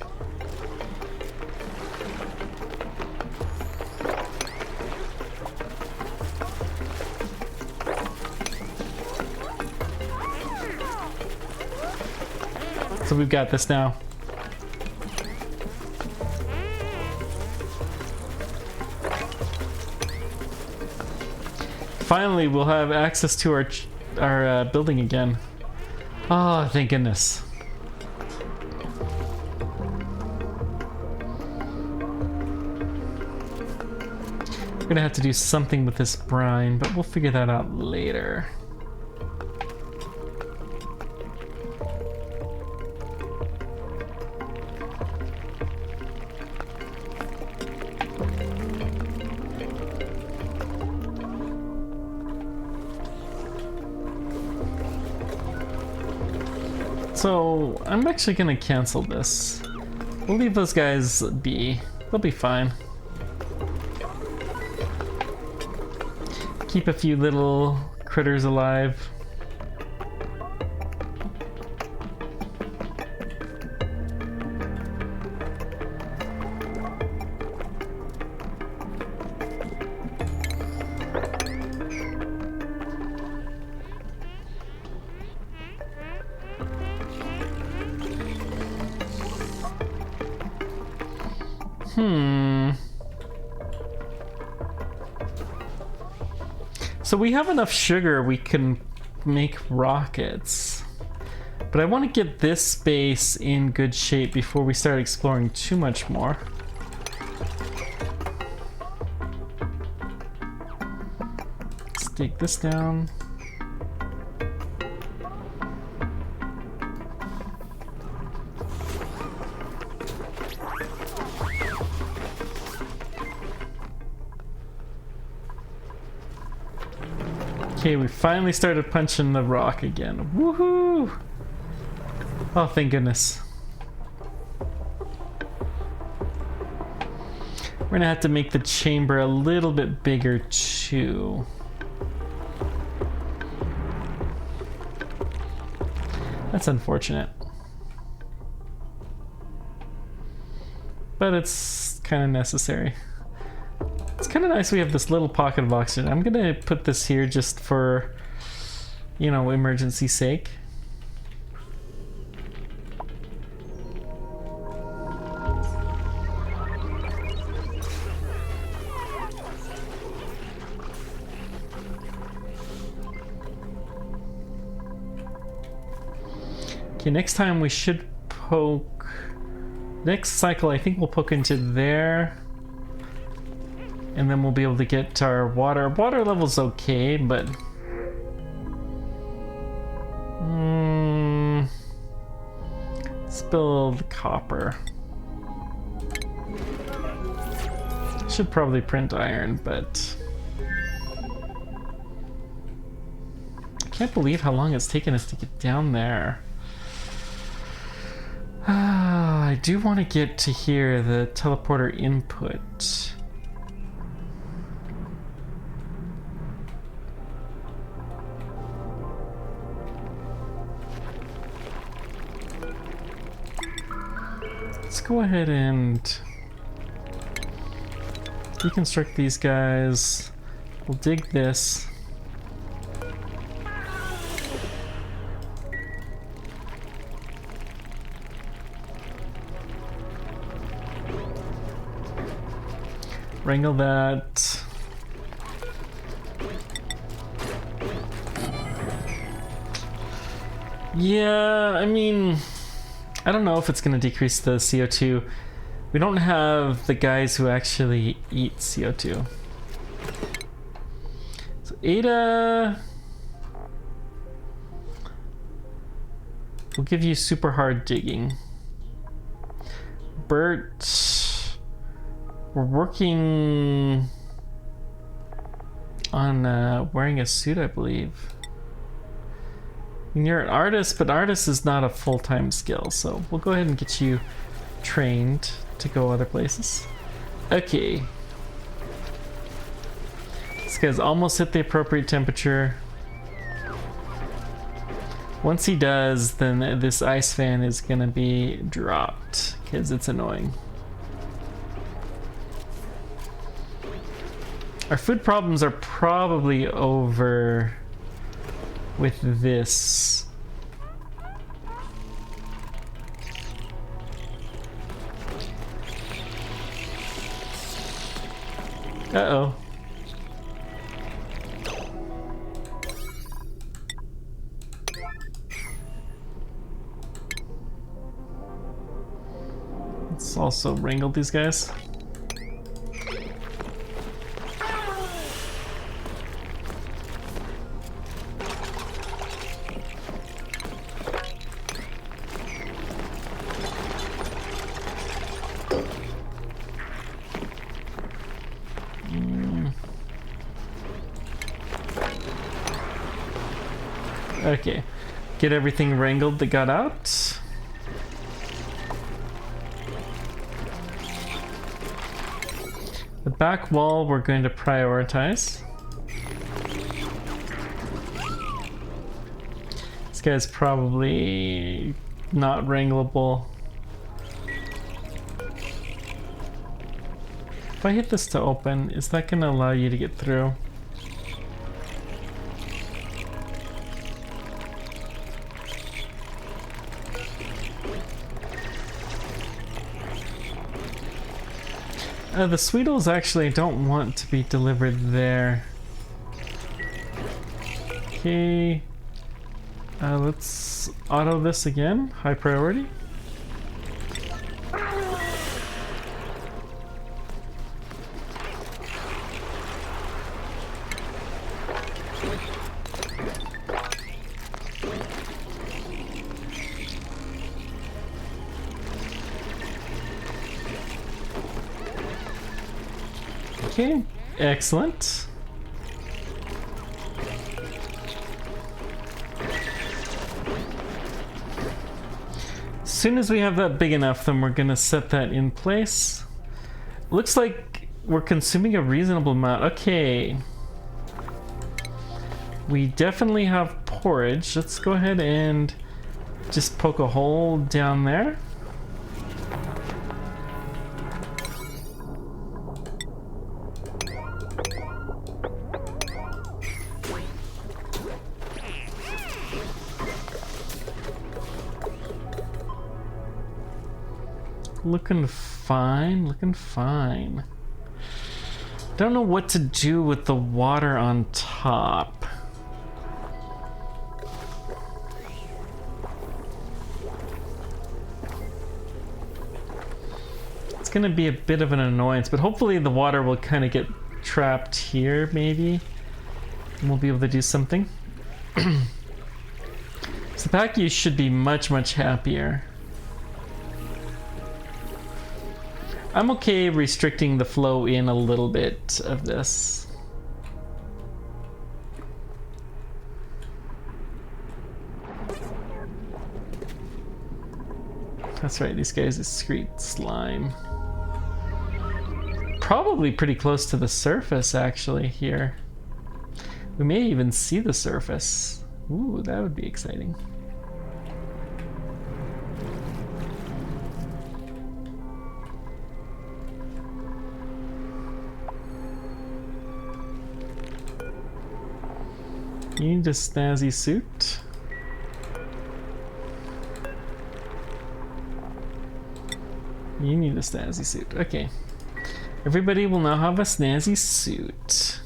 So we've got this now. Finally, we'll have access to our building again. Oh, thank goodness. We're gonna have to do something with this brine, but we'll figure that out later. So, I'm actually gonna cancel this. We'll leave those guys be. They'll be fine. Keep a few little critters alive. So we have enough sugar we can make rockets. But I want to get this space in good shape before we start exploring too much more. Let's take this down. Okay, we finally started punching the rock again. Woohoo! Oh, thank goodness. We're gonna have to make the chamber a little bit bigger too. That's unfortunate. But it's kind of necessary. It's kind of nice we have this little pocket of oxygen. I'm gonna put this here just for, you know, emergency sake. Okay, next time we should poke. Next cycle, I think we'll poke into there. And then we'll be able to get our water. Water level's okay, but... spill the copper. Should probably print iron, but... I can't believe how long it's taken us to get down there. I do want to get to here, the teleporter input. Let's go ahead and deconstruct these guys. We'll dig this. Wrangle that. Yeah, I mean, I don't know if it's going to decrease the CO2. We don't have the guys who actually eat CO2. Ada, we'll give you super hard digging. Bert, we're working on wearing a suit, I believe. And you're an artist, but artist is not a full-time skill, so we'll go ahead and get you trained to go other places. Okay. This guy's almost hit the appropriate temperature. Once he does, then this ice fan is gonna be dropped because it's annoying. Our food problems are probably over with this. Uh-oh. Let's also wrangle these guys. Okay, get everything wrangled that got out. The back wall we're going to prioritize. This guy's probably not wrangleable. If I hit this to open, is that going to allow you to get through? The Sweetles actually don't want to be delivered there. Okay. Let's auto this again. High priority. Okay, excellent. As soon as we have that big enough, then we're gonna set that in place. Looks like we're consuming a reasonable amount. Okay. We definitely have porridge. Let's go ahead and just poke a hole down there. Looking fine, looking fine. Don't know what to do with the water on top. It's gonna be a bit of an annoyance, but hopefully the water will kind of get trapped here, maybe. And we'll be able to do something. So the Pacquiao should be much, much happier. I'm okay restricting the flow in a little bit of this. That's right, these guys excrete slime. Probably pretty close to the surface, actually, here. We may even see the surface. Ooh, that would be exciting. You need a snazzy suit. You need a snazzy suit. Okay. Everybody will now have a snazzy suit.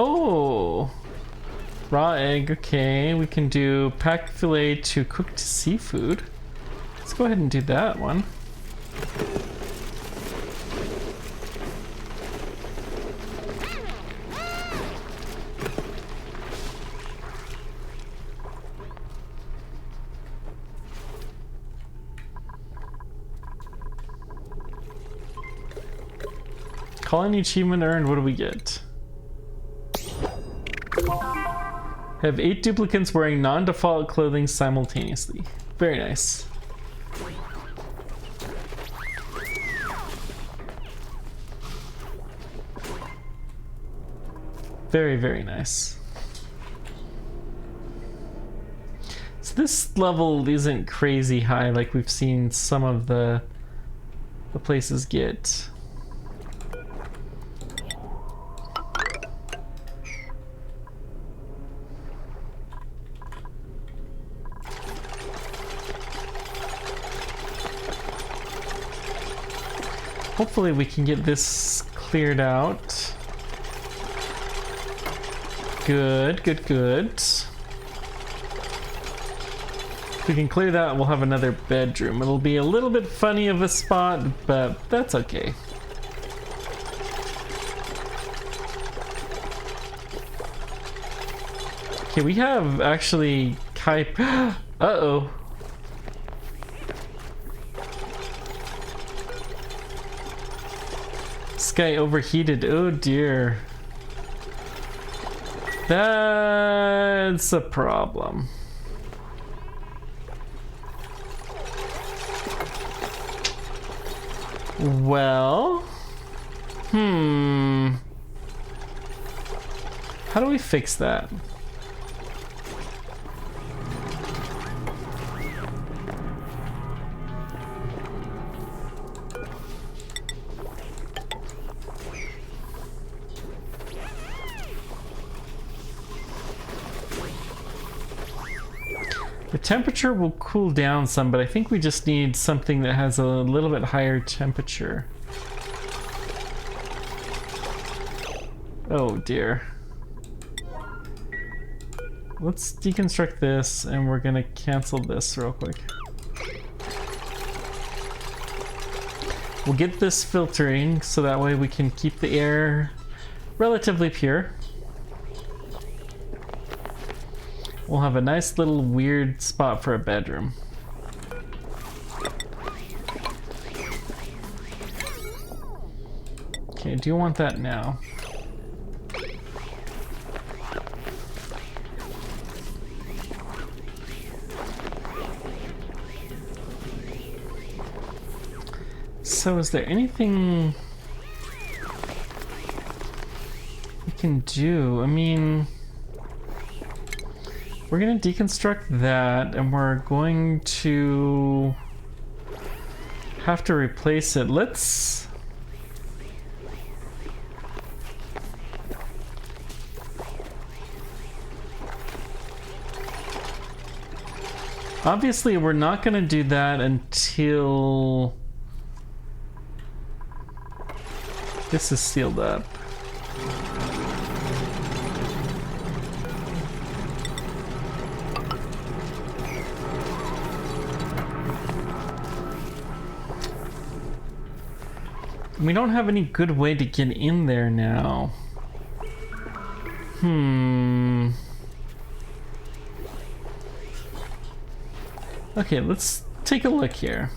Oh, raw egg. Okay, we can do packed fillet to cooked seafood. Let's go ahead and do that one. Colony achievement earned. What do we get? Have 8 duplicants wearing non-default clothing simultaneously. Very nice. Very, very nice. So this level isn't crazy high like we've seen some of the places get. Hopefully we can get this cleared out. Good, good, good. If we can clear that, we'll have another bedroom. It'll be a little bit funny of a spot, but that's okay. Okay, we have actually Kai. Uh-oh. This guy overheated. Oh dear. That's a problem. Well, how do we fix that? The temperature will cool down some, but I think we just need something that has a little bit higher temperature. Oh dear. Let's deconstruct this and we're gonna cancel this real quick. We'll get this filtering so that way we can keep the air relatively pure. We'll have a nice little weird spot for a bedroom. Okay, do you want that now? So is there anything we can do? I mean, we're gonna deconstruct that and we're going to have to replace it. Let's obviously we're not gonna do that until this is sealed up. We don't have any good way to get in there now. Okay, let's take a look here.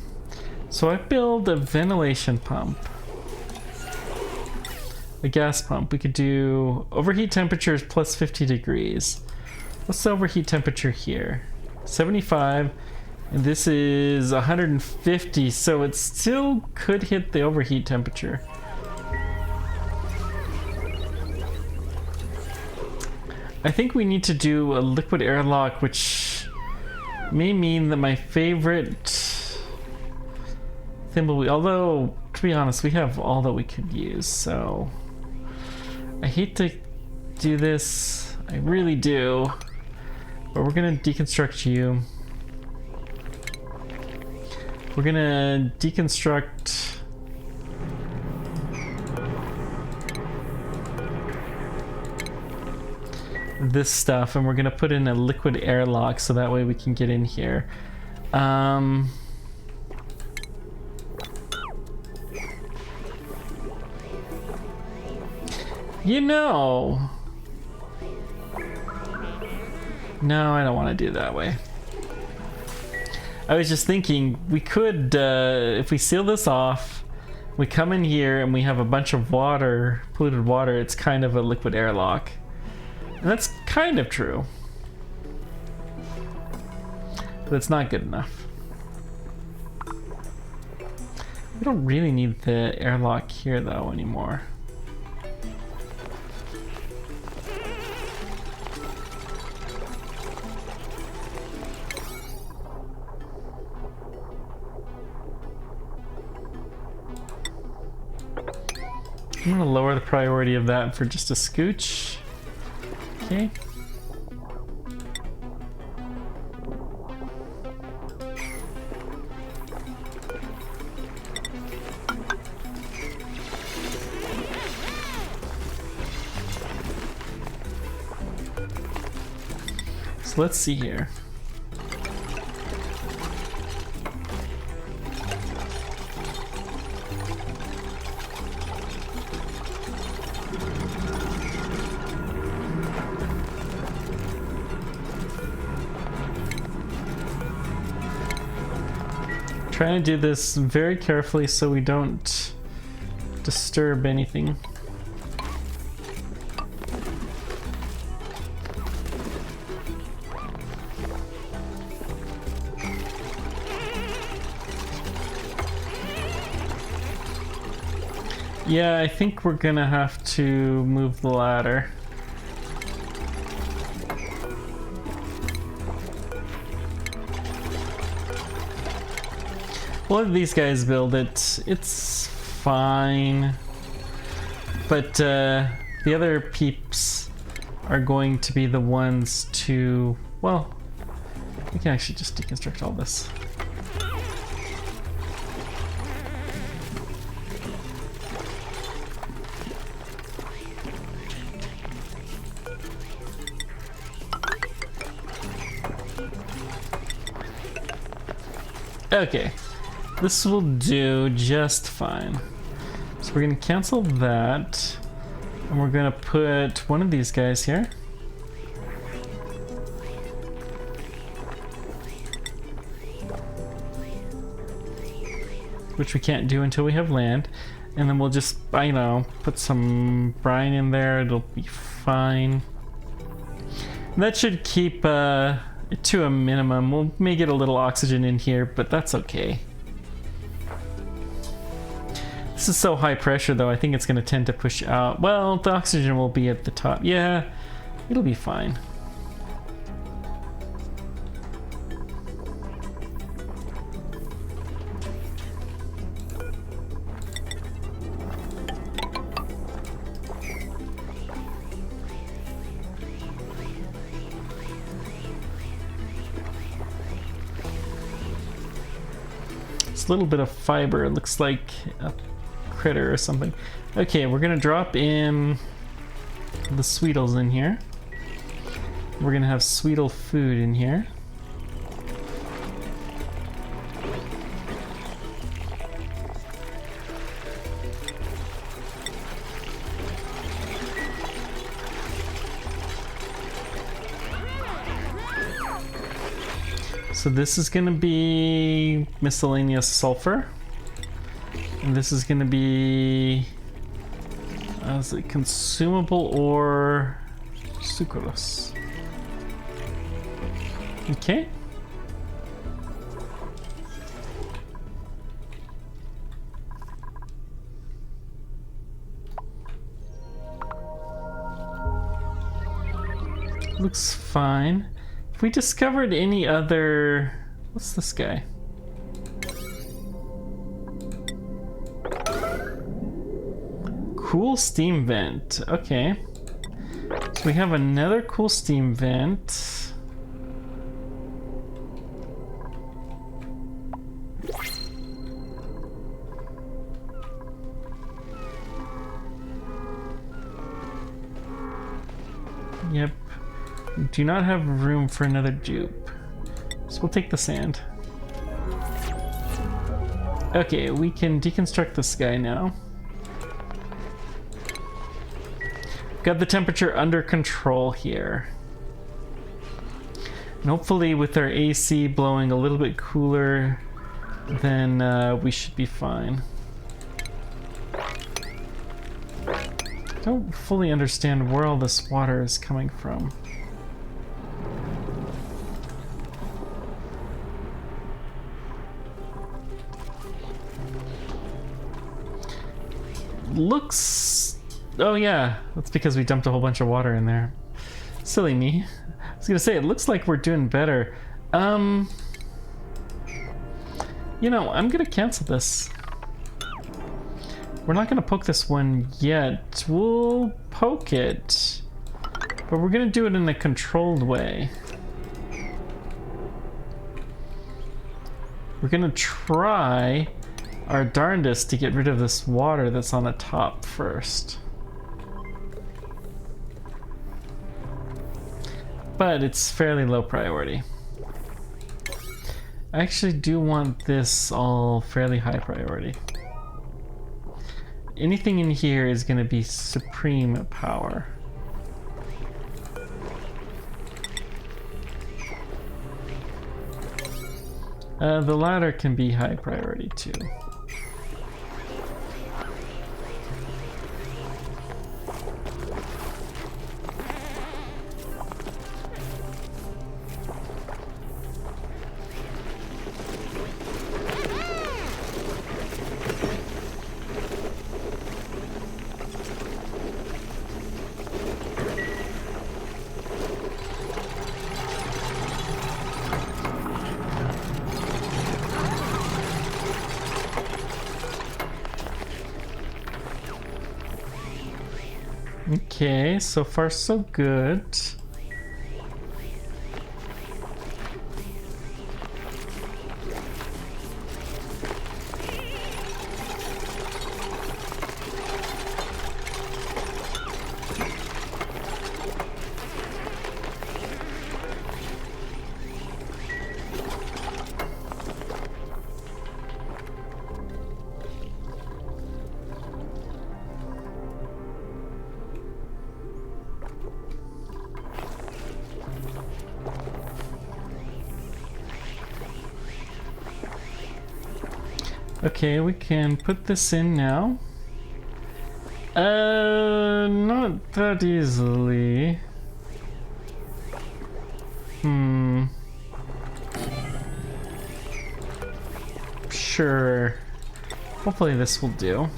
So I build a ventilation pump. A gas pump. We could do overheat temperatures plus 50 degrees. What's the overheat temperature here? 75. And this is 150, so it still could hit the overheat temperature. I think we need to do a liquid airlock, which may mean that my favorite thimble, although to be honest, we have all that we could use, so I hate to do this, I really do, but we're gonna deconstruct you. We're gonna deconstruct this stuff, and we're gonna put in a liquid airlock so that way we can get in here. You know, no, I don't want to do it that way. I was just thinking we could, if we seal this off, we come in here and we have a bunch of water, polluted water, it's kind of a liquid airlock. And that's kind of true. But it's not good enough. We don't really need the airlock here though anymore. I'm gonna lower the priority of that for just a scooch. Okay. So let's see here. Trying to do this very carefully so we don't disturb anything. Yeah, I think we're gonna have to move the ladder. We'll let these guys build it. It's fine. But the other peeps are going to be the ones to... Well, we can actually just deconstruct all this. Okay. This will do just fine. So we're gonna cancel that, and we're gonna put one of these guys here. Which we can't do until we have land. And then we'll just, you know, put some brine in there, it'll be fine. And that should keep it to a minimum. We'll may get a little oxygen in here, but that's okay. This is so high pressure though, I think it's going to tend to push out. Well, the oxygen will be at the top. Yeah, it'll be fine. It's a little bit of fiber. It looks like a critter or something. Okay, we're gonna drop in the Sweetles in here. We're gonna have Sweetle food in here. So this is gonna be miscellaneous sulfur. And this is gonna be, is it consumable or sucralose? Okay. Looks fine. If we discovered any other, what's this guy? Cool steam vent. Okay. So we have another cool steam vent. Yep. Do not have room for another dupe. So we'll take the sand. Okay, we can deconstruct this guy now. Got the temperature under control here. And hopefully with our AC blowing a little bit cooler, then we should be fine. I don't fully understand where all this water is coming from. Looks... Oh yeah, that's because we dumped a whole bunch of water in there. Silly me. I was gonna say, it looks like we're doing better. You know, I'm gonna cancel this. We're not gonna poke this one yet. We'll poke it, but we're gonna do it in a controlled way. We're gonna try our darndest to get rid of this water that's on the top first. But it's fairly low priority. I actually do want this all fairly high priority. Anything in here is going to be supreme power. The latter can be high priority too. Okay, so far so good. Okay, we can put this in now. Not that easily. Sure. Hopefully this will do.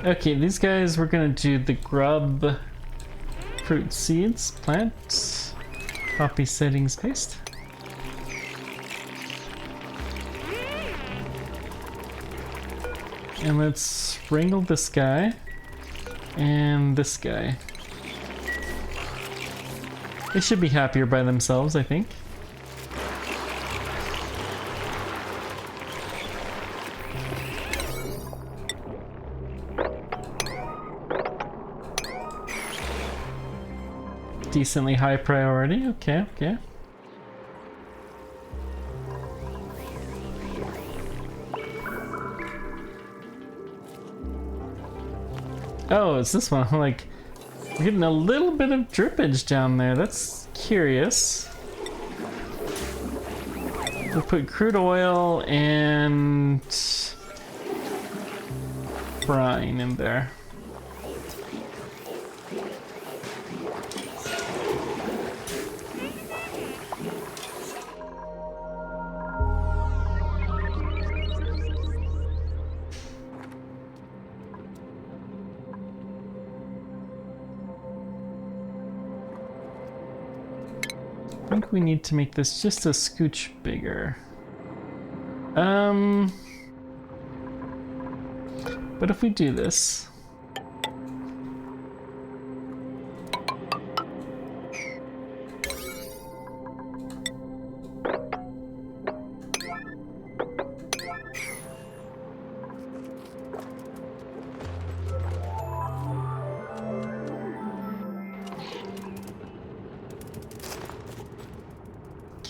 Okay, these guys, we're gonna do the grub, fruit seeds, plant, copy settings, paste. And let's wrangle this guy and this guy. They should be happier by themselves, I think. Decently high priority. Okay, okay. Oh, it's this one. Like, we're getting a little bit of drippage down there. That's curious. We'll put crude oil and brine in there. I think we need to make this just a scooch bigger. But if we do this,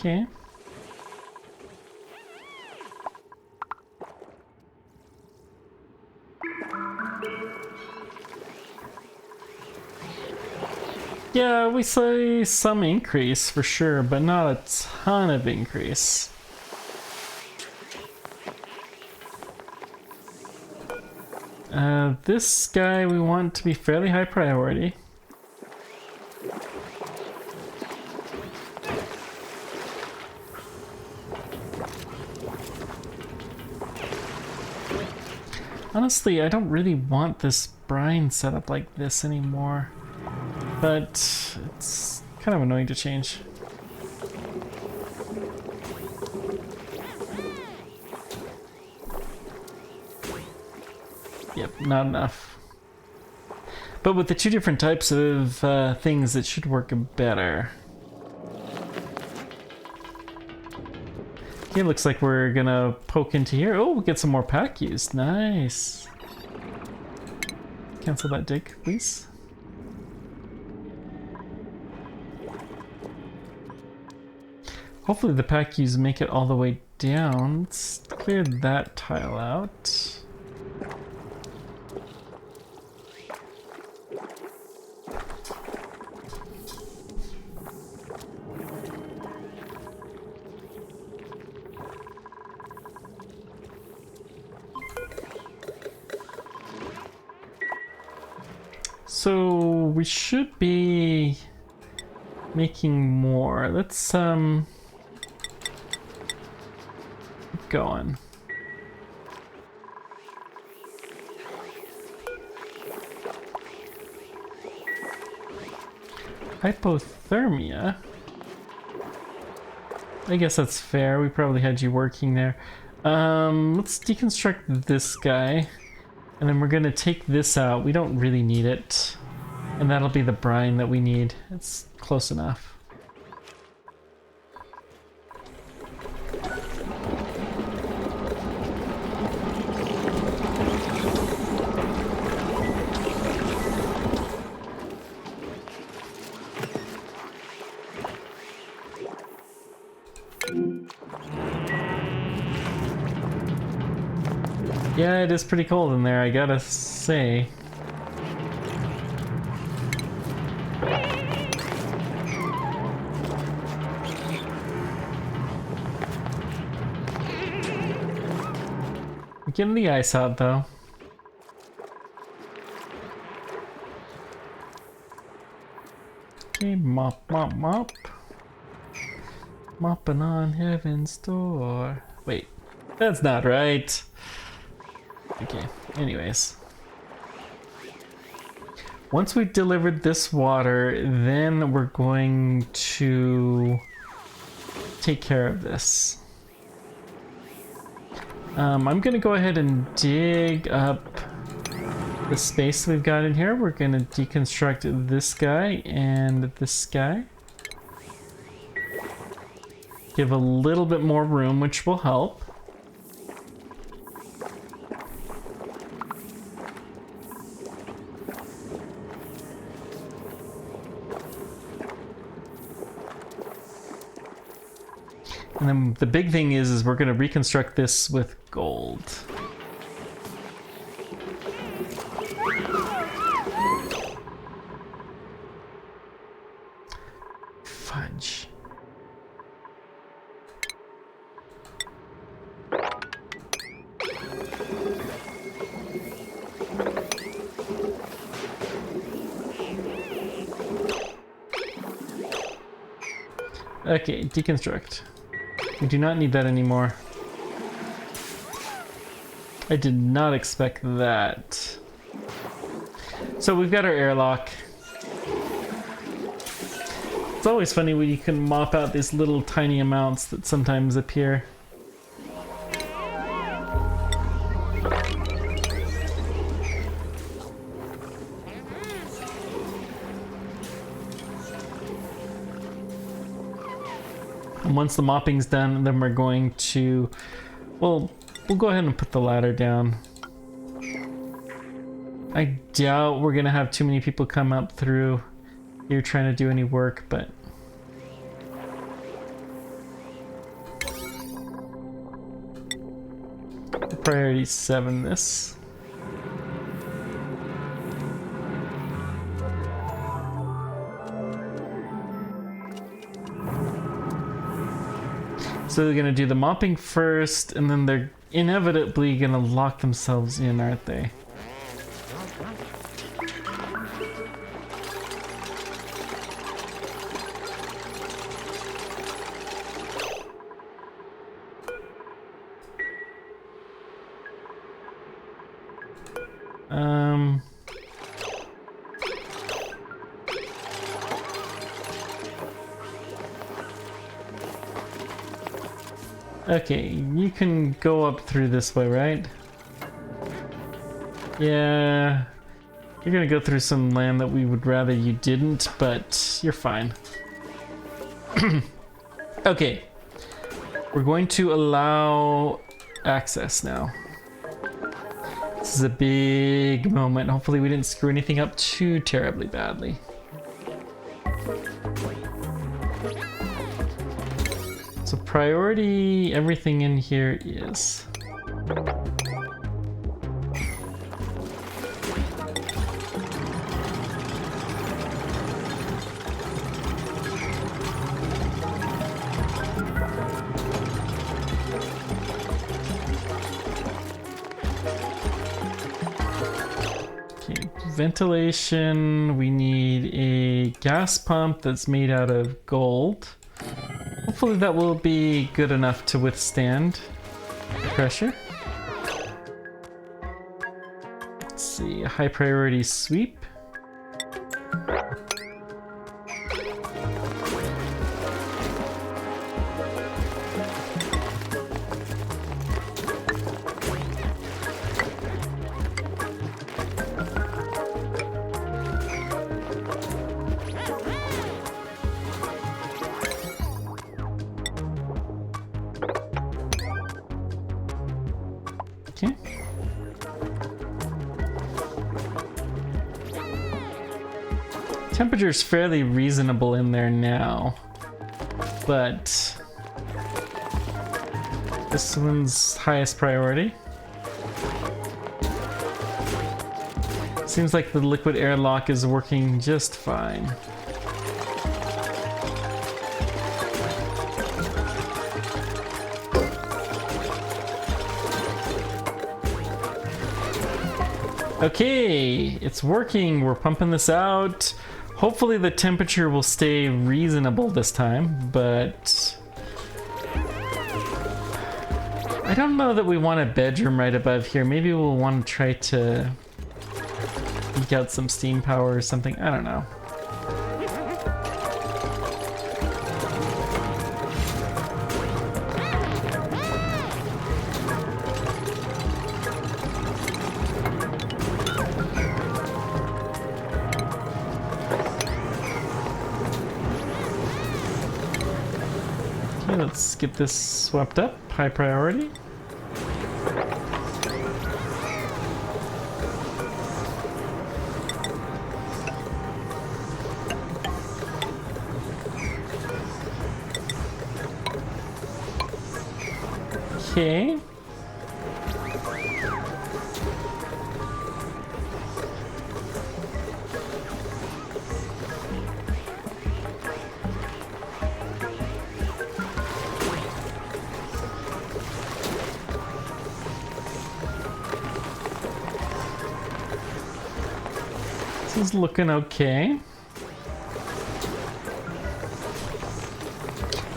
Okay. Yeah, we see some increase for sure, but not a ton of increase. This guy we want to be fairly high priority. Honestly, I don't really want this brine set up like this anymore, but it's kind of annoying to change. Yep, not enough. But with the two different types of things, it should work better. Okay, looks like we're gonna poke into here. Oh, we'll get some more pack use. Nice. Cancel that dig, please. Hopefully the pack use make it all the way down. Let's clear that tile out. So we should be making more. Let's keep going. Hypothermia? I guess that's fair. We probably had you working there. Let's deconstruct this guy. And then we're gonna take this out. We don't really need it. And that'll be the brine that we need. It's close enough. Yeah, it is pretty cold in there, I gotta say. We're getting the ice out though. Okay, mop, mop, mop. Mopping on heaven's door. Wait, that's not right. Okay, anyways. Once we've delivered this water, then we're going to take care of this. I'm gonna go ahead and dig up the space we've got in here. We're gonna deconstruct this guy and this guy. Give a little bit more room, which will help. And then the big thing is we're going to reconstruct this with gold. Fudge. Okay, deconstruct. We do not need that anymore. I did not expect that. So we've got our airlock. It's always funny when you can mop out these little tiny amounts that sometimes appear. And once the mopping's done, then we're going to, well, we'll go ahead and put the ladder down. I doubt we're gonna have too many people come up through here trying to do any work, but priority 7 this. So they're gonna do the mopping first, and then they're inevitably gonna lock themselves in, aren't they? Okay, you can go up through this way, right? Yeah, you're gonna go through some land that we would rather you didn't, but you're fine. Okay, we're going to allow access now. This is a big moment. Hopefully we didn't screw anything up too terribly badly. So priority, everything in here is. Okay, ventilation, we need a gas pump that's made out of gold. Hopefully that will be good enough to withstand pressure. Let's see, a high priority sweep. Okay. Temperature's fairly reasonable in there now, but this one's highest priority. Seems like the liquid airlock is working just fine. Okay, it's working. We're pumping this out. Hopefully the temperature will stay reasonable this time, but I don't know that we want a bedroom right above here. Maybe we'll want to try to eke out some steam power or something. I don't know. Let's get this swept up, high priority. Okay. This is looking okay.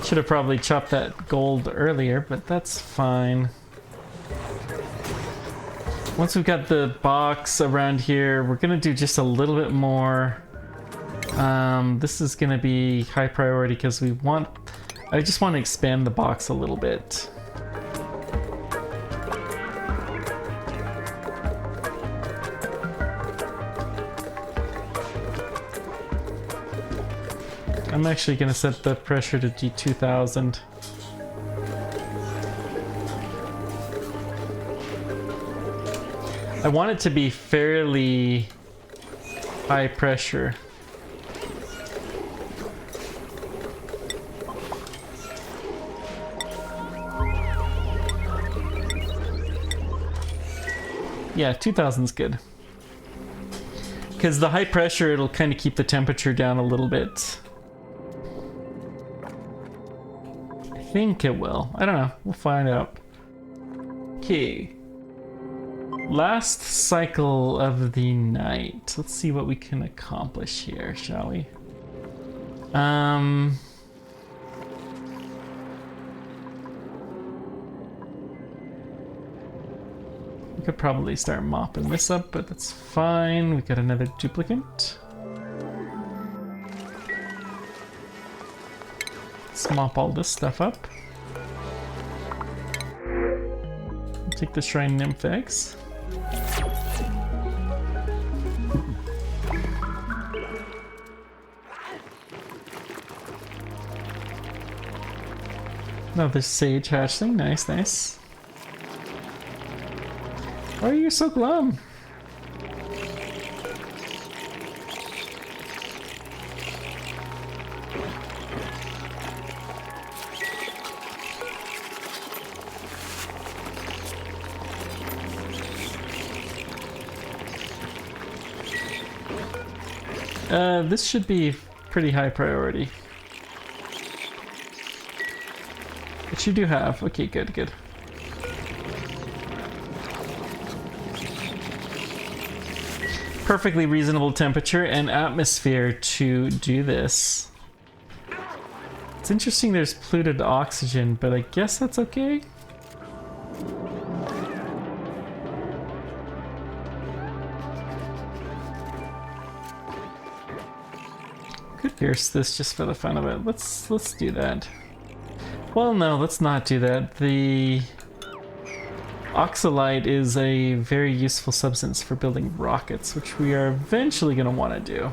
Should have probably chopped that gold earlier, but that's fine. Once we've got the box around here, we're gonna do just a little bit more. This is gonna be high priority because I just want to expand the box a little bit. I'm actually going to set the pressure to G2000. I want it to be fairly high pressure. Yeah, 2000's good. Because the high pressure, it'll kind of keep the temperature down a little bit. I think it will. I don't know. We'll find out. Okay. Last cycle of the night. Let's see what we can accomplish here, shall we? We could probably start mopping this up, but that's fine. We got another duplicate. Let's mop all this stuff up. Take the Shrine Nymph eggs. Another sage hatchling. Nice, nice. Why are you so glum? This should be pretty high priority. Which you do have. Okay, good, good. Perfectly reasonable temperature and atmosphere to do this. It's interesting there's polluted oxygen, but I guess that's okay. Could pierce this just for the fun of it. Let's do that. Well, no, let's not do that. The oxalite is a very useful substance for building rockets, which we are eventually going to want to do.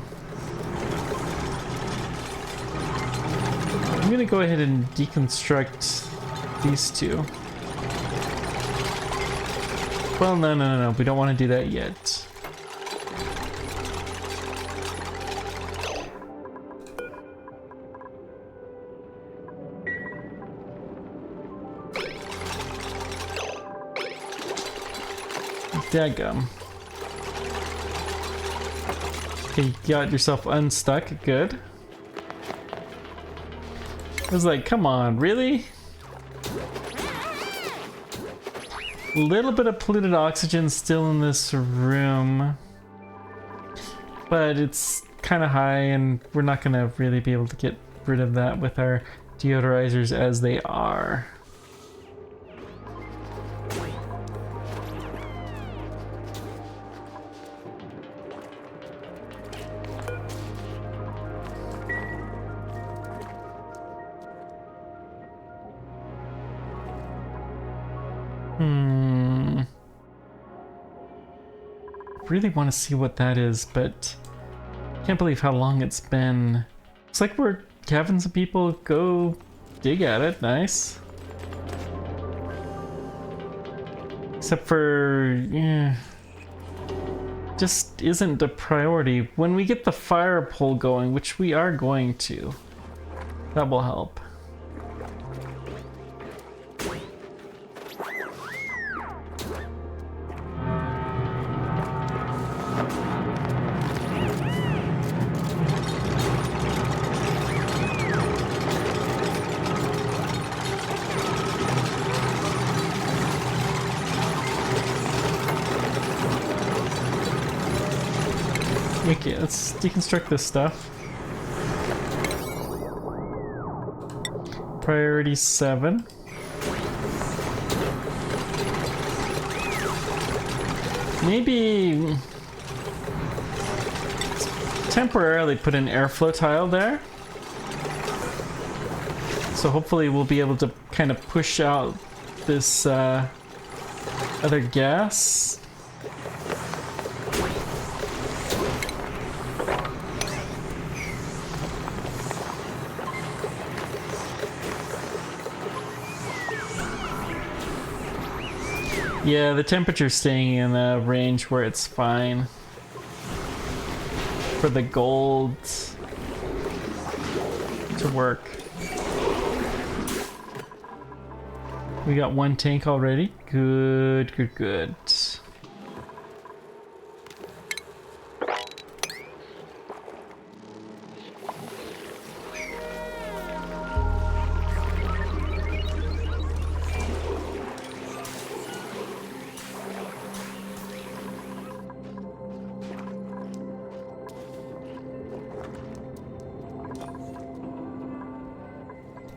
I'm going to go ahead and deconstruct these two. Well, no. We don't want to do that yet. Dadgum. Okay, you got yourself unstuck. Good. I was like, come on, really? A little bit of polluted oxygen still in this room. But it's kind of high, and we're not going to really be able to get rid of that with our deodorizers as they are. Really want to see what that is, but can't believe how long it's been. Looks like we're having some people go dig at it. Nice. Except for, yeah, just isn't a priority. When we get the fire pole going, which we are going to, that will help. Okay, let's deconstruct this stuff. Priority 7. Maybe temporarily put an airflow tile there. So hopefully we'll be able to kind of push out this other gas. Yeah, the temperature's staying in a range where it's fine for the gold to work. We got one tank already. Good, good, good.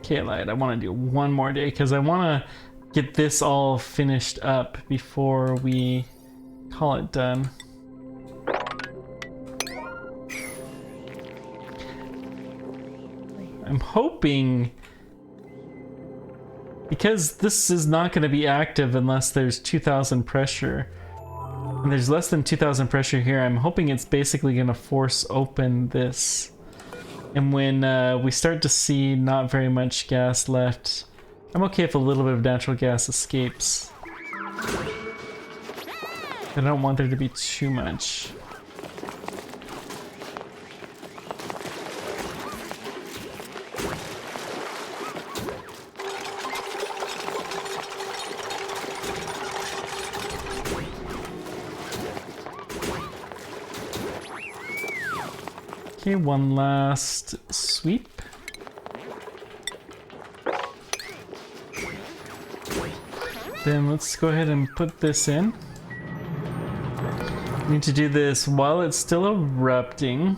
Kaolite, I want to do one more day because I want to get this all finished up before we call it done. I'm hoping, because this is not going to be active unless there's 2,000 pressure, and there's less than 2,000 pressure here, I'm hoping it's basically going to force open this. And when we start to see not very much gas left, I'm okay if a little bit of natural gas escapes. I don't want there to be too much. Okay, one last sweep. Then let's go ahead and put this in. Need to do this while it's still erupting.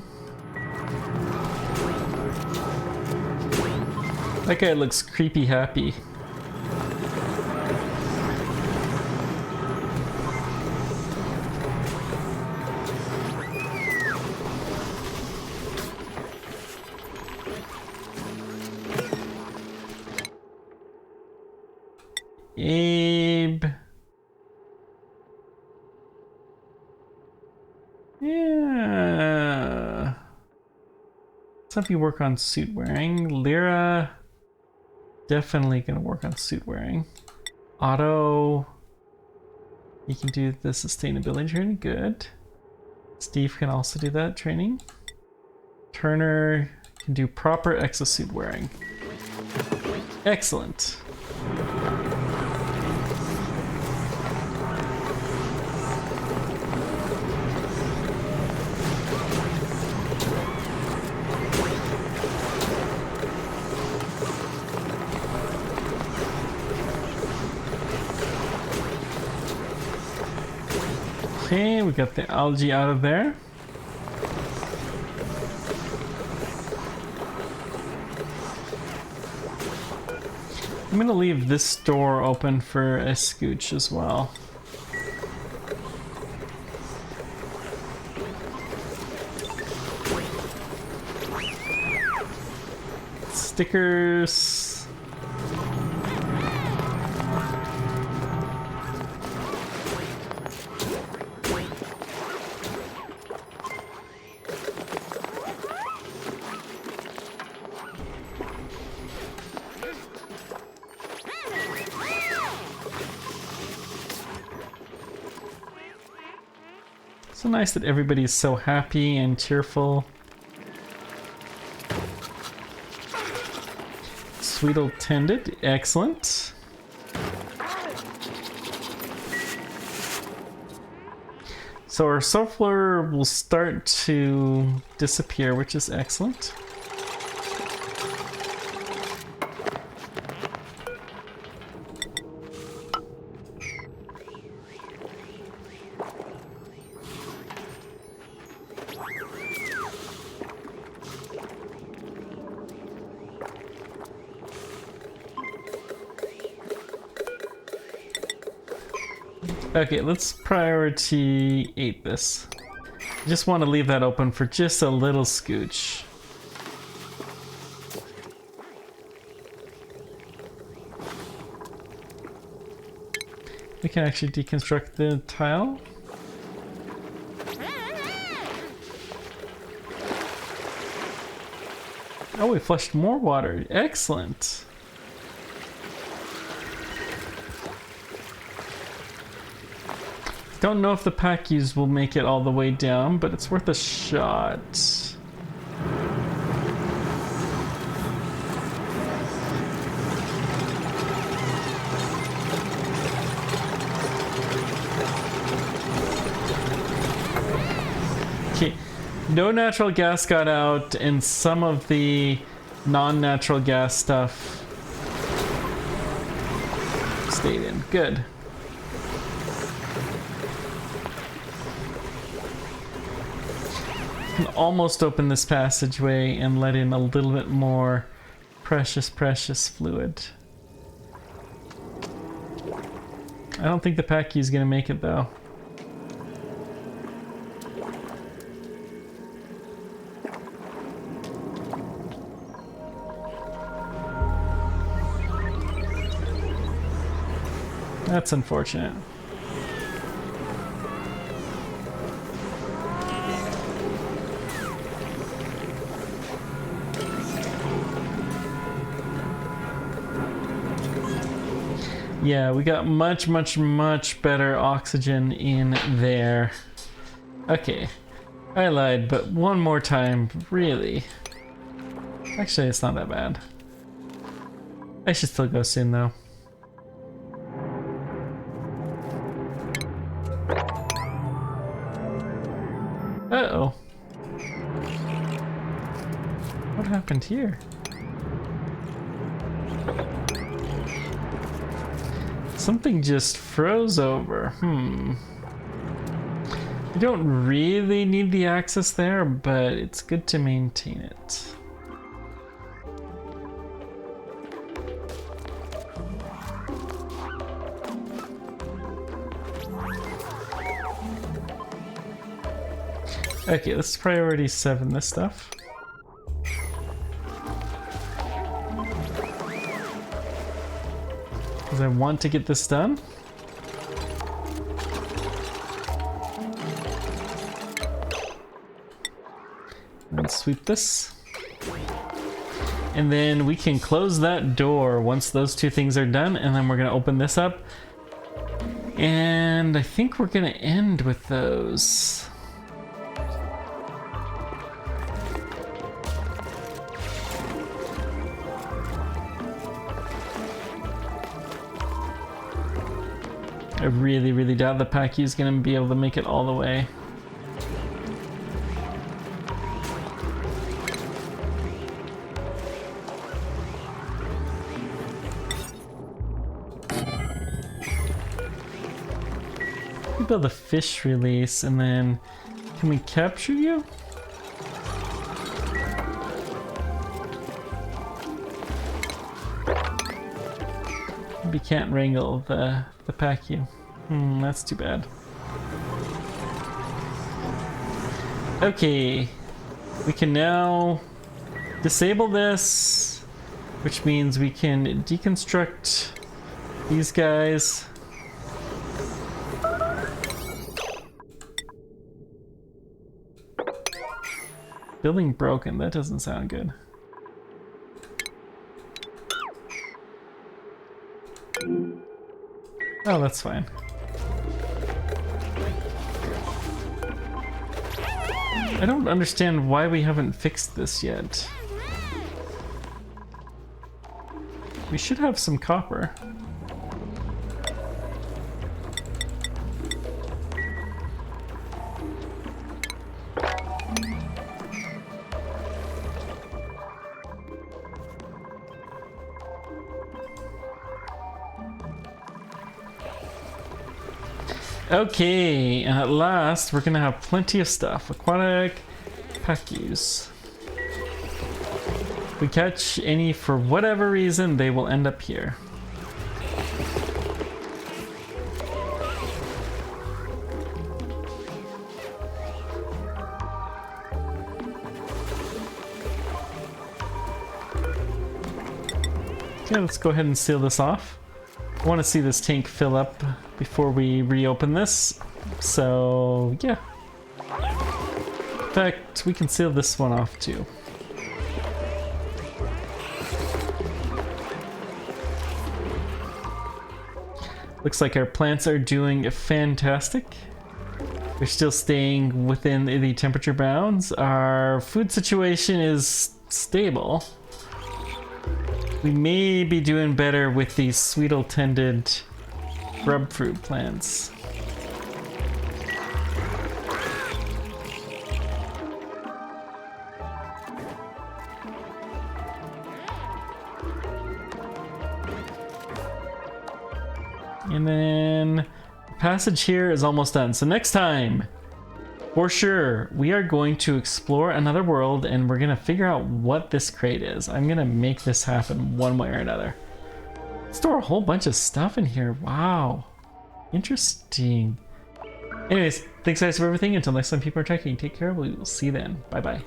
That guy looks creepy happy. Abe. Yeah. Let's have you work on suit wearing. Lyra, definitely gonna work on suit wearing. Otto, you can do the sustainability training, good. Steve can also do that training. Turner can do proper exosuit wearing. Excellent. Okay, we got the algae out of there. I'm gonna leave this door open for a scooch as well. Stickers. So nice that everybody's so happy and cheerful. Sweetle tended, excellent. So our sulfur will start to disappear, which is excellent. Okay, let's priority 8 this. I just want to leave that open for just a little scooch. We can actually deconstruct the tile. Oh, we flushed more water. Excellent. Don't know if the pack use will make it all the way down, but it's worth a shot. Okay, no natural gas got out, and some of the non-natural gas stuff stayed in. Good. Can almost open this passageway and let in a little bit more Precious, precious fluid. I don't think the Packy is gonna make it though. That's unfortunate. Yeah, we got much, much, much better oxygen in there. Okay, I lied, but one more time, really. Actually, it's not that bad. I should still go soon, though. Uh-oh. What happened here? Something just froze over. We don't really need the access there, but it's good to maintain it. Okay, let's priority 7 this stuff. Because I want to get this done. Let's sweep this. And then we can close that door once those two things are done, and then we're going to open this up. And I think we're going to end with those. I really, really doubt the Packy is going to be able to make it all the way. We build a fish release, and then can we capture you? We can't wrangle the Packy. That's too bad. Okay, we can now disable this, which means we can deconstruct these guys. Building broken, that doesn't sound good. Oh, that's fine. I don't understand why we haven't fixed this yet. We should have some copper. Okay, and at last we're gonna have plenty of stuff. Aquatic Packies. If we catch any for whatever reason, they will end up here. Okay, let's go ahead and seal this off. I want to see this tank fill up before we reopen this, so yeah. In fact, we can seal this one off too. Looks like our plants are doing fantastic. They're still staying within the temperature bounds. Our food situation is stable. We may be doing better with these sweetle-tended grub fruit plants. And then the passage here is almost done. So next time For sure, we are going to explore another world and we're gonna figure out what this crate is. I'm gonna make this happen one way or another. Store a whole bunch of stuff in here. Wow. Interesting. Anyways, thanks guys for everything. Until next time, people are checking. Take care. We will see you then. Bye bye.